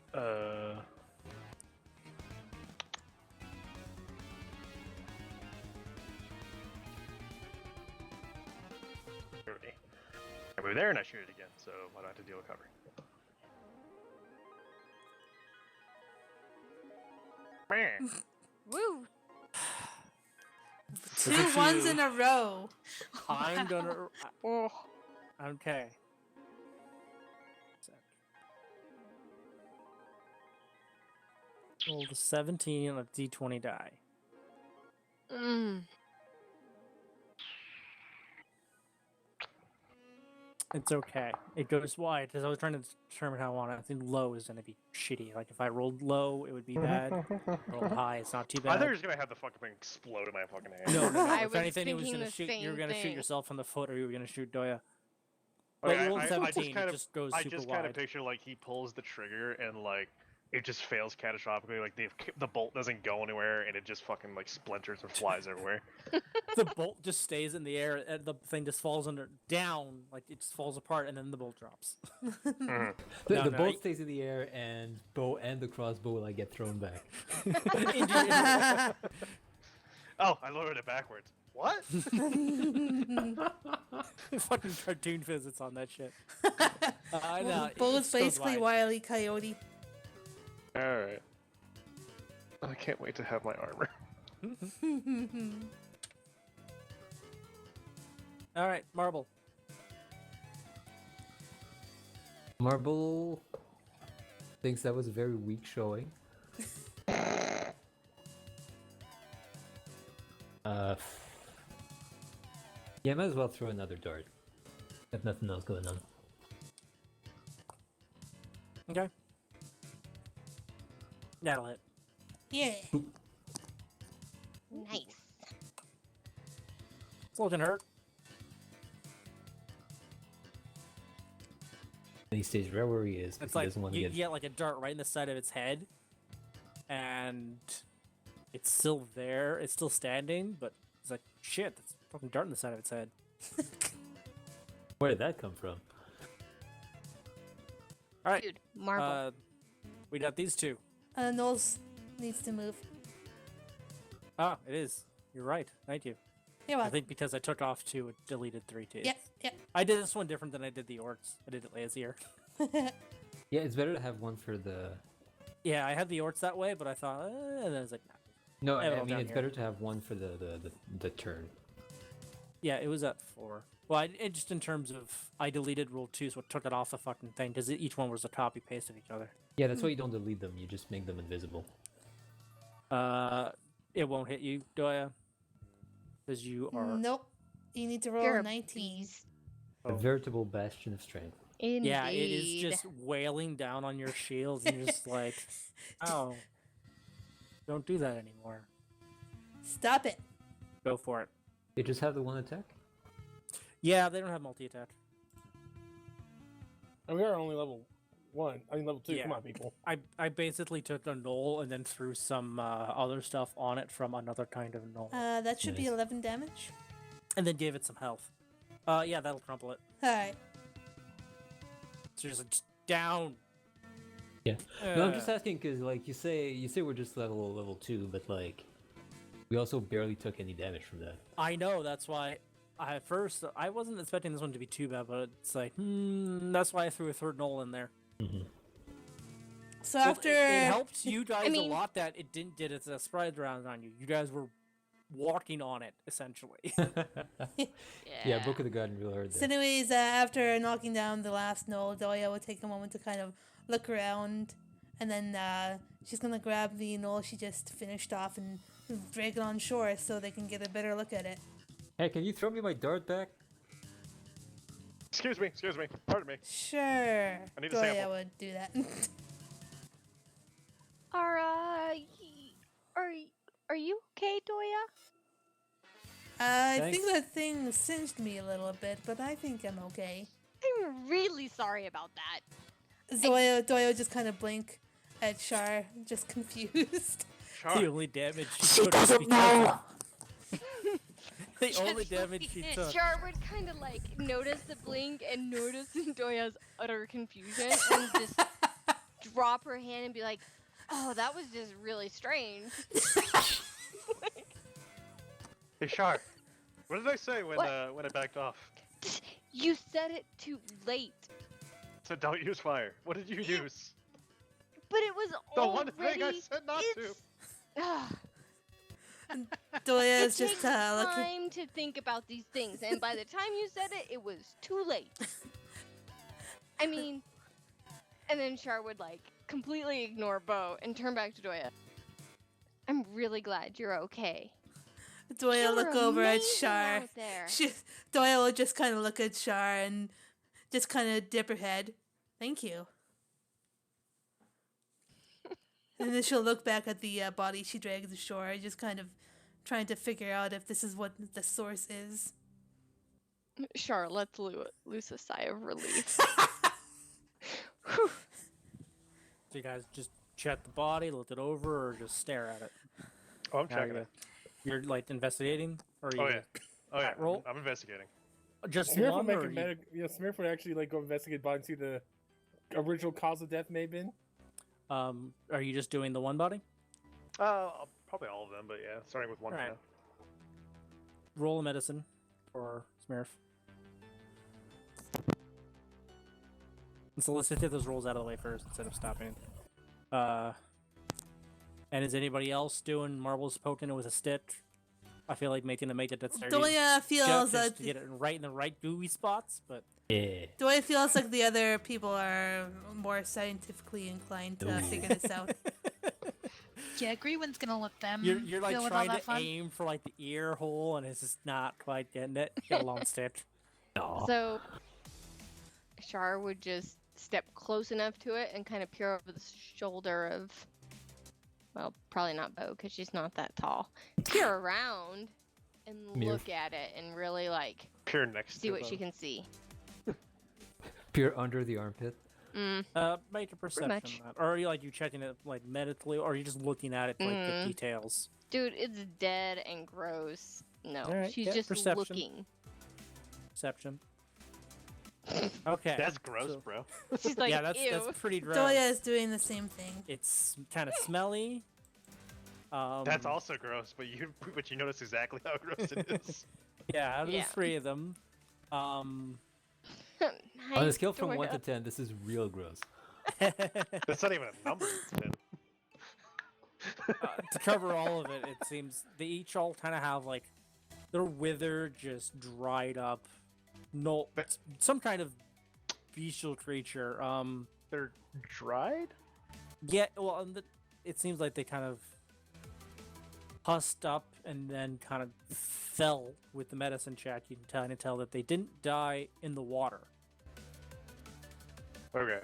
I move there and I shoot it again, so I don't have to deal with cover. Meh. Woo! Is 2 it ones you? in a row. I'm gonna. Oh. Okay. Sec. Roll the 17 on a d20 die. Mm. It's okay. It goes wide because I was trying to determine how I want it. I think low is going to be shitty. Like if I rolled low, it would be bad. Rolled high, it's not too I thought you bad. were just gonna have the fucking thing explode in my fucking hand. No. I If was anything, it was thinking going to the shoot. You were same going to shoot thing. yourself in the foot, or you were going to shoot Doya. Okay, But you rolled I 17. just kind It of, just goes I super just kind wide. of picture like he pulls the trigger and like it just fails catastrophically. Like the bolt doesn't go anywhere and it just fucking like splinters and flies everywhere. The bolt just stays in the air, and the thing just falls down, like it just falls apart, and then the bolt drops. The No, bolt stays in the air, and bow and the crossbow like get thrown back. Oh, I lowered it backwards. What? Fucking cartoon physics on that shit. I know. Well, it Bo's just goes basically wide. Wile E. Coyote. All right. I can't wait to have my armor. All right, marble. Marble thinks that was a very weak showing. Yeah, might as well throw another dart. If nothing else going on. Okay. That'll hit. Yeah. Nice. It's looking hurt. And he stays right where he is because It's he like doesn't want to you get. get like a dart right in the side of its head, and it's still there. It's still standing, but it's like shit. That's a fucking dart in the side of its head. Where did that come from? All right. Dude, marble. We got these two. Knowles needs to move. Ah, it is. You're right. Thank you. You're I welcome. think because I took off 2, it deleted 3 too. Yep. I did this one different than I did the orcs. I did it lazier. Yeah, it's better to have one for the. Yeah, I had the orcs that way, but I thought, and then I was like, No, Have it I all mean down it's here. better to have one for the turn. yeah, it was at 4. Well, just in terms of, I deleted rule 2, so it took it off the fucking thing, because each one was a copy paste of each other. Yeah, that's why you don't delete them. You just make them invisible. It won't hit you, Doya, because you are. Nope. You need to roll You're a a 19. beast. A veritable bastion of strength. Indeed. Yeah, it is just wailing down on your shields, and you're just like, oh, don't do that anymore. Stop it. Go for it. They just have the one attack. Yeah, they don't have multi-attack. And we are only level 1. I mean, level 2. Yeah. Come on, people. I basically took a knoll and then threw some other stuff on it from another kind of knoll, That should be Nice. 11 damage. and then gave it some health. Yeah, that'll crumple it. Alright. So just like, just down. Yeah. No, I'm just asking because like you say we're just level 2, but like we also barely took any damage from that. I know, that's why. At first, I wasn't expecting this one to be too bad, but it's like, that's why I threw a third knoll in there. So Well, after. it helped you guys mean- a lot that it didn't did its spread around on you. You guys were walking on it essentially. Yeah, Book of the Garden real hard So, there. anyways, after knocking down the last knoll, Doya will take a moment to kind of look around, and then she's gonna grab the knoll she just finished off and drag it on shore so they can get a better look at it. Hey, can you throw me my dart back? Excuse me. Pardon me. Sure. I need a Doya sample. would do that. Are you okay, Doya? I think Thanks. that thing singed me a little bit, but I think I'm okay. I'm really sorry about that. Doya would just kind of blink at Shar, just confused. The only damage she doesn't know. The only damage she took. Char would kind of like notice the blink and notice Doya's utter confusion and just drop her hand and be like, "Oh, that was just really strange." Hey, Shar. What did I say when What? when I backed off? You said it too late, So don't use fire. What did you use? but it was The already. one thing I said not to. it's- Ugh. Doya It is just takes looking. time to think about these things, and by the time you said it, it was too late. I mean, and then Char would like completely ignore Bo and turn back to Doya. I'm really glad you're okay. Doya You look were over at amazing Shar. out there. Doya will just kind of look at Shar and just kind of dip her head. Thank you. And then she'll look back at the body she dragged ashore, just kind of trying to figure out if this is what the source is. Char, let's loose a sigh of relief. So you guys just check the body, look it over, or just stare at it? Oh, I'm How checking you- it. You're like investigating, or Oh you yeah. Oh yeah. roll? I'm investigating. just Smurf one, would or make a medic. Yeah, Smurf would actually like go investigate body and see the original cause of death may have been. are you just doing the one body? Probably all of them, but yeah, starting with one. Alright. now. Roll a medicine for Smurf. And so let's just get those rolls out of the way first instead of stopping. And is anybody else doing marbles poking it with a stick? I feel like making a make it that's Doya feels just that to get it right in the right gooey spots, but Yeah. Doya feels like the other people are more scientifically inclined to Ooh. figure this out. Yeah, Greenwind's gonna let them you're like deal with all trying that to fun. aim for like the ear hole, and it's just not quite getting it. Get a long stick. Aw. So, Char would just step close enough to it and kind of peer over the shoulder of, well, probably not Bo, because she's not that tall. Peer around and Mirf. look at it and really, like, Pure next. see to what them. she can see. Peer under the armpit. Make a perception much. on that. Or are you like you checking it like medically, or are you just looking at it to like get Mm. details? Dude, it's dead and gross. No, Alright, she's yeah, just perception. looking. Perception. Okay. That's gross, so- bro. She's like, yeah, that's ew. pretty gross. Doya is doing the same thing. It's kind of smelly. That's also gross, but you notice exactly how gross it is. Yeah, out of Yeah. the three of them, On a Nice, scale from 1 to Doya. 10, this is real gross. That's not even a number. It's 10. to cover all of it, it seems they each all kind of have like they're withered, just dried up. No, some kind of bestial creature. They're dried. Yeah, well, it seems like they kind of hussed up and then kind of fell with the medicine check. You can kind of tell that they didn't die in the water. Okay.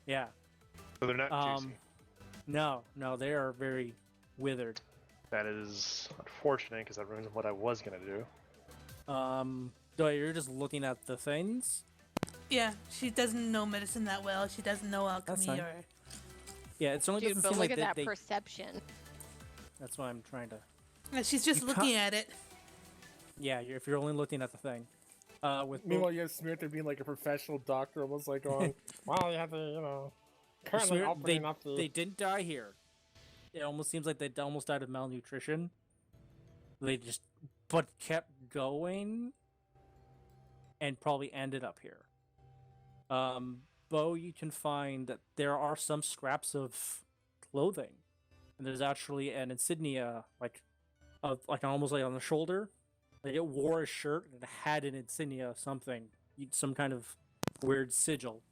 Yeah. So they're not juicy. No, they are very withered. That is unfortunate because that ruins what I was gonna do. Doya, you're just looking at the things. Yeah, she doesn't know medicine that well. She doesn't know alchemy fine. or. Yeah, it's only Dude, doesn't but seem look like at that they. perception. That's why I'm trying to. Yeah, she's just You looking at it. Yeah, if you're only looking at the thing. With Meanwhile, you have Smurf there being like a professional doctor, almost like going, "Well, you have to, currently opening up the." they didn't die here. It almost seems like they almost died of malnutrition. They but kept going, and probably ended up here. Bo, you can find that there are some scraps of clothing, and there's actually an insignia, like almost like on the shoulder. Like it wore a shirt and it had an insignia of something, some kind of weird sigil,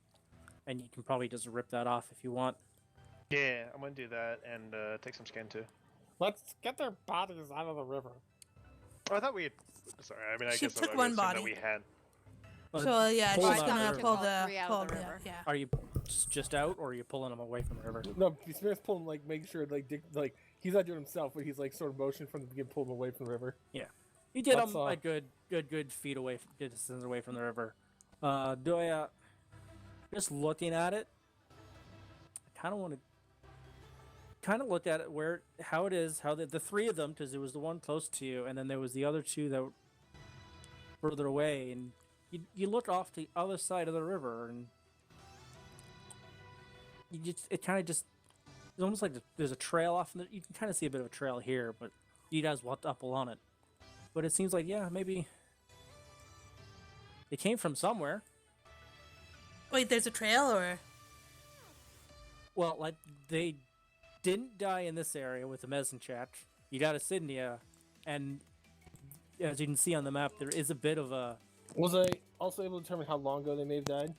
and you can probably just rip that off if you want. Yeah, I'm gonna do that and take some skin too. Let's get their bodies out of the river. Oh, I thought we had. Sorry, I mean I She guess took I one assumed body. that we had. So yeah, pull she's it out gonna of the pull river. the All three out of the yeah, river. yeah. Are you just out, or are you pulling them away from the river? No, Smurf's pulling like making sure like Dick, like he's not doing it himself, but he's like sort of motion from the beginning, pulling away from the river. You get Let's, them a good feet away, good distance away from the river. Doya, just looking at it, I kind of want to look at it how it is, how the three of them, because there was the one close to you, and then there was the other two that were further away, and you look off the other side of the river, and it's almost like there's a trail off, and you can kind of see a bit of a trail here, but you guys walked up along it. But it seems like, yeah, maybe they came from somewhere. Wait, there's a trail or? Well, like, they didn't die in this area with the medicine chat. You got a Sydney, and as you can see on the map, there is a bit of a... Was I also able to determine how long ago they may have died?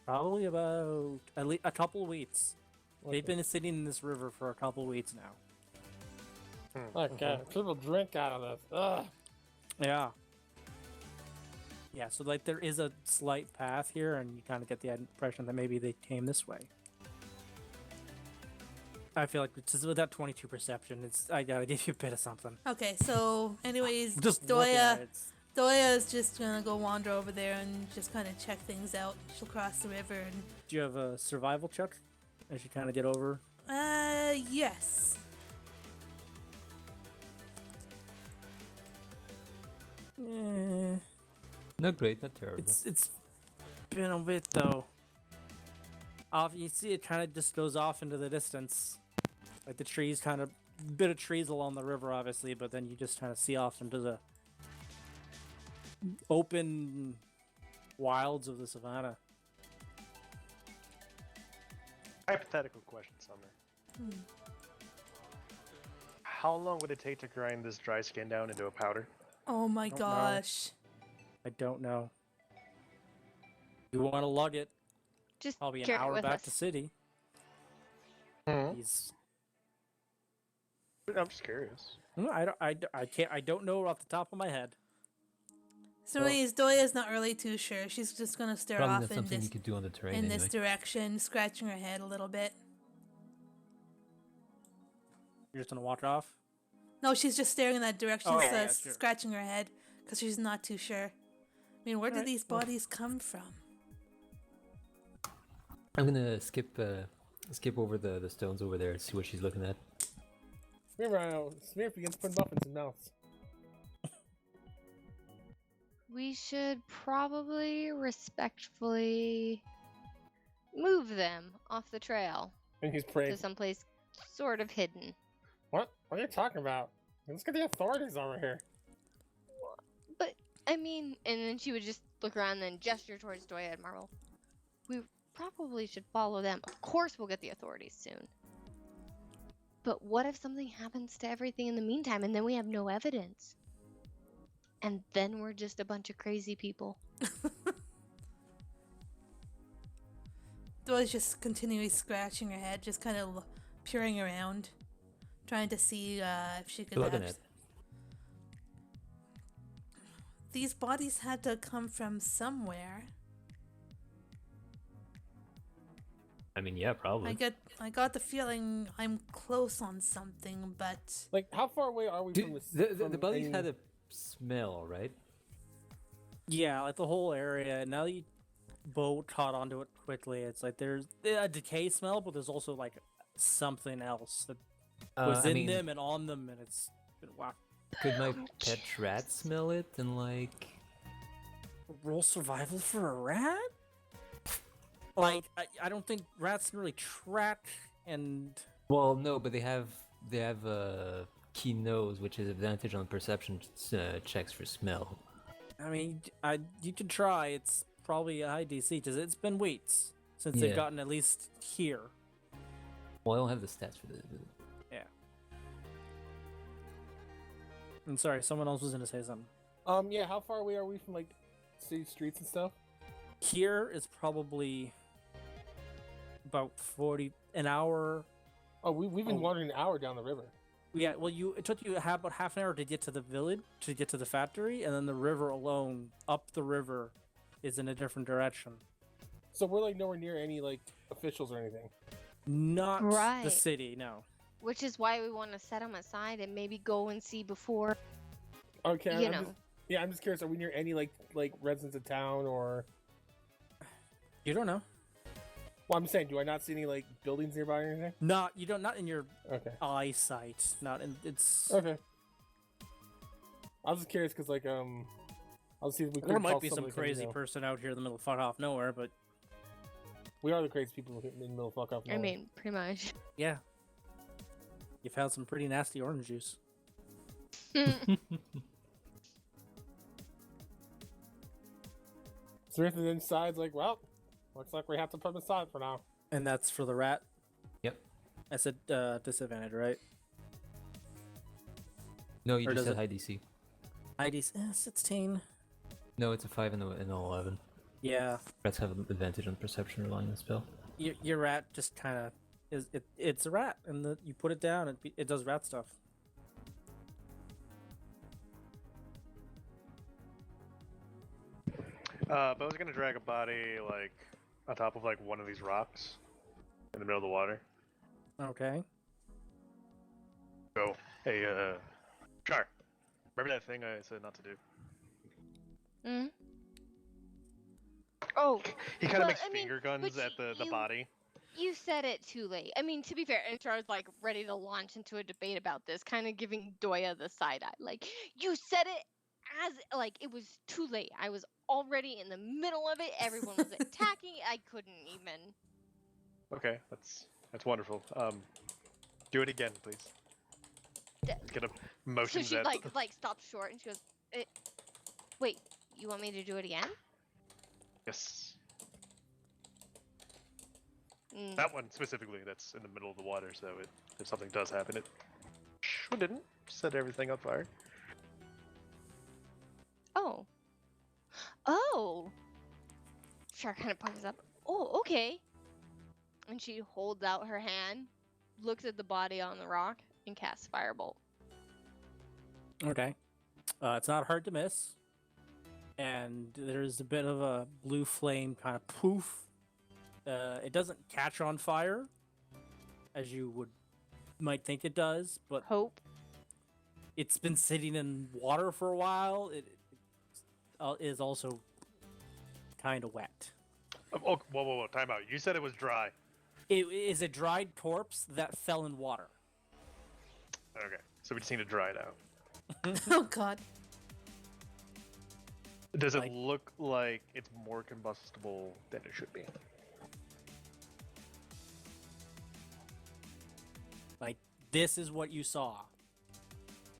Probably about at least a couple weeks. Okay. They've been sitting in this river for a couple weeks now. Okay, people drink out of this. Ugh. Yeah. Yeah, so like there is a slight path here, and you kind of get the impression that maybe they came this way. I feel like just with that 22 perception, I gotta give you a bit of something. Okay, so anyways, Just looking at it, Doya is just gonna go wander over there and just kind of check things out. She'll cross the river and. do you have a survival check as you kind of get over? Yes. Eh, Not great, not terrible. it's been a bit though. You see, it kind of just goes off into the distance, like the trees, kind of bit of trees along the river, obviously, but then you just kind of see off into the open wilds of the savannah. Hypothetical question, Sumner. How long would it take to grind this dry skin down into a powder? Oh my Don't know. gosh. I don't know. You want to lug it? Just Probably an carry it hour with back us. to city. Hmm. He's. I'm just curious. I don't know off the top of my head. So anyways, Doya's not really too sure. She's just gonna stare Probably off not in something this you could do on the terrain in anyway. this direction, scratching her head a little bit. You're just gonna walk off. No, she's just staring in that direction, Oh, yeah, sure. scratching her head because she's not too sure. I mean, where did Alright, these well. bodies come from? I'm gonna skip over the stones over there and see what she's looking at. Meanwhile, Smith begins putting muffins in mouths. We should probably respectfully move them off the trail And he's to praying. someplace sort of hidden. What? What are you talking about? Let's get the authorities over here. But I mean, and then she would just look around and then gesture towards Doya and Marvel. We probably should follow them. Of course, we'll get the authorities soon. But what if something happens to everything in the meantime, and then we have no evidence? And then we're just a bunch of crazy people. Doya's just continually scratching her head, just kind of peering around, trying to see if she could. Looking at. These bodies had to come from somewhere. I mean, yeah, probably. I got the feeling I'm close on something, but Like, how far away are we from this? The bodies had a smell, right? Yeah, like the whole area. Now that you both caught onto it quickly, it's like there's a decay smell, but there's also like something else that was I in mean, them and on them, and it's been wow. could my pet rat smell it and like? Roll survival for a rat? Like I don't think rats really track and Well, no, but they have a key nose, which is advantage on perception checks for smell. I mean you can try. It's probably a high DC because it's been weeks since Yeah. they've gotten at least here. Well, I don't have the stats for this. Yeah. I'm sorry, someone else was gonna say something. Yeah, how far away are we from, like, city streets and stuff? Here is probably about 40 an hour. Oh, we've been Oh. wandering an hour down the river. Yeah, well, it took you about half an hour to get to the village, to get to the factory, and then the river alone, up the river, is in a different direction. So we're, like, nowhere near any, like, officials or anything. Not the Right. city, no. Which is why we want to set them aside and maybe go and see before, Okay, you I'm know. just, yeah, I'm just curious. Are we near any, like residents of town or... You don't know. Well, I'm saying, do I not see any, like, buildings nearby or anything? Not in your Okay. eyesight. Not in it's. Okay. I was just curious because, like, I'll see if we There could might call be some somebody from, crazy you know- person out here in the middle of fuck off nowhere, but We are the crazy people in the middle of fuck off. I mean, pretty much. yeah. You found some pretty nasty orange juice. Smith is inside's like, well, looks like we have to put him aside for now. And that's for the rat. Yep. I said disadvantage, right? No, you Or just does said high DC. ID 16. No, it's a 5 and an 11. Yeah. Rats have an advantage on perception relying on spell. Your rat just kind of it's a rat, and you put it down, it does rat stuff. But I was gonna drag a body like on top of like one of these rocks in the middle of the water. Okay. Go. Hey, Char. Remember that thing I said not to do? Mm. Oh, He kind of Well, makes I mean, finger guns but at the body. you said it too late. I mean, to be fair, and Char's like ready to launch into a debate about this, kind of giving Doya the side eye. Like, you said it as like it was too late. I was already in the middle of it. Everyone was attacking. I couldn't even. Okay, that's wonderful. Do it again, please. D- Get a So motions she at. like stops short and she goes, "Wait, you want me to do it again?" Yes. Mm. That one specifically. That's in the middle of the water, so if something does happen, it shouldn't set everything on fire. Oh. Oh. Char kind of puckers up. Oh, okay. And she holds out her hand, looks at the body on the rock, and casts Firebolt. Okay. It's not hard to miss. And there's a bit of a blue flame kind of poof. It doesn't catch on fire, as you might think it does, but Hope. it's been sitting in water for a while. It is also kind of wet. Oh, whoa, time out. You said it was dry. It is a dried corpse that fell in water. Okay, so we just need to dry it out. Oh God. Does it Like- look like it's more combustible than it should be? Like, this is what you saw.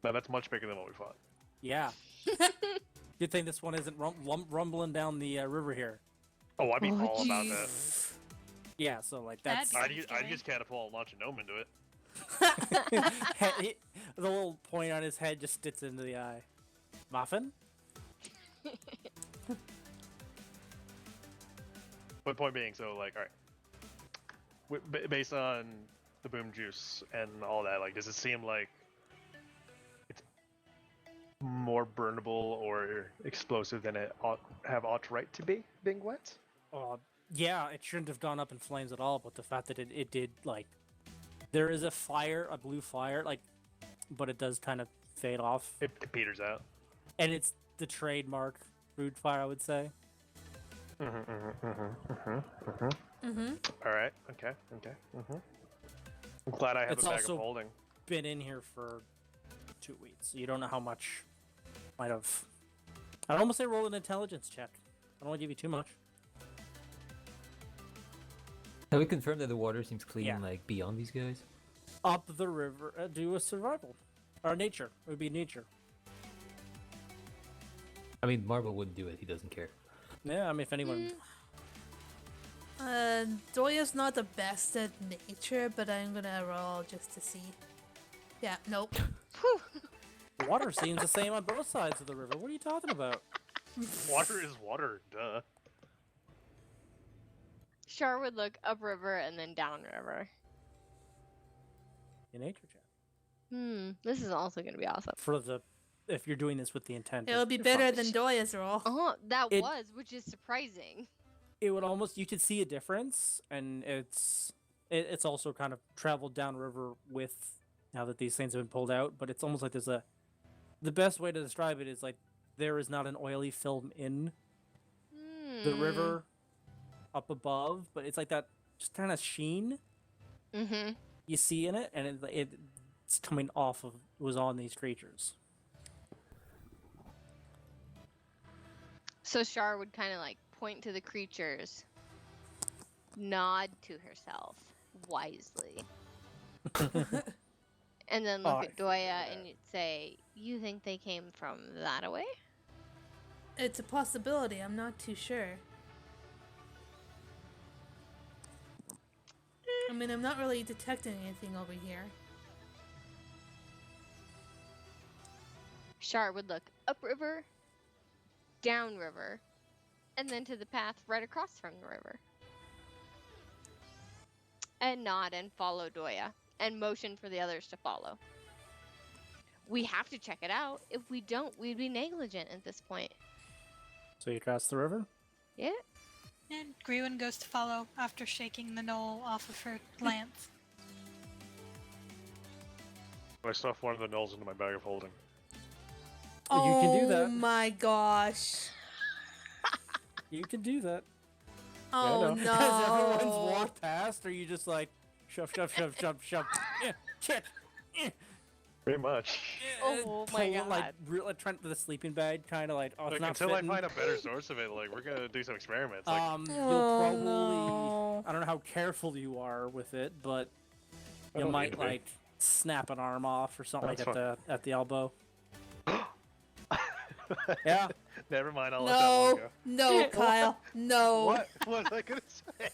No, that's much bigger than what we fought. Yeah. Good thing this one isn't rumbling down the river here. Oh, I'd be Oh, all about that. Yeah, so like That'd that's be- I'd use catapult and launch a gnome into it. the little point on his head just sticks into the eye. Muffin? But point being, so like, all right, based on the boom juice and all that, like, does it seem like it's more burnable or explosive than it ought right to be, being wet? Yeah, it shouldn't have gone up in flames at all, but the fact that it did, like, there is a fire, a blue fire, like, but it does kind of fade off. It peters out. And it's the trademark food fire, I would say. All right. Okay. I'm glad I have It's a bag also- of holding. Been in here for 2 weeks, so you don't know how much might have. I'd almost say roll an intelligence check. I don't want to give you too much. Have we confirmed that the water seems clean, Yeah. like beyond these guys? Up the river, do a survival. Or nature. It would be nature. I mean, Marvel wouldn't do it. He doesn't care. Yeah, I mean, if anyone. Doya's not the best at nature, but I'm gonna roll just to see. Yeah, nope. Water seems the same on both sides of the river. What are you talking about? Water is water, duh. Char would look upriver and then downriver. A nature check. This is also going to be awesome. For the. If you're doing this with the intent. It'll be you're better fine. than Doya's roll. Oh, that It- was, which is surprising. It would almost. You could see a difference, and it's also kind of traveled downriver with. Now that these things have been pulled out, but it's almost like there's a. The best way to describe it is like there is not an oily film in the river up above, but it's like that just kind of sheen Mm-hmm. you see in it, and it's coming off of was on these creatures. So Char would kind of like point to the creatures, nod to herself wisely, and then look Oh, at Doya and you'd say, "You think they came from that away?" It's a possibility. I'm not too sure. I mean, I'm not really detecting anything over here. Char would look upriver, downriver, and then to the path right across from the river. And nod and follow Doya, and motion for the others to follow. We have to check it out. If we don't, we'd be negligent at this point. So you cross the river. Yeah. And Grewin goes to follow after shaking the knoll off of her lance. I stuff one of the nulls into my bag of holding. Well, you can do Oh that. my gosh. You can do that. Oh yeah, As everyone's no. walked past, or you just like shove, shove. Check. Pretty much. Oh my Pull it, like, God. like trying to the sleeping bag, kind of like, oh, it's Like, not until fitting. I find a better source of it, like we're gonna do some experiments. Like, You'll Oh, probably, no. I don't know how careful you are with it, but I you don't need might to be. like snap an arm off or something That's like fine. at the elbow. Yeah. Never mind. I'll let that one No, go. no, Kyle, no. What? What was I gonna say?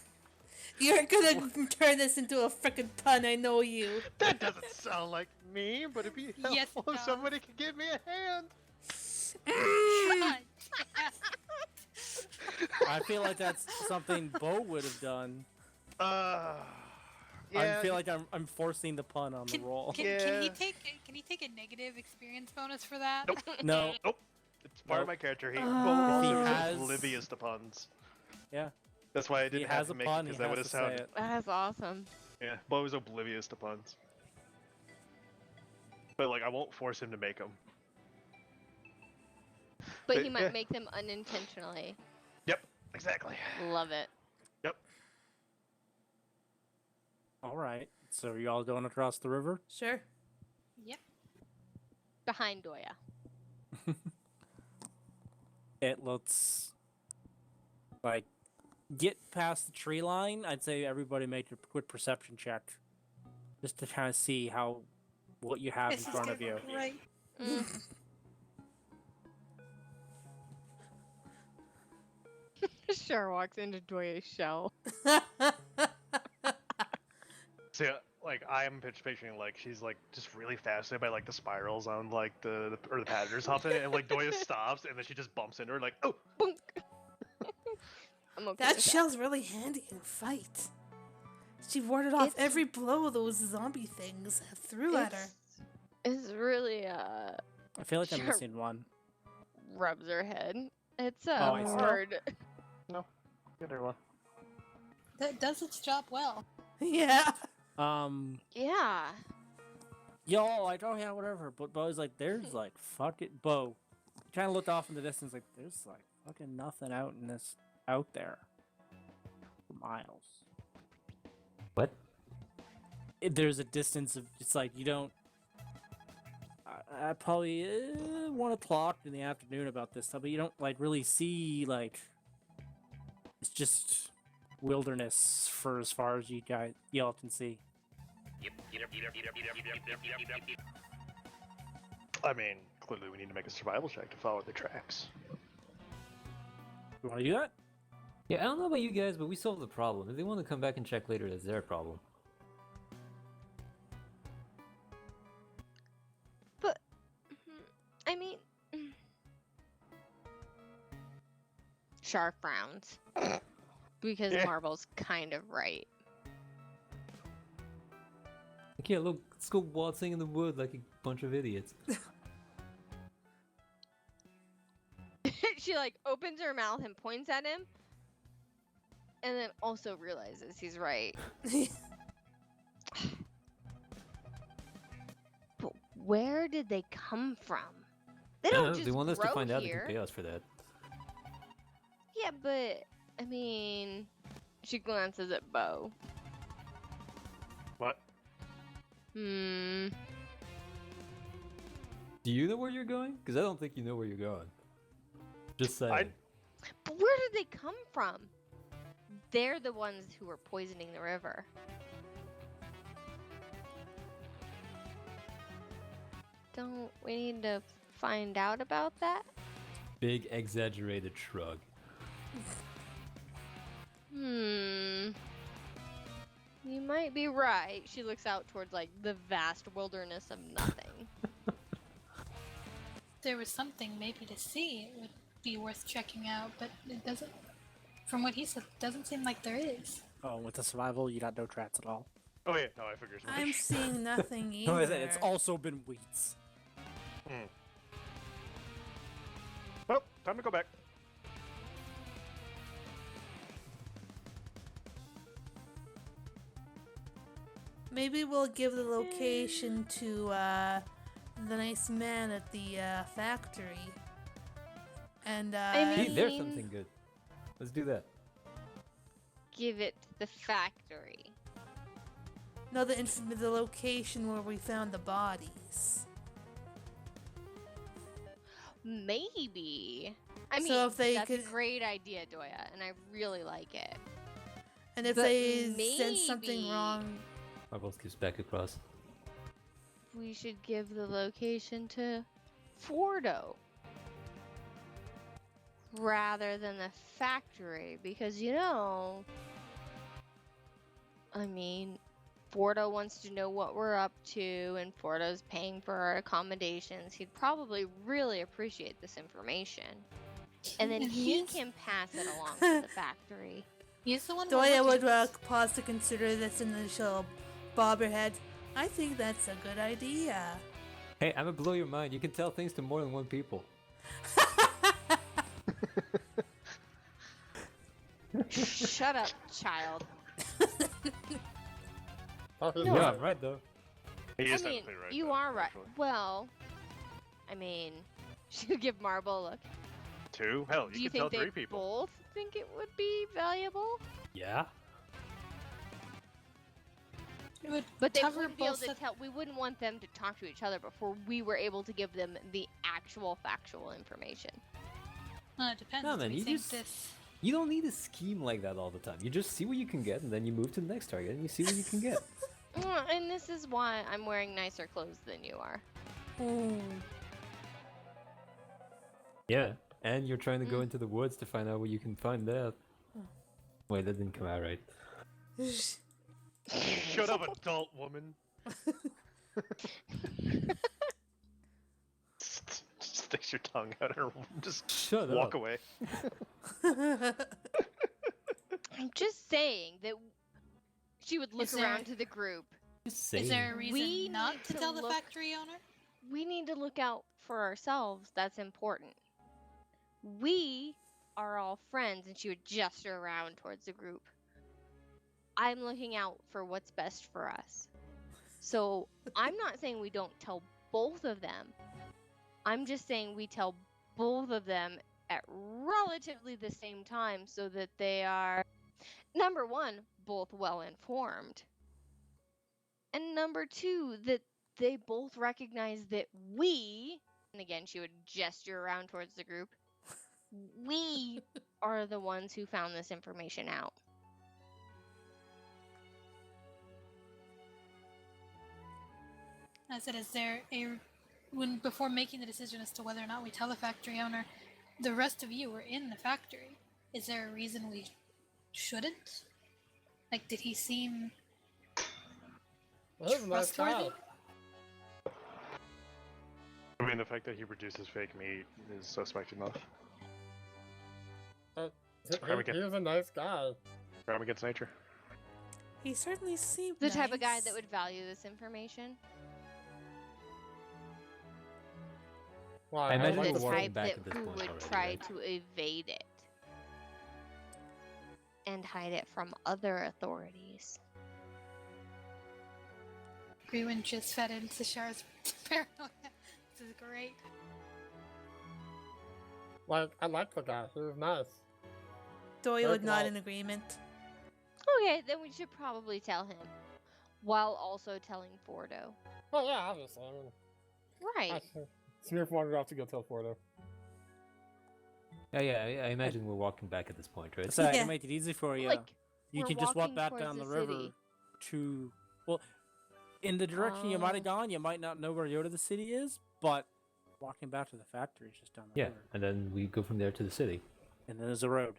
You're gonna turn this into a frickin' pun, I know you. That doesn't sound like me, but it'd be helpful Yes, it if does. somebody could give me a hand. God. I feel like that's something Bo would have done. Yeah. I feel like I'm forcing the pun on the roll. Can Yeah. he take a negative experience bonus for that? Nope. No. Nope. It's part of Nope. my character. He If also he is has- oblivious to puns. Yeah. That's why I He didn't have has to a make pun. it, He because that would has have to say sounded. it. That's awesome. Yeah, Bo is oblivious to puns. But like, I won't force him to make them. But But, he might yeah. make them unintentionally. Yep. Exactly. Love it. Yep. All right. So are you all going across the river? Sure. Yep. Behind Doya. It looks like get past the tree line. I'd say everybody make a quick perception check, just to kind of see what you have in This is front gonna of you. be great. Mm. Char walks into Doya's shell. See, like I am picturing like she's like just really fascinated by like the spirals on like the pattern or something, and like Doya stops, and then she just bumps into her like, oh, Boink. I'm okay That with shell's really handy in a fight. She warded off It's- every blow those zombie things threw at her. It's really I feel like I'm Sure. missing one. rubs her head. It's Oh, I see. hard. get her one. That does its job well. Yeah. Yeah. Y'all like, oh yeah, whatever. But Bo's like, there's like fucking Bo. Kind of looked off in the distance, like there's like fucking nothing out there for miles. What? There's a distance of it's like you don't. I probably 1 o'clock in the afternoon about this stuff, but you don't like really see like. It's just wilderness for as far as y'all can see. I mean, clearly we need to make a survival check to follow the tracks. You want to do that? Yeah, I don't know about you guys, but we solved the problem. If they want to come back and check later, that's their problem. But I mean Char frowns. Because Yeah. Marvel's kind of right. Okay, look, let's go waltzing in the wood like a bunch of idiots. She like opens her mouth and points at him. And then also realizes he's right. But where did they come from? They I don't know, just they want us to grow find out. They here. can pay us for that. Yeah, but I mean, she glances at Bo. What? Hmm. Do you know where you're going? Because I don't think you know where you're going. Just saying. But where did they come from? They're the ones who were poisoning the river. Don't we need to find out about that? Big exaggerated shrug. You might be right. She looks out towards like the vast wilderness of nothing. If there was something maybe to see, it would be worth checking out, but it doesn't. From what he said, it doesn't seem like there is. Oh, with the survival, you got no trats at all. Oh yeah, no, I figured. I'm seeing nothing No, either. it's also been weeks. Well, time to go back. Maybe we'll give the location to the nice man at the factory. And I See, there's mean- something good. Let's do that. Give it to the factory. no, the location where we found the bodies. Maybe. I So mean, if they that's could- a great idea, Doya, and I really like it. And if But they sense something maybe- wrong, Marbles keeps back across. We should give the location to Fordo rather than the factory because I mean, Fordo wants to know what we're up to and Fordo's paying for our accommodations. He'd probably really appreciate this information. And then And he is- can pass it along to the factory. He's the one who Doya would elected pause to consider this and then she'll bob her head. I think that's a good idea. Hey, I'm gonna blow your mind. You can tell things to more than one people. Shut up, child. Oh, he's No. Yeah, right. I'm right though. He I is mean, technically right. you though, are right. actually. Well, I mean, should we give Marble a look? 2? Hell, Do you you can tell think 3 they people. both think it would be valuable? Yeah. It would But they cover wouldn't be able both to of- tell. We wouldn't want them to talk to each other before we were able to give them the actual factual information. Well, it depends. No, Do man, we you think just- this? You don't need to scheme like that all the time. You just see what you can get, and then you move to the next target, and you see what you can get. And this is why I'm wearing nicer clothes than you are. Ooh. Yeah, and you're trying to go Mm. into the woods to find out what you can find there. Wait, that didn't come out right. Shut up, adult woman. Sticks your tongue out and just Shut walk up. away. I'm just saying that she would look Is there- around to the group. Just saying. Is there a reason We not need to to tell the look- factory owner? We need to look out for ourselves. That's important. We are all friends, and she would gesture around towards the group. I'm looking out for what's best for us. So I'm not saying we don't tell both of them. I'm just saying we tell both of them at relatively the same time so that they are, number one, both well informed. And number two, that they both recognize that we, and again, she would gesture around towards the group, we are the ones who found this information out. I said, is there when before making the decision as to whether or not we tell the factory owner, the rest of you were in the factory. Is there a reason we shouldn't? Like, did he seem He's a nice guy. trustworthy? I mean, the fact that he produces fake meat is suspect enough. He's a nice guy. Crime against nature. He certainly seemed The type of guy nice. that would value this information. Why? I imagine Or we're the walking type back that at this who point would already, try right? to evade it and hide it from other authorities. Greenwin just fed into Shar's paranoia. This is great. Like, I like the guy. He was nice. Doyle Very would nod polite. in agreement. Okay, then we should probably tell him, while also telling Fordo. Well, yeah, obviously. I mean, Right. Smurf wandered off to go tell Fordo. Yeah, I imagine we're walking back at this point, right? So I Yeah. can make it easy for you. Like, You we're can just walk walking back towards down the the river city. to, well, in the direction you might Oh. have gone, you might not know where Yoda the city is, but walking back to the factory is just down the Yeah, river. and then we go from there to the city. And then there's a road.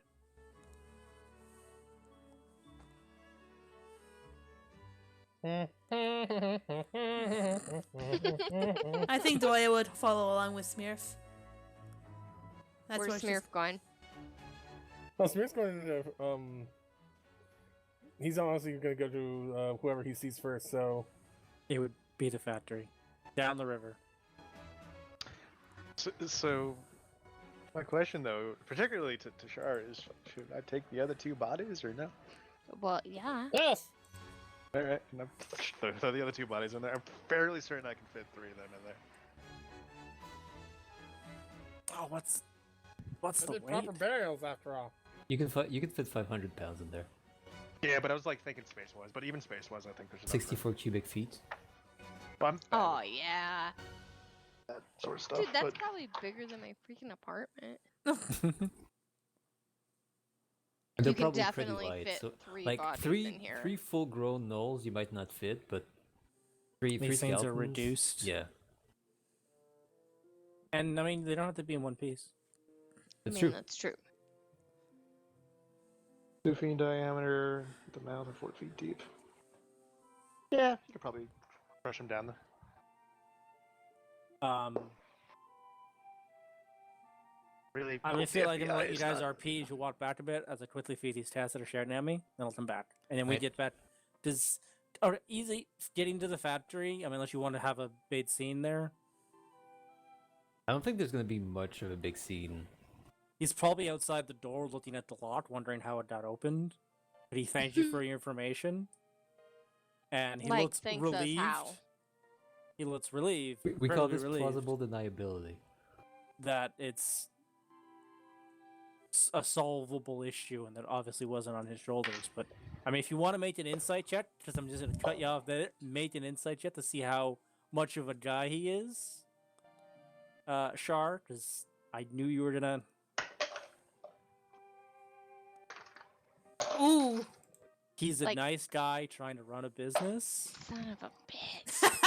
I think Doyle would follow along with Smurf. That's Where's where she's- Smurf going? Well, Smurf's going to, he's honestly going to go to whoever he sees first, so... It would be the factory. Down the river. So my question though, particularly to Shar, is should I take the other 2 bodies or no? Well, yeah. Yes! All right, and throw the other 2 bodies in there. I'm fairly certain I can fit 3 of them in there. Oh, what's They the need weight? proper burials after all. You can fit 500 pounds in there. Yeah, but I was like thinking space-wise. But even space-wise, I think there's enough. 64 cubic feet. Well, I'm bad Oh with yeah, that sort of stuff. dude, that's but probably bigger than my freaking apartment. And they're You can probably definitely pretty light. fit So, 3 like bodies three in here. 3 full-grown gnolls you might not fit, but three These things are skeletons, reduced. Yeah, And I mean, they don't have to be in one piece. that's I mean, true. that's true. 2 feet in diameter, the mouth are 4 feet deep. Yeah, you could probably crush them down there. Really, I hope feel the like I'm gonna FBI let you is guys not- RP as you walk back a bit as I quickly feed these tasks that are shared near me, then I'll come back. And then we Right. get back. Or easy getting to the factory, I mean, unless you want to have a big scene there. I don't think there's gonna be much of a big scene. He's probably outside the door looking at the lock, wondering how it got opened. But he thanks you for your information. And he Like, looks thanks us relieved. how? He looks relieved. We call incredibly this relieved plausible deniability. that it's a solvable issue and that obviously wasn't on his shoulders. But I mean, if you want to make an insight check, because I'm just going to cut you off there, make an insight check to see how much of a guy he is, Shar, because I knew you were gonna. Ooh. He's a Like- nice guy trying to run a business. Son of a bitch.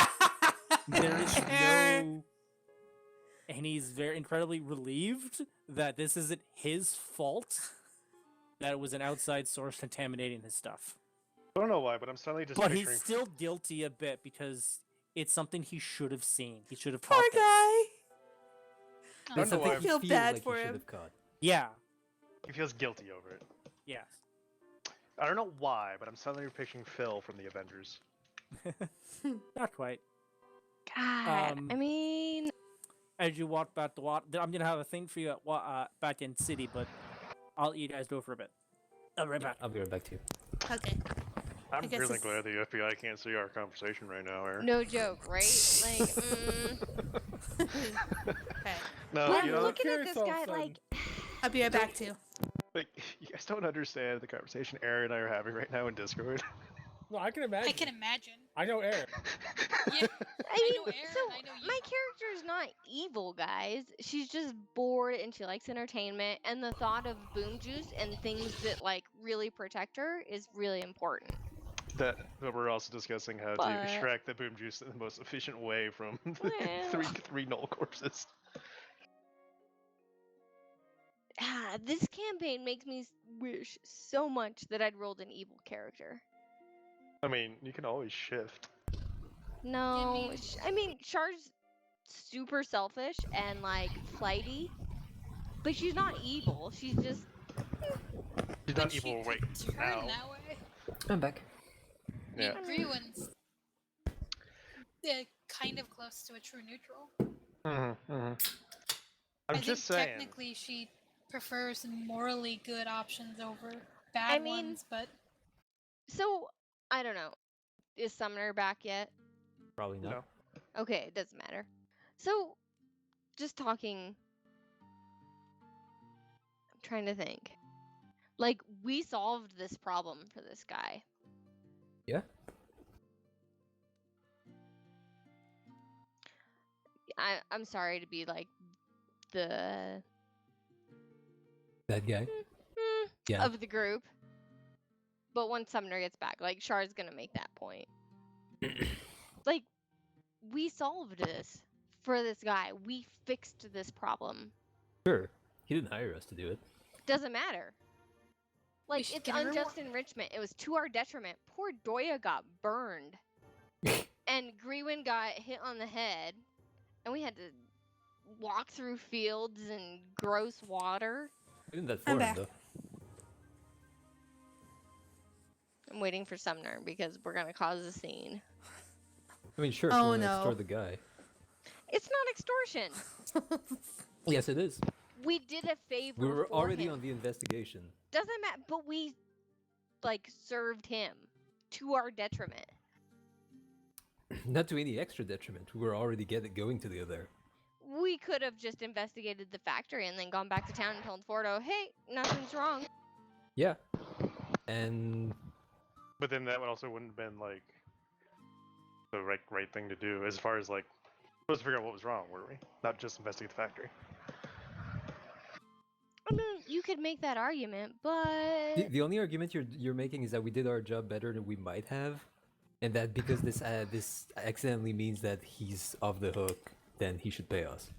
There is no. And he's very incredibly relieved that this isn't his fault. That it was an outside source contaminating his stuff. I don't know why, but I'm suddenly just But picturing. he's still guilty a bit because it's something he should have seen. He should have Poor caught this. guy. I It's don't know something why I feel he feels bad like for he him. should have caught. Yeah. He feels guilty over it. Yes. I don't know why, but I'm suddenly picturing Phil from the Avengers. Not quite. God, I Um, mean, As you walk back the I'm gonna have a thing for you at back in city, but I'll let you guys go for a bit. I'll be right back. I'll be right back to you. Okay. I'm guess really it's- glad the FBI can't see our conversation right now, Aaron. no joke, right? Like, Okay. No, but you I'm know, looking at curious this all of a guy sudden. like, I'll be right back too. like, you guys don't understand the conversation Aaron and I are having right now in Discord. No, I can imagine. I can imagine. I know Aaron. Yeah. I know mean, Aaron, so I know you. my character's not evil, guys. She's just bored and she likes entertainment, and the thought of boom juice and things that like really protect her is really important. But we're also discussing how to But- extract the boom juice in the most efficient way from Well. three null corpses. This campaign makes me wish so much that I'd rolled an evil character. I mean, you can always shift. No, mean- I mean, Char's super selfish and like flighty, but she's not evil. She's just She's But not she evil could right turn now. that way. I'm back. Yeah. Ruins. Kind of close to a true neutral. I'm I just think saying. technically she prefers morally good options over bad mean- ones, but so. I don't know. Is Sumner back yet? Probably not. No. Okay, it doesn't matter. So, just talking. I'm trying to think. Like, we solved this problem for this guy. Yeah. I'm sorry to be like the That guy. mm, Yeah. of the group. But once Sumner gets back, like Char's gonna make that point. Like, we solved this for this guy. We fixed this problem. Sure. He didn't hire us to do it. Doesn't matter. Like, should it's give her unjust enrichment. It was to our detriment. Poor Doya got burned. And Grewin got hit on the head. And we had to walk through fields and gross water. Isn't that I'm for him, back. though? I'm waiting for Sumner because we're gonna cause a scene. I mean, sure, if Oh, you want to no. extort the guy. It's not extortion. Yes, it is. We did a favor. We were for already him. on the investigation. Doesn't matter, but we like served him to our detriment. Not to any extra detriment. We were already going to the other. We could have just investigated the factory and then gone back to town and told Fordo, hey, nothing's wrong. Yeah. And But then that also wouldn't have been like the right thing to do as far as like supposed to figure out what was wrong, were we? Not just investigate the factory. I mean, you could make that argument, but the only argument you're making is that we did our job better than we might have, and that because this accidentally means that he's off the hook, then he should pay us.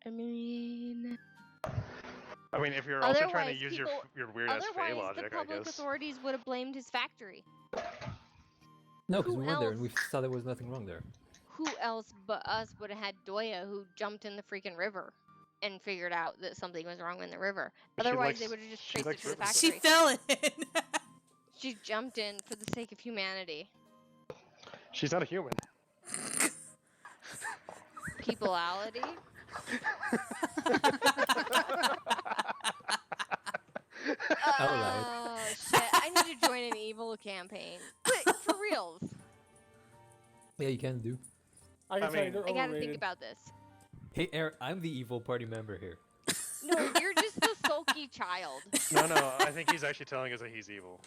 I mean, if you're also trying to otherwise use people- your weird ass Fey otherwise logic, the I public guess. authorities would have blamed his factory. No, because Who we went there and we else? saw there was nothing wrong there. Who else but us would have had Doya who jumped in the freaking river and figured out that something was wrong in the river? She Otherwise, they likes- would have just she traced it likes to the rivers. factory. She fell in. She jumped in for the sake of humanity. She's not a human. Peopleality. loud. Oh shit! I need to join an evil campaign. But for reals, Yeah, you can do. I can I tell you mean- they're I gotta overrated. think about this. Hey, Eric, I'm the evil party member here. No, you're just the sulky child. No, I think he's actually telling us that he's evil.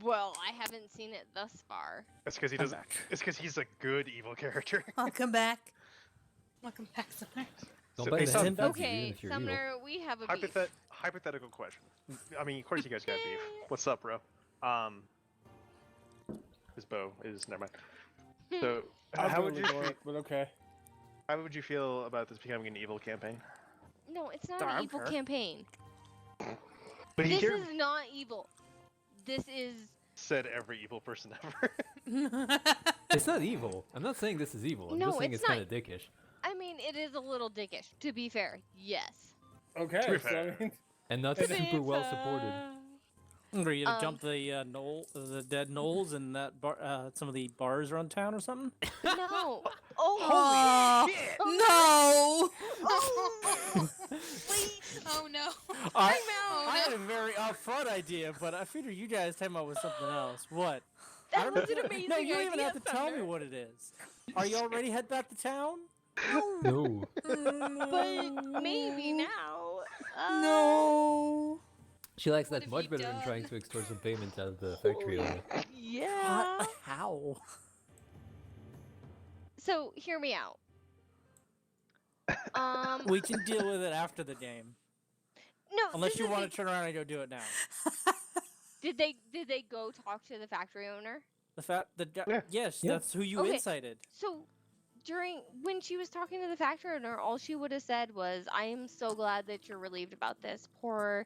Well, I haven't seen it thus far. It's because he I'm doesn't. back. It's because he's a good evil character. I'll come back. Welcome back, Sumner. Don't So- blame Hey, the Sum- head fuzzy, even Okay, if you're evil. Sumner, we have a beef. Hypothetical question. I mean, of course you guys got beef. What's up, bro? His bow is never mind. So, I was how gonna would you ignore it, but okay. how would you feel about this becoming an evil campaign? No, it's not I an don't evil care. campaign. But he This here is not evil. This is said every evil person ever. It's not evil. I'm not saying this is evil. I'm No, just saying it's it's kind not. of dickish. I mean, it is a little dickish, to be fair. Yes. Okay, To be so fair. And not To be super well supported. fair. Are you gonna jump the the dead knolls in that bar, some of the bars around town or something? No. Oh, Oh, no. oh, wait. Oh no. I, Oh, I had no. a very upfront idea, but I figured you guys came up with something else. What? That was an amazing No, you don't even idea, have to tell me Sumner. what it is. Are you already head back to town? No. But maybe now. No. She likes What that have much you better than done? trying to extort some payments out of the factory owner. Yeah. How? So hear me out. We can deal with it after the game. No. Unless this you is want the- to turn around and go do it now. Did they go talk to the factory owner? The fact that Yeah. yes, Yeah. that's who you Okay. incited. So when she was talking to the factory owner, all she would have said was, "I am so glad that you're relieved about this. Poor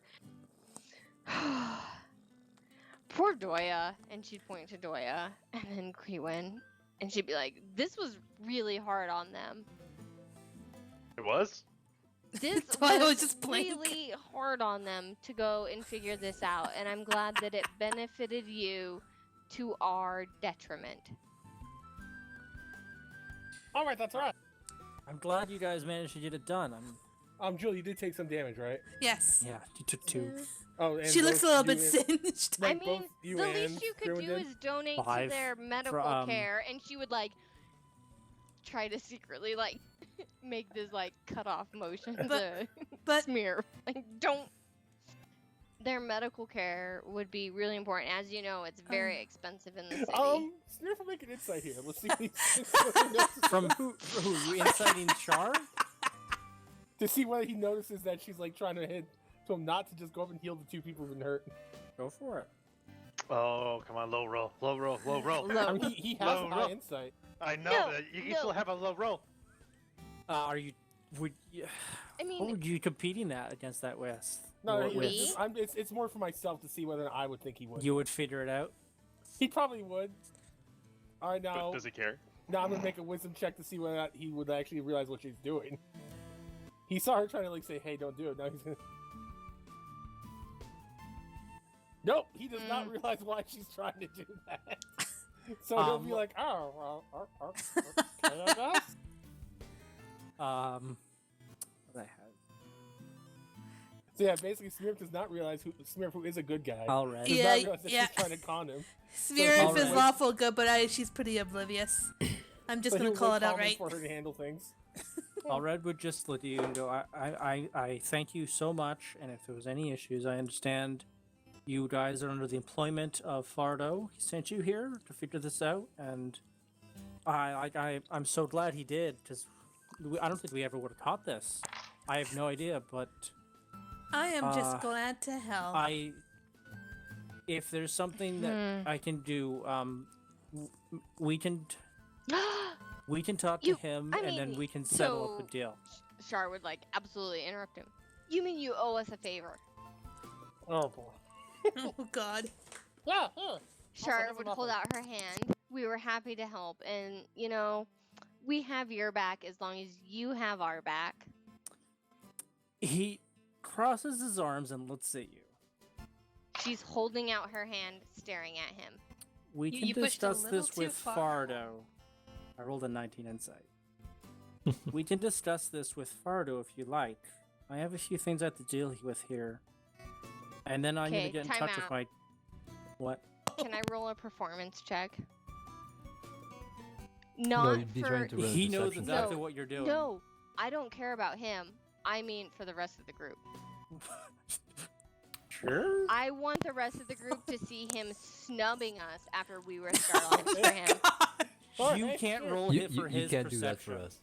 poor Doya," and she'd point to Doya, and then Kriwin, and she'd be like, "This was really hard on them. It was. This Doya was was just blank. really hard on them to go and figure this out, and I'm glad that it benefited you to our detriment." All right, that's all right. I'm glad you guys managed to get it done. Julie, you did take some damage, right? Yes. Yeah, you took two. Oh, and She looks a both little you bit and- singed. No, I both mean, you the and least you could Kriwin do did? is donate to 5 their medical care, and she would like try to secretly like make this like cut off motion to But smear. Like, don't. Their medical care would be really important. As you know, it's very expensive in the city. Smear for making insight here. Let's see. what he notices. From who? You inciting Char? To see whether he notices that she's like trying to hit to him not to just go up and heal the two people who've been hurt. Go for it. Oh, come on, low roll, low roll, low roll. Low. I mean, he has Low high roll. insight. I know No, that you no. still have a low roll. Are you? Would you, I what mean, would you competing that against that with? No, Or he- with- Me? it's more for myself to see whether I would think he would. You would figure it out. He probably would. All right, now, Does he care? now I'm gonna make a wisdom check to see whether or not he would actually realize what she's doing. He saw her trying to like say, "Hey, don't do it." Now he's gonna. Nope, he does not realize why she's trying to do that. So he'll be like, "Oh, well, okay, I guess." What I have. So yeah, basically, Smurf does not realize Smurf, who is a good guy, Alright. does Yeah, not realize that yeah. she's trying to con him. Smirif is Alright. lawful good, but she's pretty oblivious. I'm just So he gonna would call wait it out calmly right. for her to handle things. Allred would just look at you and go, I thank you so much, and if there was any issues, I understand you guys are under the employment of Fardo. He sent you here to figure this out, and I'm so glad he did, because I don't think we ever would have caught this. I have no idea, but I am just glad to help. if there's something that I can do, we can talk to You- him, I and then mean, we can settle up so- a deal. Char would like absolutely interrupt him. You mean you owe us a favor? Oh boy. Oh God. Yeah, here. Char here's a would muffin. hold out her hand. We were happy to help, and you know, we have your back as long as you have our back. He crosses his arms and looks at you. She's holding out her hand, staring at him. We You- can you pushed a discuss little this too with far. Fardo. I rolled a 19 insight. We can discuss this with Fardo if you like. I have a few things I have to deal with here. And then I'm going to Okay, get in time touch with out. my... What? Can I roll a performance check? No, Not you'd be for trying to roll a He knows deception exactly No, what you're doing. no. I don't care about him. I mean, for the rest of the group. Sure? I want the rest of the group to see him snubbing us after we were starlights for him. You Alright, can't sure. roll You, hit for you his can't do that for perception. us.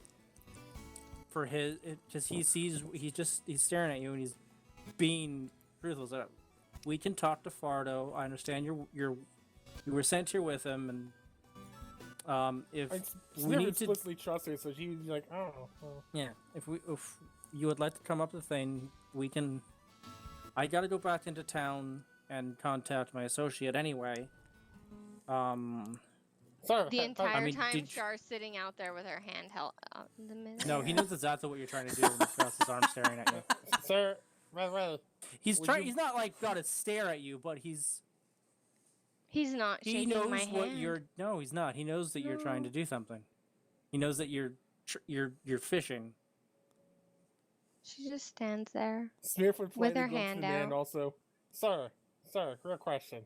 For his... Because he sees... He's staring at you and he's being truthful. So we can talk to Fardo. I understand you were sent here with him, and if we Smurf need to, explicitly trusts her, so she'd be like, oh. Well. yeah, if you would like to come up with a thing, we can. I got to go back into town and contact my associate anyway. Sorry. The entire mean, time, did you- Char's sitting out there with her hand held out in the middle. No, he knows exactly what you're trying to do when he crosses his arm staring at you. Sir, wait. He's Would trying. you- He's not like got to stare at you, but he's. He's not He shaking knows my what hand. you're. No, he's not. He knows that you're trying to do something. He knows that you're fishing. She just stands there. Smurf would With politely her go up to hand the man out. also. Sir, real question.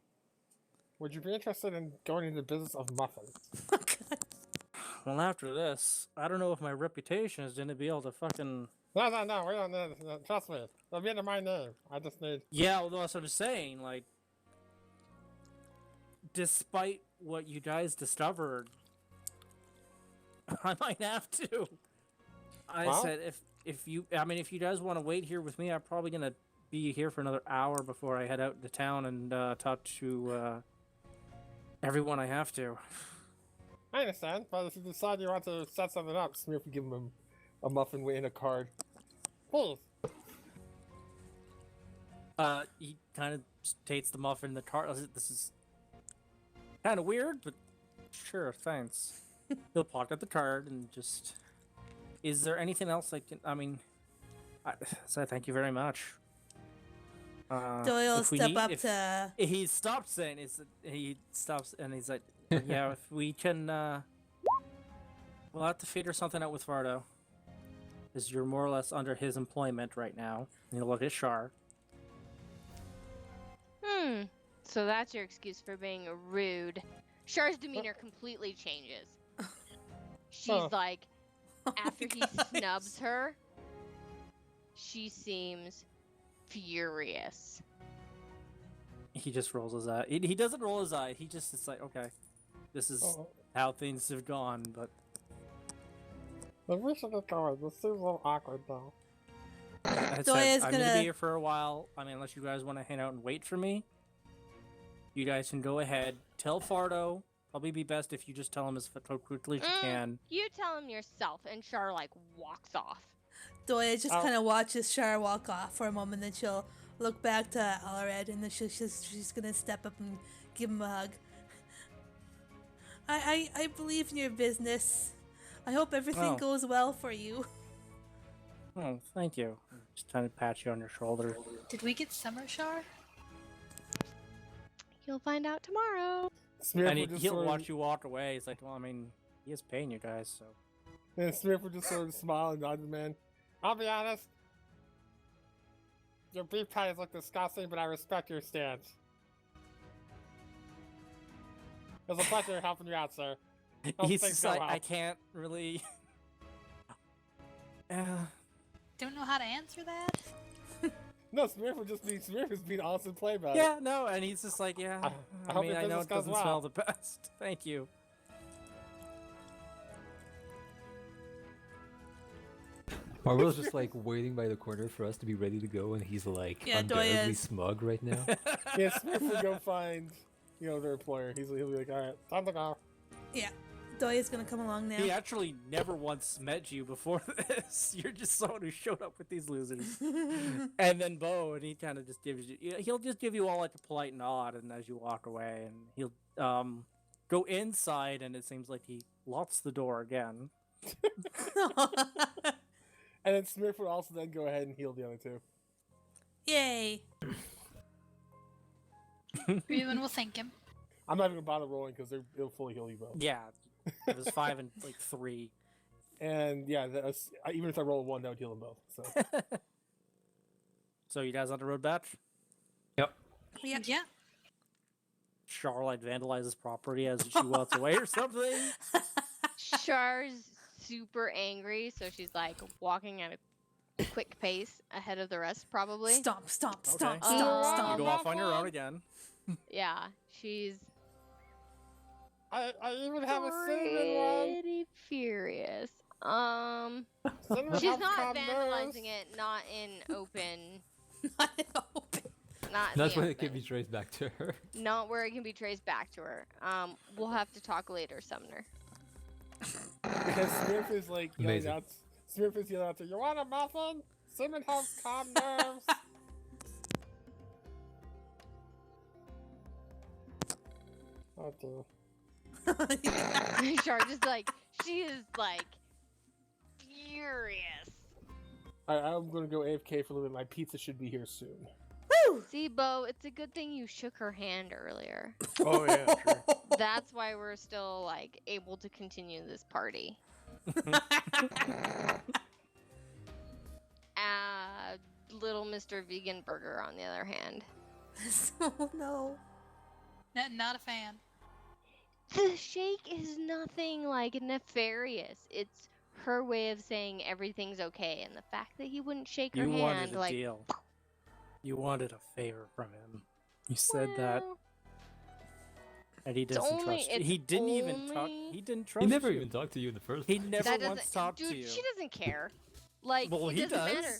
Would you be interested in going into the business of muffins? Well, after this, I don't know if my reputation is going to be able to fucking. No, we don't need no, trust me. It'll be under my name. I just need... Yeah, well, that's what I'm saying. Like, despite what you guys discovered, I might have to. I Well? said if you guys want to wait here with me, I'm probably gonna be here for another hour before I head out to town and talk to everyone I have to. I understand, but if you decide you want to set something up, Smurf would give him a muffin and a card. Please. He kind of takes the muffin in the cart. This is kind of weird, but sure, thanks. He'll pocket the card and just. Is there anything else I can? I mean, so thank you very much. Doyle if we step need- up if- to. He stops saying he stops and he's like, yeah, if we can, we'll have to figure something out with Fardo. Because you're more or less under his employment right now. And you look at Shar. So that's your excuse for being rude. Char's demeanor completely changes. She's Huh. like, after he gosh. snubs her, she seems furious. He just rolls his eye. He doesn't roll his eye. He just is like, okay, this is Oh, how things have gone. But maybe we should get going. This seems a little awkward, though. I said, Doya's I'm gonna gonna- be here for a while. I mean, unless you guys want to hang out and wait for me, you guys can go ahead. Tell Fardo. Probably be best if you just tell him as quickly as you can. You tell him yourself, and Char like walks off. Doya just Oh. kind of watches Shar walk off for a moment, then she'll look back to Alred, and then she's gonna step up and give him a hug. I believe in your business. I hope everything Oh. goes well for you. Oh, thank you. Just trying to pat you on your shoulder. Did we get Summer Shar? You'll find out tomorrow. Smurf And would just he'll sort of, watch you walk away. He's like, well, I mean, he is paying you guys, so. And Smurf would just sort of smile and nod to the man. I'll be honest. your beef patties look disgusting, but I respect your stance. It's a pleasure helping you out, sir. Hope He's things just go like, well. I can't really. Don't know how to answer that. No, Smurf is being honest and play about it. Yeah, no, and he's just like, yeah. I hope your I know business it goes doesn't well. smell the best. Thank you. Marvel's just like waiting by the corner for us to be ready to go, and he's like Yeah, Doya unbearably is. smug right now. Yeah, Smurf will go find, their employer. He'll be like, alright, time to go. Yeah. Doya's gonna come along now. He actually never once met you before this. You're just someone who showed up with these losers. And then Bo, and he kind of just gives you, he'll just give you all like a polite nod, and as you walk away, and he'll go inside, and it seems like he locks the door again. And then Smurf will also then go ahead and heal the other two. Yay. Everyone will thank him. I'm not even gonna bother rolling because it'll fully heal you both. Yeah, it was 5 and like 3. And yeah, even if I roll a 1, that would heal them both. So So you guys on the road back? Yep. Yeah. Charlotte vandalizes property as she walks away or something. Char's super angry, so she's like walking at a quick pace ahead of the rest, probably. Stomp, stomp, Okay. stomp, Oh. stomp, You stomp. go off on your own again. Yeah, she's I even have a cinnamon one. pretty furious. Cinnamon She's helps not calm vandalizing nerves. it, not in open, Not open. not in That's the when it can open. be traced back to her. Not where it can be traced back to her. We'll have to talk later, Sumner. Because Smurf is like yelling Amazing. out. Smurf is yelling out to you want a muffin? Cinnamon helps calm nerves. Oh dear. Char just like she is like furious. I'm gonna go AFK for a little bit. My pizza should be here soon. Woo! See, Bo, it's a good thing you shook her hand earlier. Oh yeah, sure. That's why we're still like able to continue this party. Little Mr. Vegan Burger, on the other hand. Oh no. Not a fan. The shake is nothing like nefarious. It's her way of saying everything's okay, and the fact that he wouldn't shake her You wanted hand, a like, deal. You wanted a favor from him. You said that, well, and he doesn't only- trust you. it's He didn't even talk. only- He didn't trust He never you. even talked to you in the first He place. never that once doesn't, talked dude, to you. she doesn't care. Like, Well, it he doesn't does. matter.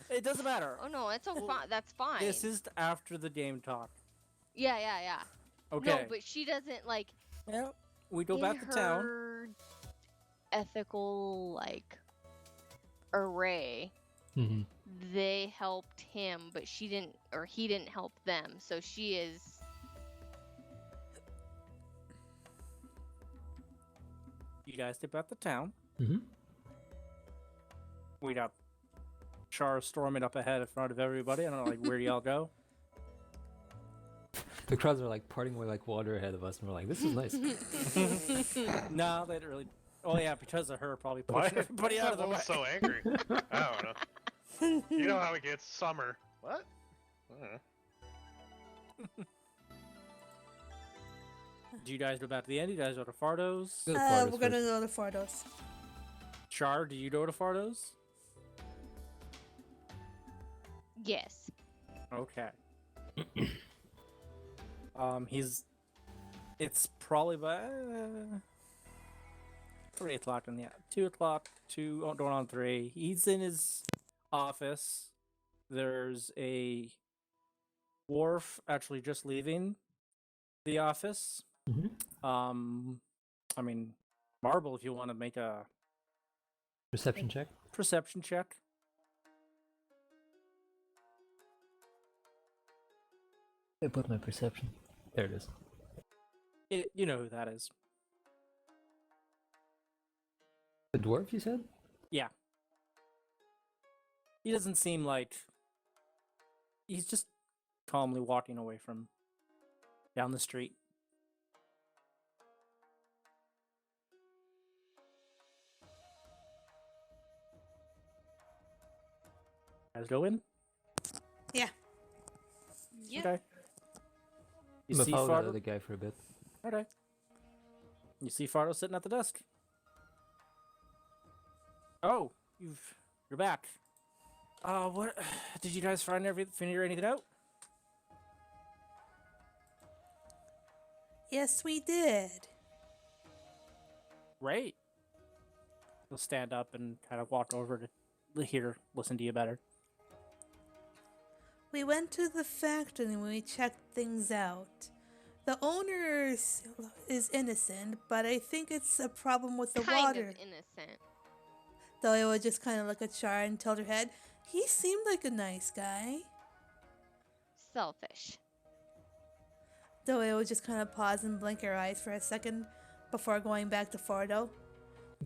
It doesn't matter. Oh no, it's Well, fine. That's fine. This is after the game talk. yeah. Okay. No, but she doesn't like. Yeah, we go in back to town. her ethical like array, Mm-hmm. they helped him, but she didn't, or he didn't help them. So she is. You guys get back to town. Mm-hmm. We got Char storming up ahead in front of everybody. I don't know, like, where do y'all go? The crowds are like parting away like water ahead of us, and we're like, "This is nice." No, they didn't really. Oh yeah, because of her, probably Why? pushing everybody out of the way. Everyone's so angry. I don't know. You know how it gets. Summer. What? Do you guys go back to the end? Do you guys go to Fardo's? Go to Fardo's We're gonna first. go to Fardos. Char, do you go to Fardo's? Yes. Okay. It's probably by 3 o'clock in the 2 o'clock, going on 3. He's in his office. There's a Worf actually just leaving the office. Mhm. I mean, Marble, if you want to make a Perception check. perception check. I put my perception. There it is. You know who that is. The dwarf, you said? Yeah. He doesn't seem like he's just calmly walking away from down the street. Guys go in? Yeah. You I'm gonna see follow that Fardo? other guy for a bit. Okay. You see Fardo sitting at the desk. Oh, you're back. What did you guys figure anything out? Yes, we did. Great. He'll stand up and kind of walk over to listen to you better. We went to the factory and we checked things out. The owner is innocent, but I think it's a problem with the kind water. of innocent. Doyle would just kind of look at Char and tilt her head. He seemed like a nice guy. Selfish. Doyle would just kind of pause and blink her eyes for a second before going back to Fardo.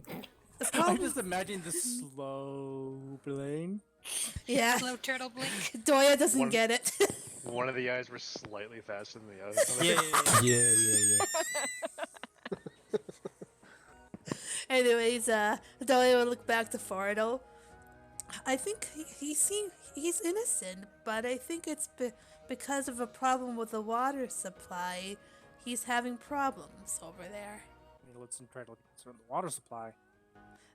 The I problem, just imagine the slow blink. yeah, Slow turtle blink. Doyle doesn't One- get it. One of the eyes were slightly faster than the other. Yeah. Anyways, Doyle would look back to Fardo. I think he's innocent, but I think it's because of a problem with the water supply. He's having problems over there. Let's try to look at the water supply.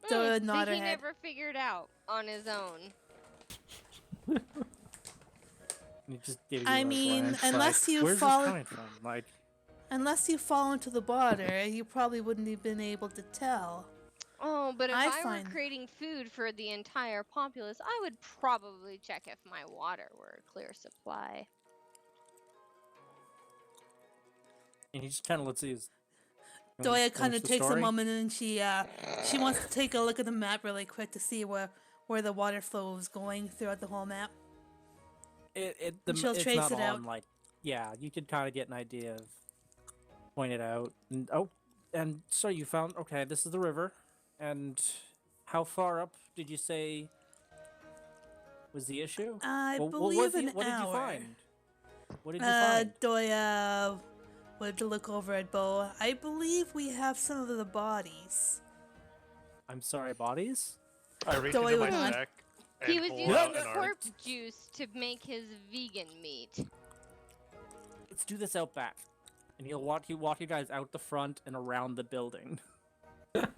Doyle That nod her he head. never figured out on his own. He just gave you I a mean, glance, unless like, you where's follow- this coming from? Like, Unless you fall into the water, you probably wouldn't have been able to tell. Oh, but if I I find- were creating food for the entire populace, I would probably check if my water were a clear supply. and he just kind of lets you. Doya kind of takes a moment and she wants to take a look at the map really quick to see where the water flow is going throughout the whole map. She'll It's trace not it out. on, like, yeah, you could kind of get an idea of point it out. And and so you found, okay, this is the river, and how far up did you say was the issue? I Well, believe an what did you hour. find? What did you find? Doya would look over at Bo. I believe we have some of the bodies. I'm sorry, bodies? I reached Doyle into my would not. sack He and was pulled using out an arm. corpse juice to make his vegan meat. Let's do this out back. And he'll walk you guys out the front and around the building. Don't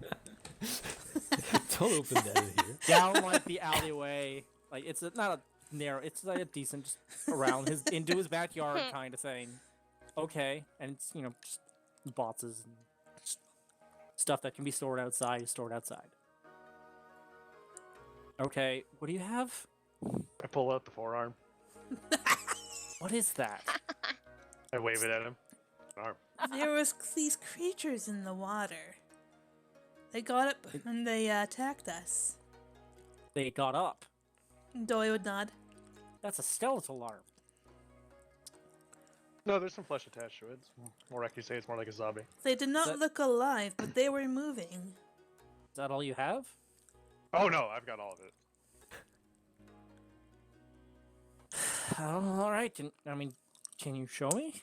open that in here. Down like the alleyway. Like it's not a narrow, it's like a decent just around into his backyard kind of thing. Okay, and it's just boxes and just stuff that can be stored outside is stored outside. Okay, what do you have? I pull out the forearm. What is that? I wave it at him. An arm. There was these creatures in the water. They got up and they attacked us. They got up. Doy would nod. That's a skeletal arm. No, there's some flesh attached to it. It's more like you say, it's more like a zombie. They did not That- look alive, but they were moving. Is that all you have? Oh no, I've got all of it. All right. Can you show me?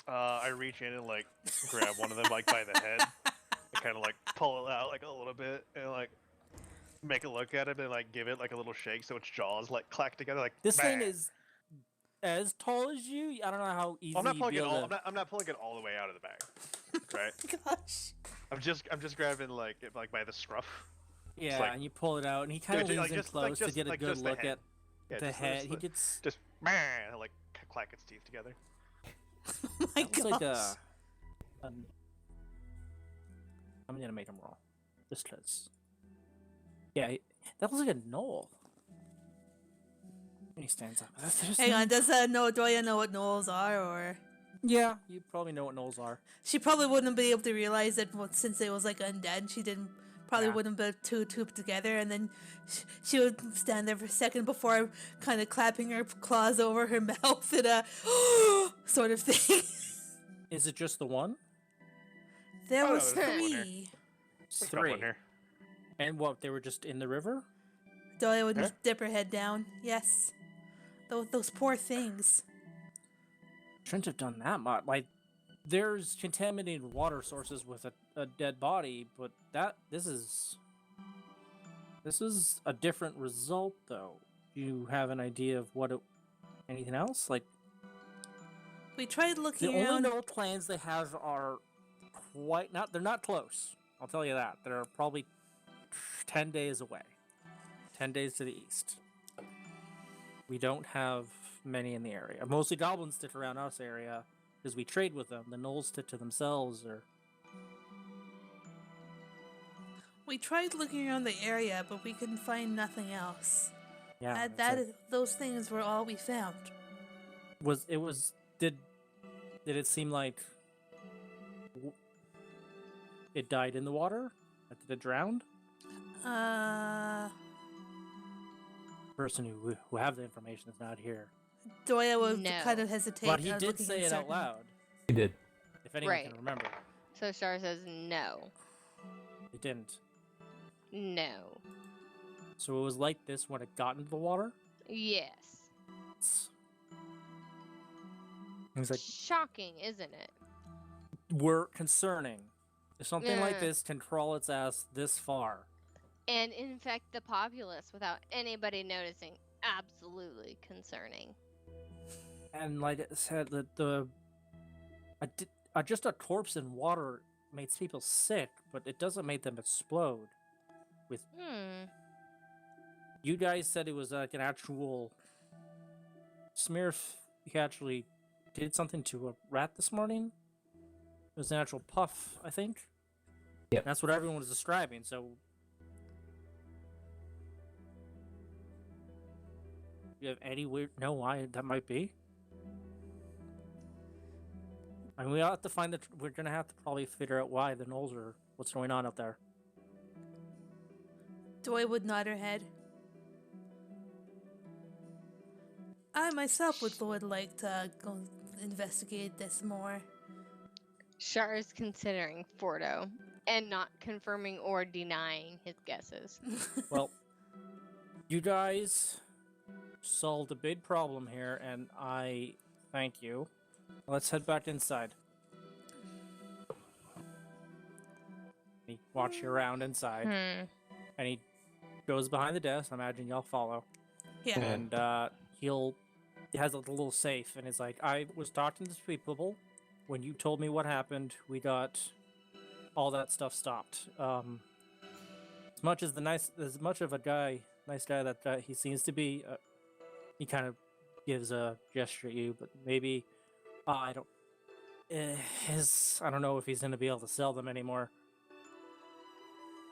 I reach in and like grab one of them like by the head, and kind of like pull it out like a little bit, and like make a look at it, and like give it like a little shake so its jaws like clack together. Like This thing bang. is as tall as you. I don't know how easy. I'm not you'd pulling be it able all. to- I'm not pulling it all the way out of the bag, right? Gosh. I'm just grabbing like it, like by the scruff. Yeah, like- and you pull it out, and he kind of Dude, leans like, in just- like, close to just- get a like, good just the look head. at Yeah, the just, head. Just, He gets. just bang, like clack its teeth together. Oh my That looks gosh. like I'm gonna make him roll, just cause. Yeah, that looks like a knoll. When he stands up. Hang on, does Doya know what gnolls are, or Yeah, you probably know what knolls are. she probably wouldn't be able to realize it since it was like undead. She didn't probably Yeah. wouldn't be too put together, and then she would stand there for a second before kind of clapping her claws over her mouth and sort of thing. Is it just the one? There Oh, was there's one here. 3. It's There's got 3. one here. And what? They were just in the river? Doya would Huh? dip her head down. Yes, those poor things. Shouldn't have done that much. Like, there's contaminated water sources with a dead body, but this is a different result, though. Do you have an idea of what anything else? Like, We tried The looking only around. knoll clans they have are they're not close. I'll tell you that. They're probably 10 days away. 10 days to the east. We don't have many in the area. Mostly goblins stick around us area because we trade with them. The gnolls stick to themselves or We tried looking around the area, but we couldn't find nothing else. yeah. Those things were all we found. Did it seem like it died in the water? Did it drown? Person who have the information is not here. Doya would No. kind of hesitate. But he did looking say it out uncertain. loud. He did. If anyone Right. can remember. So Shar says no. It didn't. No. So it was like this when it got into the water? Yes. He's like, Shocking, isn't it? we're concerning. If something like Yeah. this can crawl its ass this far. And infect the populace without anybody noticing. Absolutely concerning. And like I said, just a corpse in water makes people sick, but it doesn't make them explode. You guys said it was like an actual Smirf. He actually did something to a rat this morning. It was an actual puff, I think. Yep. That's what everyone was describing. So, you have any weird know why that might be? I mean, we have to find we're gonna have to probably figure out why the gnolls are. What's going on up there? Doya would nod her head. I myself would like to go investigate this more. Shar is considering Fordo and not confirming or denying his guesses. Well, you guys solved a big problem here, and I thank you. Let's head back inside. He walks you around inside, and he goes behind the desk. I imagine y'all follow. Yeah. And he has a little safe, and it's like, I was talking to people. When you told me what happened, we got all that stuff stopped. As much of a nice guy that he seems to be, he kind of gives a gesture at you, but maybe I don't know if he's gonna be able to sell them anymore.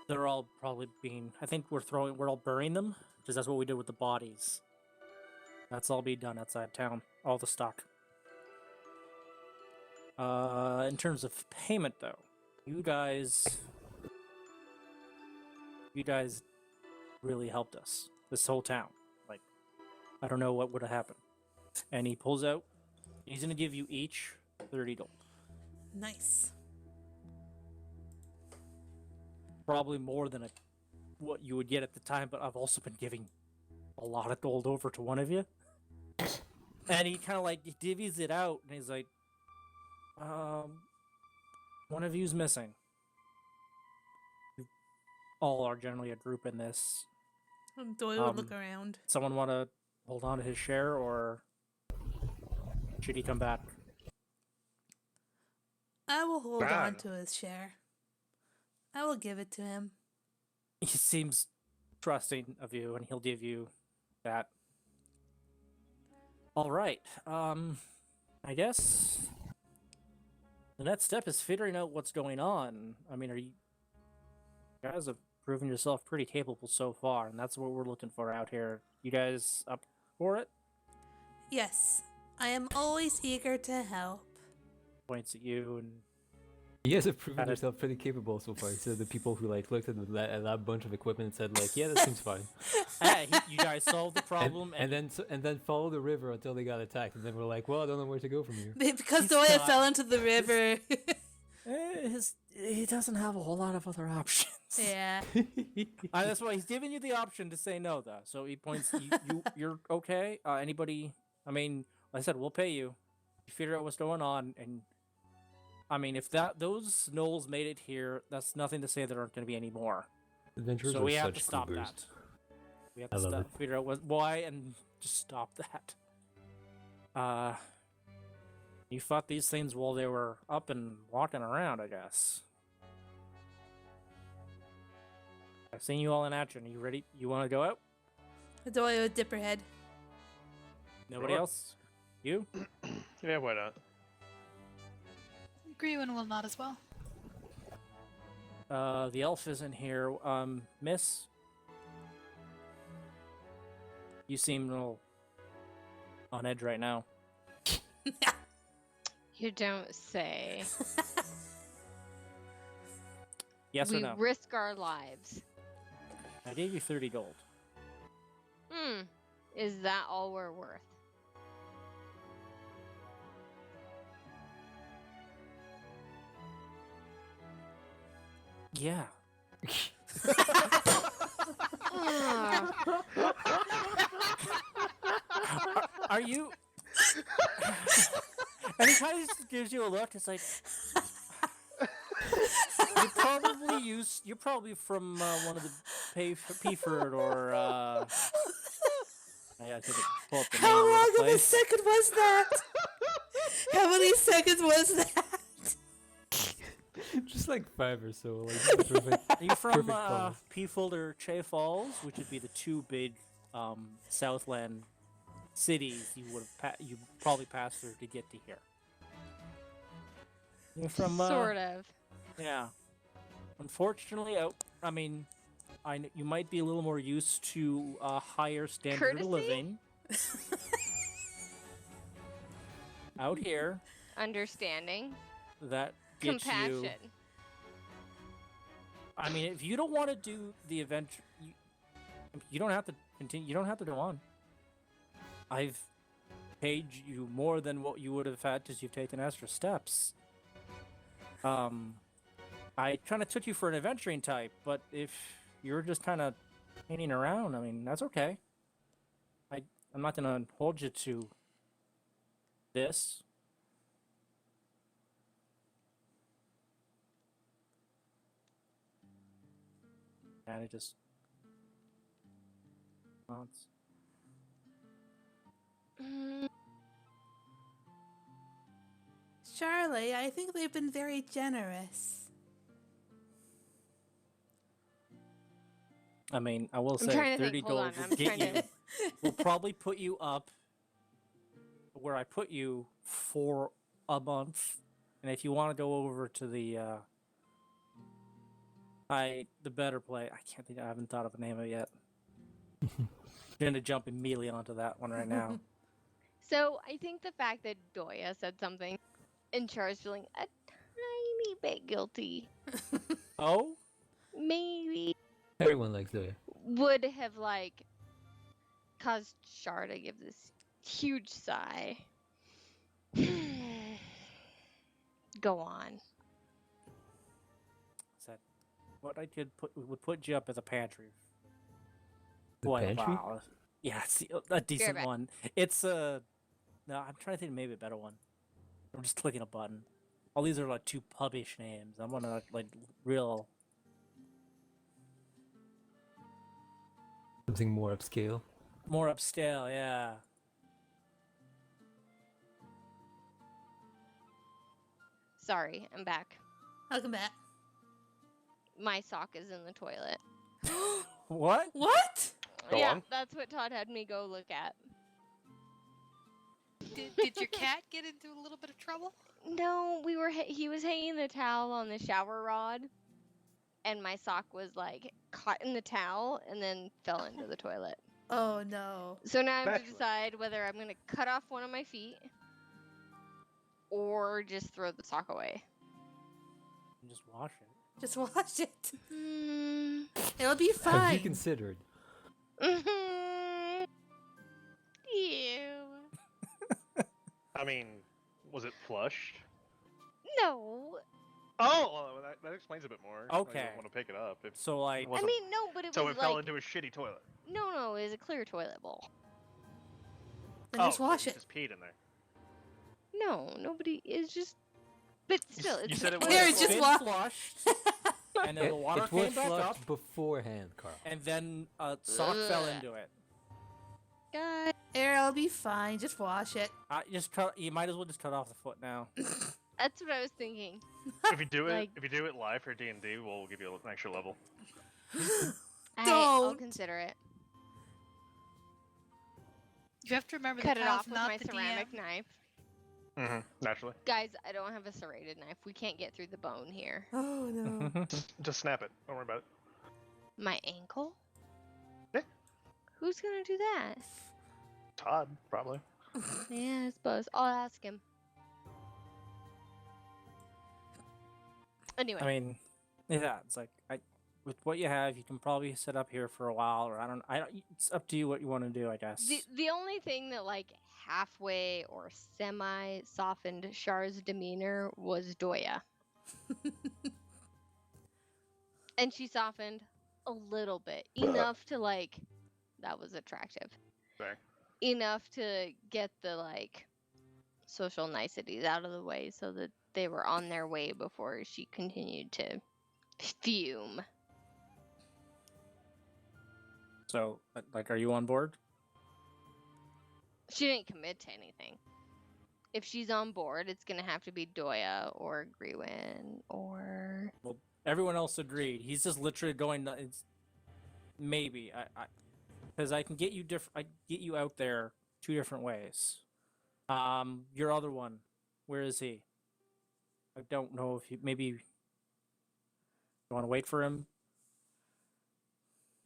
They're all probably I think we're all burying them, because that's what we did with the bodies. That's all be done outside town, all the stock. In terms of payment, though, you guys really helped us. This whole town. Like, I don't know what would have happened. And he pulls out. He's gonna give you each 30 gold. Nice. Probably more than what you would get at the time, but I've also been giving a lot of gold over to one of you. And he kind of like divvies it out, and he's like, one of you's missing. You all are generally a group in this. Doya would look around. Someone want to hold on to his share, or should he come back? I will hold on Bad. to his share. I will give it to him. He seems trusting of you, and he'll give you that. All right. I guess the next step is figuring out what's going on. I mean, you guys have proven yourself pretty capable so far, and that's what we're looking for out here. You guys up for it? Yes, I am always eager to help. Points at you, and You guys have proven Got it. yourself pretty capable so far. So the people who like looked at that bunch of equipment and said like, yeah, that seems fine. hey, you guys solved the problem, And then follow the river until they got attacked, and then we're like, well, I don't know where to go from here. Because He's Doya not- fell into the river. he doesn't have a whole lot of other options. Yeah. That's why he's giving you the option to say no, though. So he points. You're okay. Anybody? I mean, like I said, we'll pay you. You figure out what's going on, and I mean, if those gnolls made it here, that's nothing to say there aren't going to be any more. Adventurers So are we have such to stop goobers. that. We have I to love figure out why, and just stop that. You fought these things while they were up and walking around, I guess. I've seen you all in action. Are you ready? You want to go out? Adoya would dip her head. Nobody Sure. else? You? Yeah, why not? Greenwin will not as well. The elf isn't here. Miss? You seem a little on edge right now. You don't say. Yes we or no? risk our lives. I gave you 30 gold. Is that all we're worth? Yeah. Are you? And he kind of just gives you a look. It's like you're probably from one of the Peaford or I think pull up the name How of long the of a place. second was that? How many seconds was that? Just like 5 or so. Like perfect. Are you from Perfect pause. Peaford or Che Falls, which would be the two big Southland cities you would have you probably passed through to get to here? You're from Sort of. Yeah. Unfortunately, you might be a little more used to a higher standard Courtesy? of living. Out here, Understanding. that gets Compassion. you. I mean, if you don't want to do the adventure, you don't have to continue. You don't have to go on. I've paid you more than what you would have had because you've taken extra steps. I kind of took you for an adventuring type, but if you're just kind of hanging around, I mean, that's okay. I'm not gonna hold you to this. And it just nods. Charlie, I think they've been very generous. I mean, I will I'm say trying to 30 think. Hold gold on. will I'm get trying you. to. Will probably put you up where I put you for a month. And if you want to go over to the better play, I haven't thought of a name of it yet. I'm gonna jump immediately onto that one right now. So I think the fact that Doya said something and Char's feeling a tiny bit guilty, Oh? maybe Everyone likes Zoya. would have caused Char to give this huge sigh. Go on. Said what I did would put you up as a pantry. The Boy, pantry? wow. Yeah, it's a decent back. one. It's a no. I'm trying to think of maybe a better one. I'm just clicking a button. All these are like too pubbish names. I want to like real. Something more upscale. More upscale, yeah. Sorry, I'm back. Welcome back. My sock is in the toilet. What? What? Go yeah, on. that's what Todd had me go look at. Did your cat get into a little bit of trouble? No, he was hanging the towel on the shower rod, and my sock was caught in the towel and then fell into the toilet. Oh no. So now I have to Bachelor. decide whether I'm gonna cut off one of my feet or just throw the sock away. Just wash it. Just watch it. Hmm. It'll be Have fine. you considered? Ew. I mean, was it flushed? No. Oh, well, that explains a bit more. I Okay. don't want to pick it up. If So like, it I wasn't- mean, no, but it so was it fell into a shitty toilet. no, it was a clear toilet bowl. Then just so wash you it. Just peed in there. No, nobody is just. But still, you it's said a it was- toilet There, bowl. just been wa- flushed, and then the water it was came back flushed up, beforehand, Carl. and then a sock fell Ugh. into it. Guys, It'll be fine. Just wash it. You might as well just cut off the foot now. that's what I was thinking. If you do it, Like- if you do it live for D&D, we'll give you an extra level. I'll Don't. consider it. You have to remember Cut the it pal's off with not my the ceramic DM. knife. Mm-hmm. Naturally. Guys, I don't have a serrated knife. We can't get through the bone here. Oh no. Just snap it. Don't worry about it. My ankle? Yeah. Who's gonna do that? Todd, probably. Yeah, I suppose. I'll ask him. Anyway. I mean, yeah, it's like with what you have, you can probably sit up here for a while, or I don't. It's up to you what you want to do, I guess. The only thing that like halfway or semi softened Char's demeanor was Doya. And she softened a little bit. Enough to like that was attractive. Fair. Enough to get the like social niceties out of the way so that they were on their way before she continued to fume. So, like, are you on board? She didn't commit to anything. If she's on board, it's gonna have to be Doya or Grewin or Everyone else agreed. He's just literally going. It's maybe because I can get you I get you out there 2 different ways. Your other one, where is he? I don't know if you maybe you want to wait for him.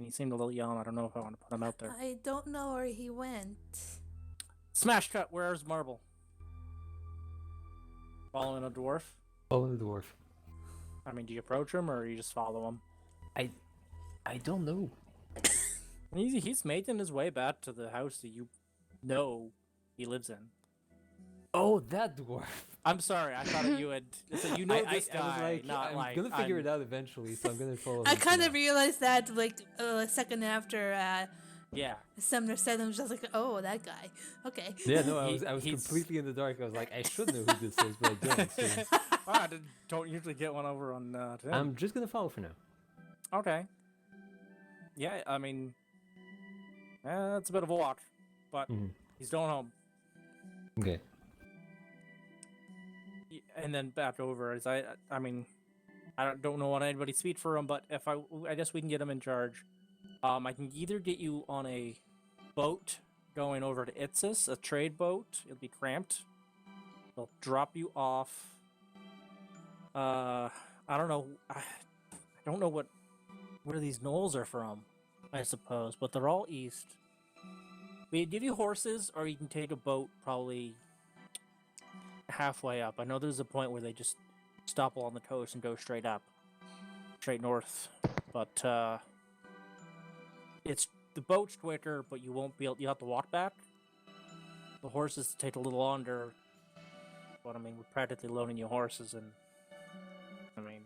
He seemed a little young. I don't know if I want to put him out there. I don't know where he went. Smash cut. Where's Marble? Following a dwarf. Follow the dwarf. I mean, do you approach him or you just follow him? I don't know. He's making his way back to the house that you know he lives in. Oh, that dwarf. I'm sorry, I thought you had. So you know this guy, I was like, not I'm like gonna figure it out eventually, so I'm gonna follow. I him for kind now. of realized that like a second after Yeah, Sumner said, I was just like, oh, that guy. Okay. Yeah, no, I was He's- completely in the dark. I was like, I should know who this is, but I don't. So I don't usually get one over on Tim. I'm just gonna follow for now. Okay. Yeah, I mean, it's a bit of a walk, but Mhm. he's going home, Okay. and then back over. As I mean, I don't know on anybody's feet for him, but if I guess we can get him in charge. I can either get you on a boat going over to Itzis, a trade boat. It'll be cramped. They'll drop you off. I don't know. I don't know where these knolls are from, I suppose, but they're all east. We give you horses, or you can take a boat probably halfway up. I know there's a point where they just stop along the coast and go straight up, straight north. But it's the boat's quicker, but you won't be able. You have to walk back. The horses take a little longer. But I mean, we're practically loading you horses, and I mean,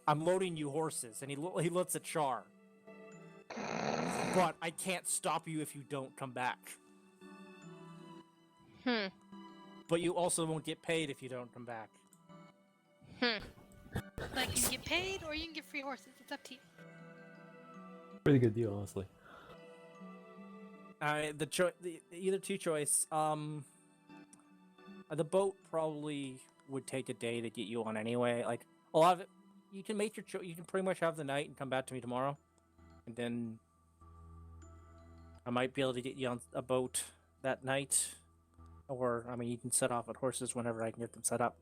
I'm loading you horses, and he looks at Char. But I can't stop you if you don't come back. But you also won't get paid if you don't come back. Like you can get paid or you can get free horses. It's up to you. Pretty good deal, honestly. The either two choice. The boat probably would take a day to get you on anyway. Like a lot of it, you can make your you can pretty much have the night and come back to me tomorrow, and then I might be able to get you on a boat that night, or I mean, you can set off at horses whenever I can get them set up.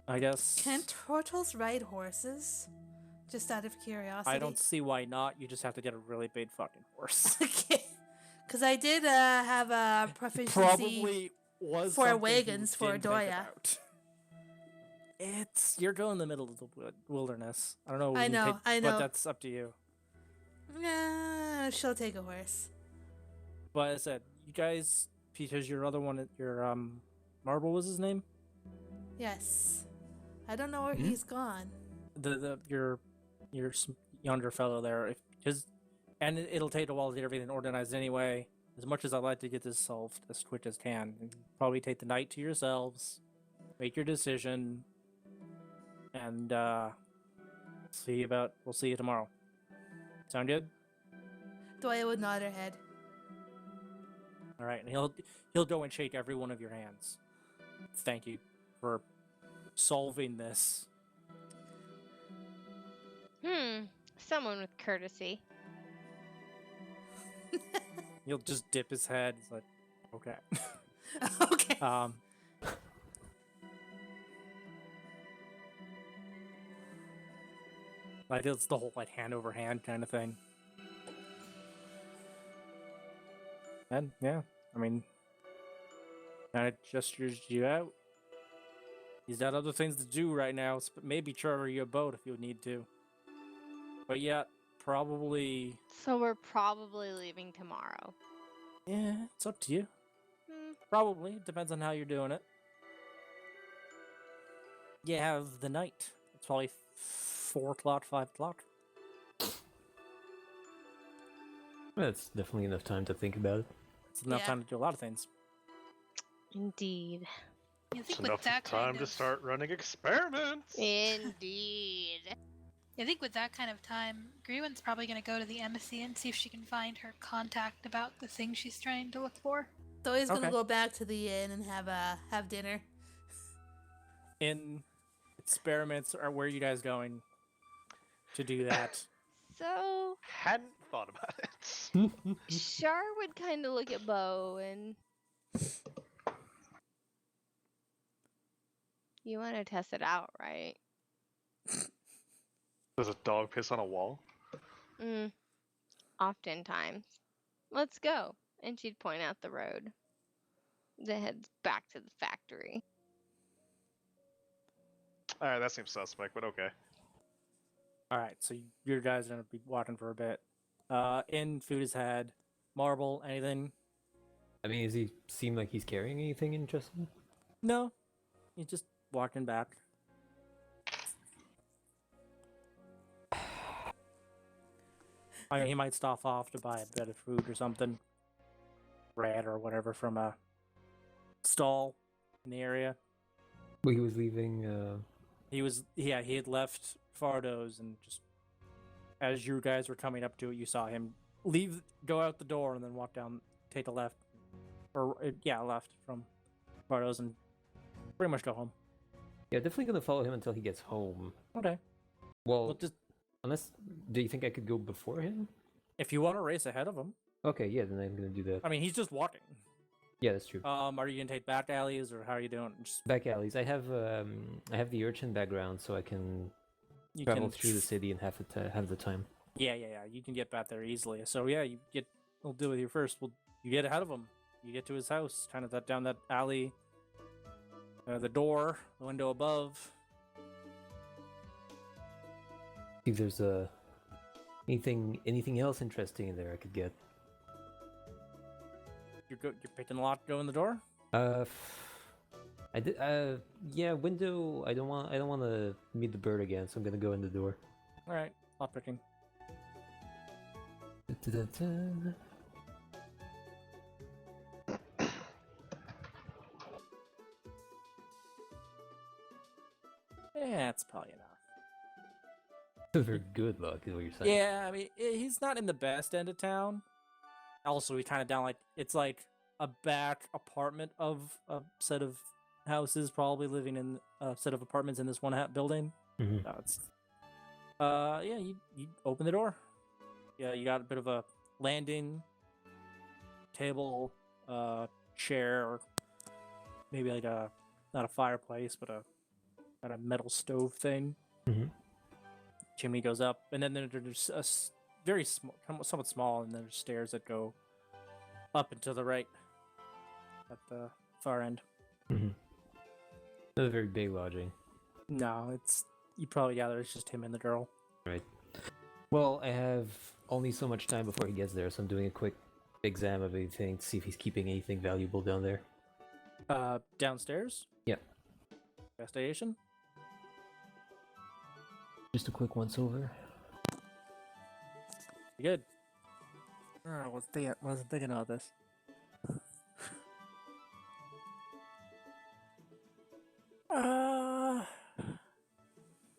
I guess. Can turtles ride horses? Just out of curiosity. I don't see why not. You just have to get a really big fucking horse. Okay. Because I did have a proficiency. Probably was for something you wagons for didn't think Doya. about. You're going in the middle of the wilderness. I don't know. I you know, I know. But that's up to you. Nah, she'll take a horse. But as I said, you guys, because your other one, your Marble was his name. Yes. I don't know where he's gone. Your younger fellow there, it'll take a while to get everything organized anyway. As much as I'd like to get this solved as quick as can, probably take the night to yourselves, make your decision, and we'll see you tomorrow. Sound good? Doya would nod her head. All right, and he'll go and shake every one of your hands. Thank you for solving this. Someone with courtesy. He'll just dip his head. It's like, okay. Okay. Like it's the whole like hand over hand kind of thing. And yeah, I mean, kind of gestures you out. He's got other things to do right now. Maybe charter you a boat if you need to. But yeah, probably. So we're probably leaving tomorrow. Yeah, it's up to you. Probably depends on how you're doing it. You have the night. It's probably 4 o'clock, 5 o'clock. That's definitely enough time to think about it. It's enough Yeah. time to do a lot of things. Indeed. I It's think enough with that time kind to of, start running experiments. Indeed. I think with that kind of time, Green's probably going to go to the embassy and see if she can find her contact about the thing she's trying to look for. Doya's gonna Okay. go back to the inn and have dinner. In experiments, or where are you guys going to do that? So Hadn't thought about it. Shar would kind of look at Bo and you want to test it out, right? Does a dog piss on a wall? Oftentimes. Let's go. And she'd point out the road that heads back to the factory. Alright, that seems suspect, but okay. All right, so you guys are gonna be walking for a bit. In food is had, marble, anything? I mean, does he seem like he's carrying anything interesting? No, he's just walking back. I mean, he might stop off to buy a bit of food or something, bread or whatever from a stall in the area. Well, he was leaving. He had left Fardo's, and just as you guys were coming up to it, you saw him go out the door, and then walk down, take a left, left from Fardo's, and pretty much go home. Yeah, definitely gonna follow him until he gets home. Okay. Well, Well, just unless, do you think I could go before him? if you want to race ahead of him, Okay, yeah, then I'm gonna do that. I mean, he's just walking. Yeah, that's true. Are you gonna take back alleys, or how are you doing? Just, Back alleys. I have the urchin background, so I can you travel can through the city and have the time. Yeah. You can get back there easily. So yeah, we'll do with you first. You get ahead of him. You get to his house, kind of down that alley. The door, the window above. See if there's anything else interesting in there I could get. You're picking the lock, go in the door. I did. Yeah, window. I don't want to meet the bird again, so I'm gonna go in the door. All right, lock picking. Da-da-da-da. Yeah, that's probably enough. Very good luck, is what you're saying. Yeah, I mean, he's not in the best end of town. Also, he's kind of down it's like a back apartment of a set of houses, probably living in a set of apartments in this one building. Mhm. No, it's yeah, you open the door. Yeah, you got a bit of a landing table, chair, or maybe like not a fireplace, but a kind of metal stove thing. Mhm. Chimney goes up, and then there's a very small, somewhat small, and there's stairs that go up and to the right at the far end. Mhm. Not a very big lodging. No, you probably gather it's just him and the girl. Right. Well, I have only so much time before he gets there, so I'm doing a quick exam of everything to see if he's keeping anything valuable down there. Downstairs. Yeah. Investigation. Just a quick once over. You good? I wasn't thinking about this.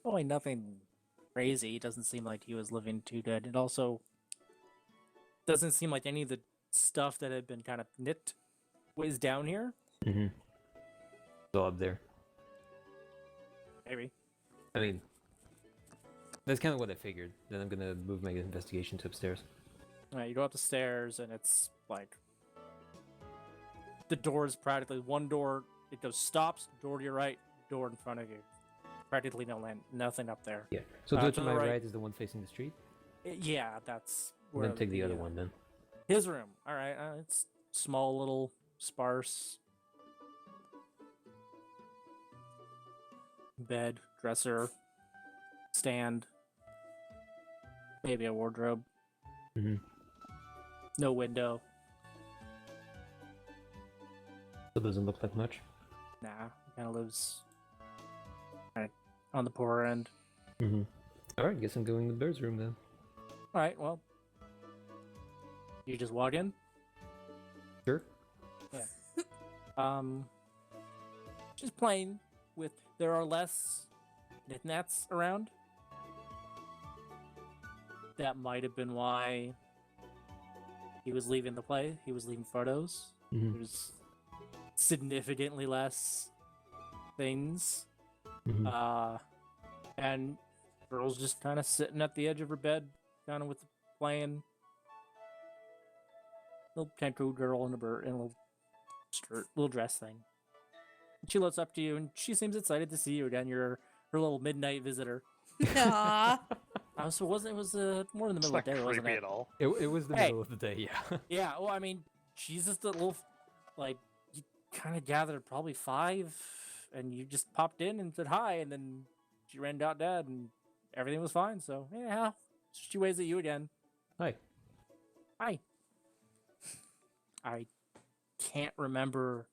Probably nothing crazy. It doesn't seem like he was living too good. And also, doesn't seem like any of the stuff that had been kind of knit was down here. Mm-hmm. Still up there. Maybe. I mean, that's kind of what I figured. Then I'm gonna move my investigation to upstairs. Alright, you go up the stairs and it's like the door is practically one door. It goes stops, door to your right, door in front of you. Practically nothing up there. Yeah. So To to the my right- right is the one facing the street. Yeah, that's I'm where gonna take the other one then. His room. All right, it's small, little, sparse. Bed, dresser, stand, maybe a wardrobe. Mm-hmm. No window. So it doesn't look like much. Nah, kind of lives kinda on the poorer end. Mm-hmm. All right, guess I'm going to the bird's room then. All right, well, you just walk in. Sure. Just playing with. There are less knickknacks around. That might have been why he was leaving the play. He was leaving photos. Mm-hmm. There's significantly less things. Mm-hmm. And girl's just kind of sitting at the edge of her bed, kind of with playing. Little tattooed girl in a little skirt, little dress thing. She looks up to you, and she seems excited to see you again. You're her little midnight visitor. Aw. So it was more in the It's middle not of the day, wasn't creepy it? at all. It was the Hey. middle of the day, yeah. Yeah. Well, I mean, she's just a little, like, you kind of gathered probably 5, and you just popped in and said hi, and then she ran out dead, and everything was fine. So yeah, she waves at you again. Hi. Hi. I can't remember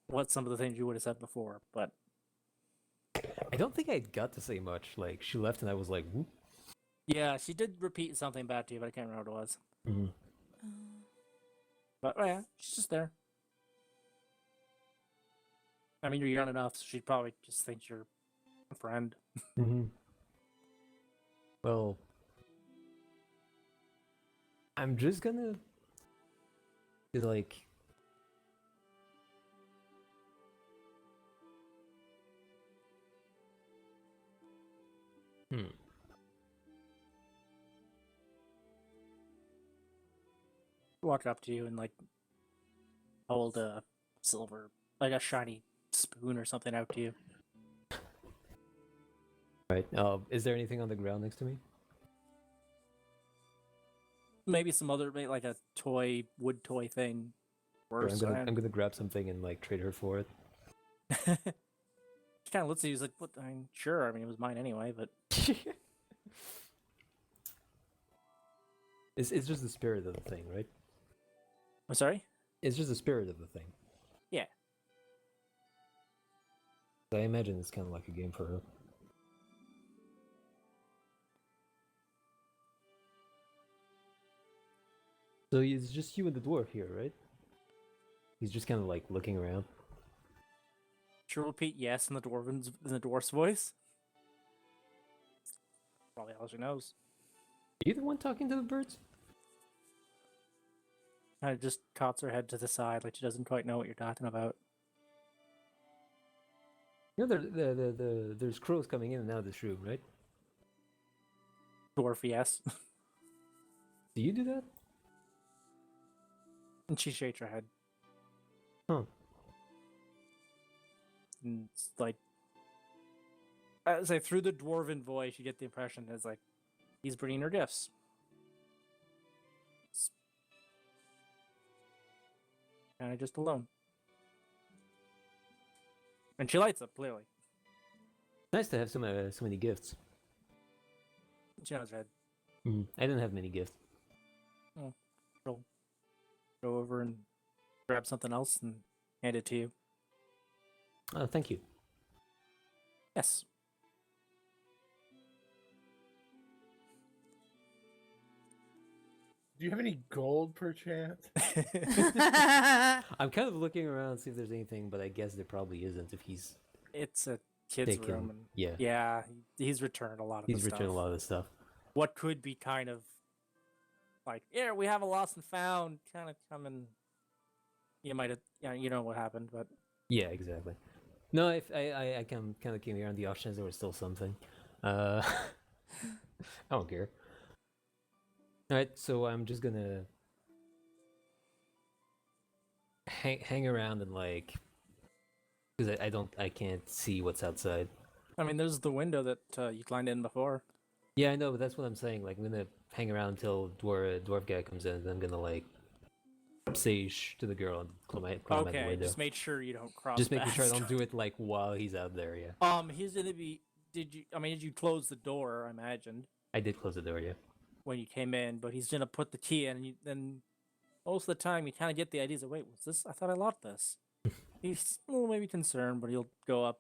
what some of the things you would have said before, but I don't think I got to say much. Like, she left and I was like, whoop. yeah, she did repeat something back to you, but I can't remember what it was. Mm-hmm. But yeah, she's just there. I mean, you're young enough, so she probably just thinks you're a friend. Mm-hmm. Well, I'm just gonna be like, Walk up to you and like hold a silver, like a shiny spoon or something out to you. right. Is there anything on the ground next to me? Maybe some other, maybe like a toy, wood toy thing. Sure, Worse. I'm gonna grab something and like trade her for it. She kind of looks at you, he's like, "What? I mean, sure. I mean, it was mine anyway, but It's just the spirit of the thing, right? I'm sorry." It's just the spirit of the thing. Yeah. I imagine it's kind of like a game for her. So it's just you and the dwarf here, right? He's just kind of like looking around. She'll repeat yes in the dwarf's voice. Probably all she knows. Are you the one talking to the birds? Kind of just cocks her head to the side, like she doesn't quite know what you're talking about. You know, there's crows coming in and out of this room, right? Dwarf, yes. Do you do that? And she shakes her head. Huh. And it's like, I say through the dwarven voice, you get the impression it's like he's bringing her gifts. Kind of just alone. And she lights up, clearly. Nice to have so many gifts. She knows her head. I didn't have many gifts. Go over and grab something else and hand it to you. Oh, thank you. Yes. Do you have any gold, perchance? I'm kind of looking around to see if there's anything, but I guess there probably isn't if he's It's a kid's taken. room. And Yeah, yeah, he's returned a lot of he's the returned a stuff. lot of the stuff. What could be kind of like, yeah, we have a lost and found, kind of coming. You might have, yeah, you know what happened, but Yeah, exactly. No, if I can kind of came here on the off chance there was still something. I don't care. All right, so I'm just gonna hang around and like, because I can't see what's outside. I mean, there's the window that you climbed in before. Yeah, I know, but that's what I'm saying. Like, I'm gonna hang around until dwarf guy comes in, and I'm gonna like say shh to the girl and climb out the Okay, window. just make sure you don't cross. Just making sure I paths. don't do it like while he's out there. Yeah, He's gonna be. Did you close the door? I imagined I did close the door. Yeah. when you came in, but he's gonna put the key in, and then most of the time you kind of get the ideas of, wait, was this? I thought I locked this. He's a little maybe concerned, but he'll go up,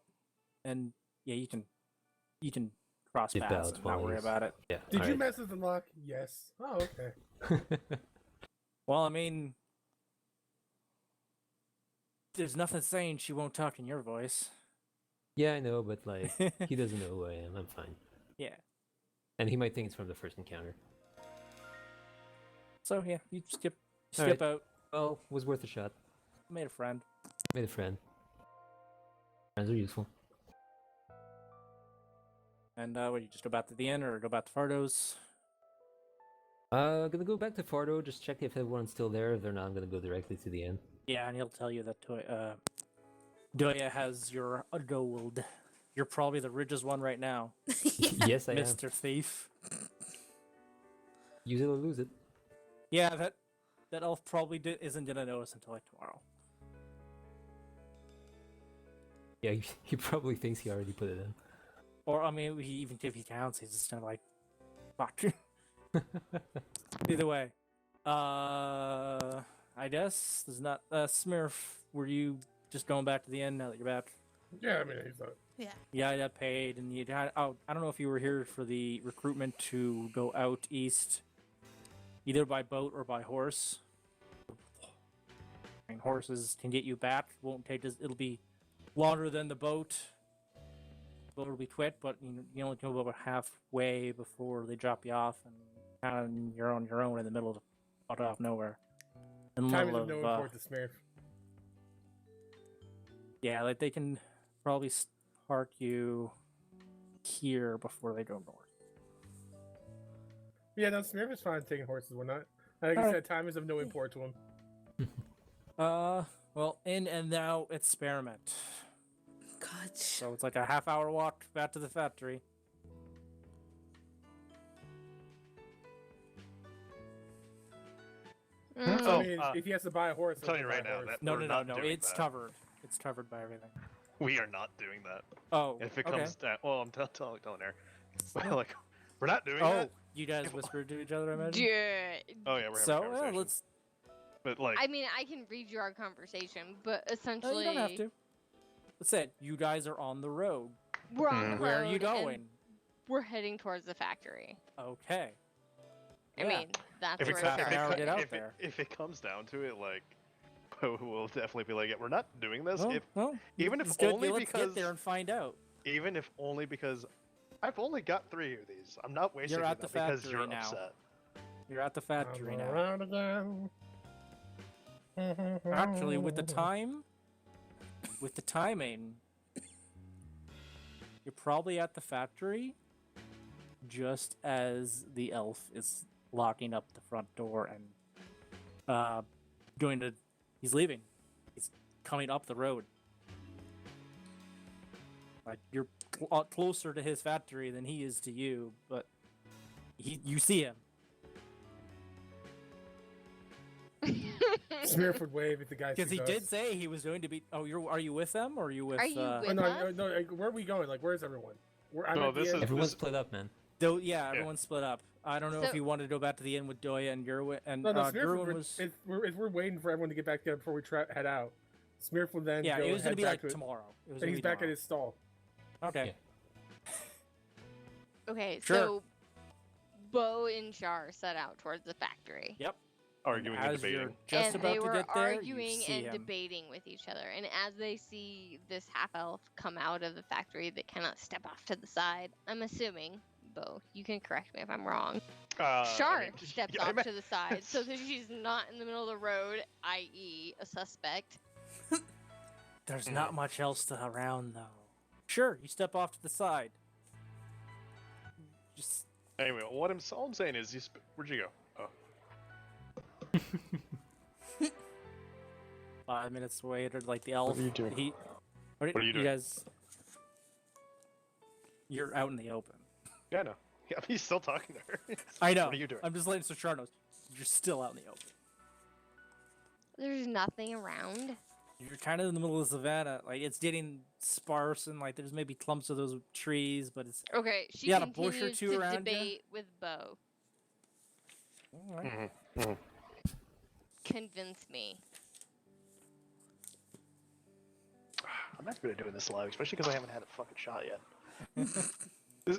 and yeah, you can cross Dip paths out and while not worry he's- about it. Yeah. Did you alright. mess with the lock? Yes. Oh, okay. Well, I mean, there's nothing saying she won't talk in your voice. Yeah, I know, but like he doesn't know who I am. I'm fine, Yeah. and he might think it's from the first encounter. So yeah, you skip Alright. out. Well, was worth a shot. Made a friend. Made a friend. Friends are useful. And what, you just go back to the inn or go back to Fardo's? Gonna go back to Fardo, just check if everyone's still there. If they're not, I'm gonna go directly to the inn. Yeah, and he'll tell you that Doya has your gold. You're probably the richest one right now, Yes, I am. Mr. Thief. Use it or lose it. Yeah, that elf probably isn't gonna notice until like tomorrow. Yeah, he probably thinks he already put it in. Or I mean, even if he counts, he's just kind of like, fuck. Either way, I guess there's not Smurf. Were you just going back to the inn now that you're back? Yeah, I mean, he's not. Yeah. Yeah, I got paid, and you had. Oh, I don't know if you were here for the recruitment to go out east, either by boat or by horse. I mean, horses can get you back. Won't take this. It'll be longer than the boat. Boat will be quick, but you only go about halfway before they drop you off, and kind of you're on your own in the middle of nowhere. In the Time is middle of no of, import to Smurf. yeah, like they can probably park you here before they go north. Yeah, no, Smurf is fine taking horses and whatnot. Like I Alright. said, time is of no import to him. Well, in and out experiment. God. So it's like a half-hour walk back to the factory. Mm. Oh, I mean, if he has to buy a horse, I'm telling he'll you buy right a now horse. that No, we're no, no, not no. doing It's that. covered. It's covered by everything. We are not doing that. Oh, If it okay. comes down, well, I'm telling her. Like, we're not doing Oh, that. you guys whispered to each other, I imagine. Yeah. Oh yeah, we're having So a conversation. let's. But like, I mean, I can read you our conversation, but No, essentially, you don't have to. Let's say you guys are on the road. we're on the Where are you road and going? We're heading towards the factory. Okay. I Yeah. mean, that's if where it, it half if, an it, hour starts. get out if, there. if it comes down to it, like, we'll definitely be like, yeah, we're not doing this. Well, if well, even if it's good. only Let's because get there and find out. even if only because I've only got 3 of these. I'm not wasting You're at them the because factory you're now. upset. You're at the factory I'm now. around again. Actually, with the timing, you're probably at the factory just as the elf is locking up the front door and he's leaving. He's coming up the road. Like you're a lot closer to his factory than he is to you, but you see him. Smurf would wave if the guy Because sees he us. did say he was going to be. Oh, are you with them or are you with? Are you Oh, with no, us? no, like, where are we going? Like, where's everyone? I'm No, at the this end. is- Everyone's split up, man. Though, yeah, everyone's split up. I don't know if So- you wanted to go back to the inn with Doya and Gerwin. And No, Smurf Gerwin would, was. if we're waiting for everyone to get back together before we head out, Smurf would then Yeah, go it was head gonna be back like to it, tomorrow. It was and gonna he's be back at tomorrow. his stall. Okay. Okay, Sure. so Bo and Char set out towards the factory. Yep. Arguing and As you're debating. just and about they to were get there, arguing you see and him. debating with each other. And as they see this half elf come out of the factory, they cannot step off to the side. I'm assuming, Bo, you can correct me if I'm wrong. Shar I mean, steps yeah, I off meant- to the side so that she's not in the middle of the road, i.e., a suspect. There's Mhm. not much else around though. Sure, you step off to the side. Just Anyway, all I'm saying is, where'd you go? Oh, 5 minutes later, like the elf. are you doing? What are you doing? guys? You're out in the open. yeah, I know. Yeah, he's still talking to her. I know. What are you doing? I'm just letting Shar knows you're still out in the open. There's nothing around. You're kind of in the middle of the savannah. Like it's getting sparse and like there's maybe clumps of those trees, but it's Okay, she You got a bush or continues two to around ya? debate with Bo. all right. Mhm, mhm. Convince me. I'm not good at doing this live, especially because I haven't had a fucking shot yet.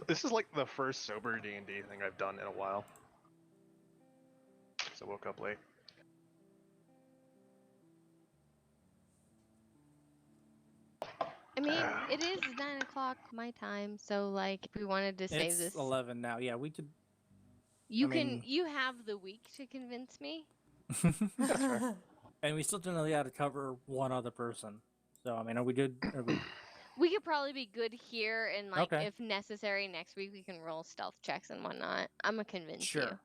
This is like the first sober D&D thing I've done in a while. So I woke up late. I mean, it is 9 o'clock my time, so like, if we wanted to save It's this, 11 now. Yeah, we could. you I can. mean- You have the week to convince me. And we still don't really have to cover one other person. So I mean, are we good? Are we... We could probably be good here, and like, Okay. if necessary, next week we can roll stealth checks and whatnot. I'm gonna convince you. Sure.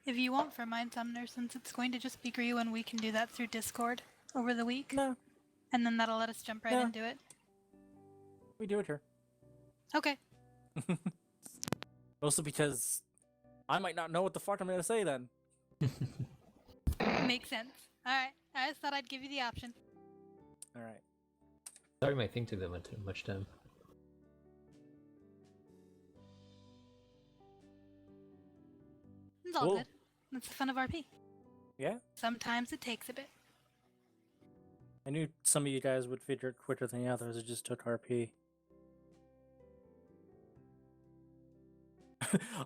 If you want for mine, Sumner, since it's going to just be Gree, and we can do that through Discord over the week, No, and then that'll let us jump right Yeah. into it. we do it here. Okay. Mostly because I might not know what the fuck I'm gonna say then. Makes sense. Alright. I just thought I'd give you the option. All right. Sorry, my thing took that much time. It's all Cool. good. That's the fun of RP. Yeah. Sometimes it takes a bit. I knew some of you guys would figure it quicker than the others. It just took RP.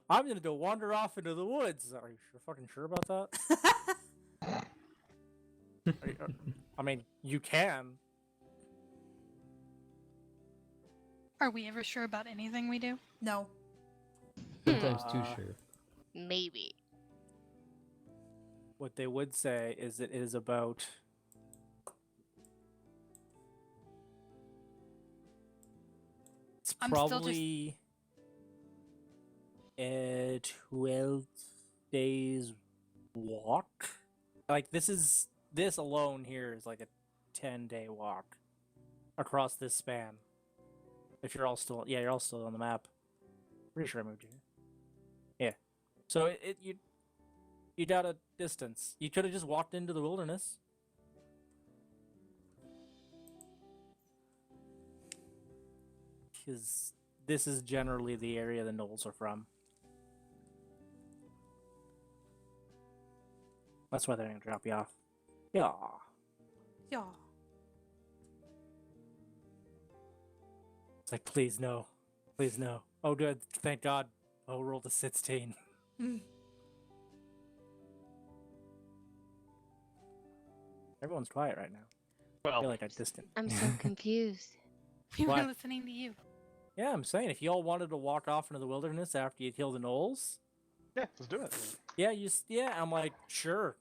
I'm gonna go wander off into the woods. Are you fucking sure about that? I mean, you can. Are we ever sure about anything we do? No. Sometimes too Uh, sure. Maybe. What they would say is that it is about it's I'm still just- probably a 12 days walk. Like this alone here is like a 10-day walk across this span. If you're all still you're all still on the map. Pretty sure I moved you. Yeah. So you got a distance. You could have just walked into the wilderness. Because this is generally the area the gnolls are from. That's why they're gonna drop you off. Yeah. Yeah. It's like, please no. Please no. Oh good, thank God. Oh, rolled a 16. Mm. Everyone's quiet right now. I Well, feel like I'm distant. I'm so confused. We Why? were listening to you. Yeah, I'm saying if you all wanted to walk off into the wilderness after you kill the gnolls, yeah, let's do it. yeah, I'm like, sure.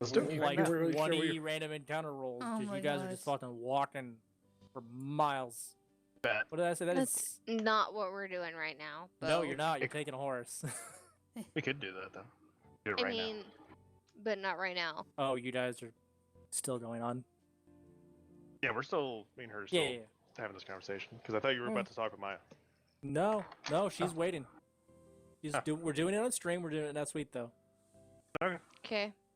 Let's do it. Like I'm not really sure 20 what you're- random encounter rolls Oh because my you guys are just God. fucking walking for miles. Bet. What did I say? That That's is not what we're doing right now. no, Bo. you're not. You're It- taking a horse. We could do that though. Do it I right mean, but not right now. Oh, you guys are still going on. now. Yeah, we're still. Me and her are Yeah, still yeah, yeah. having this conversation because I thought you were about to talk with Maya. No, she's waiting. We're doing it on stream. We're doing it next week though. Okay.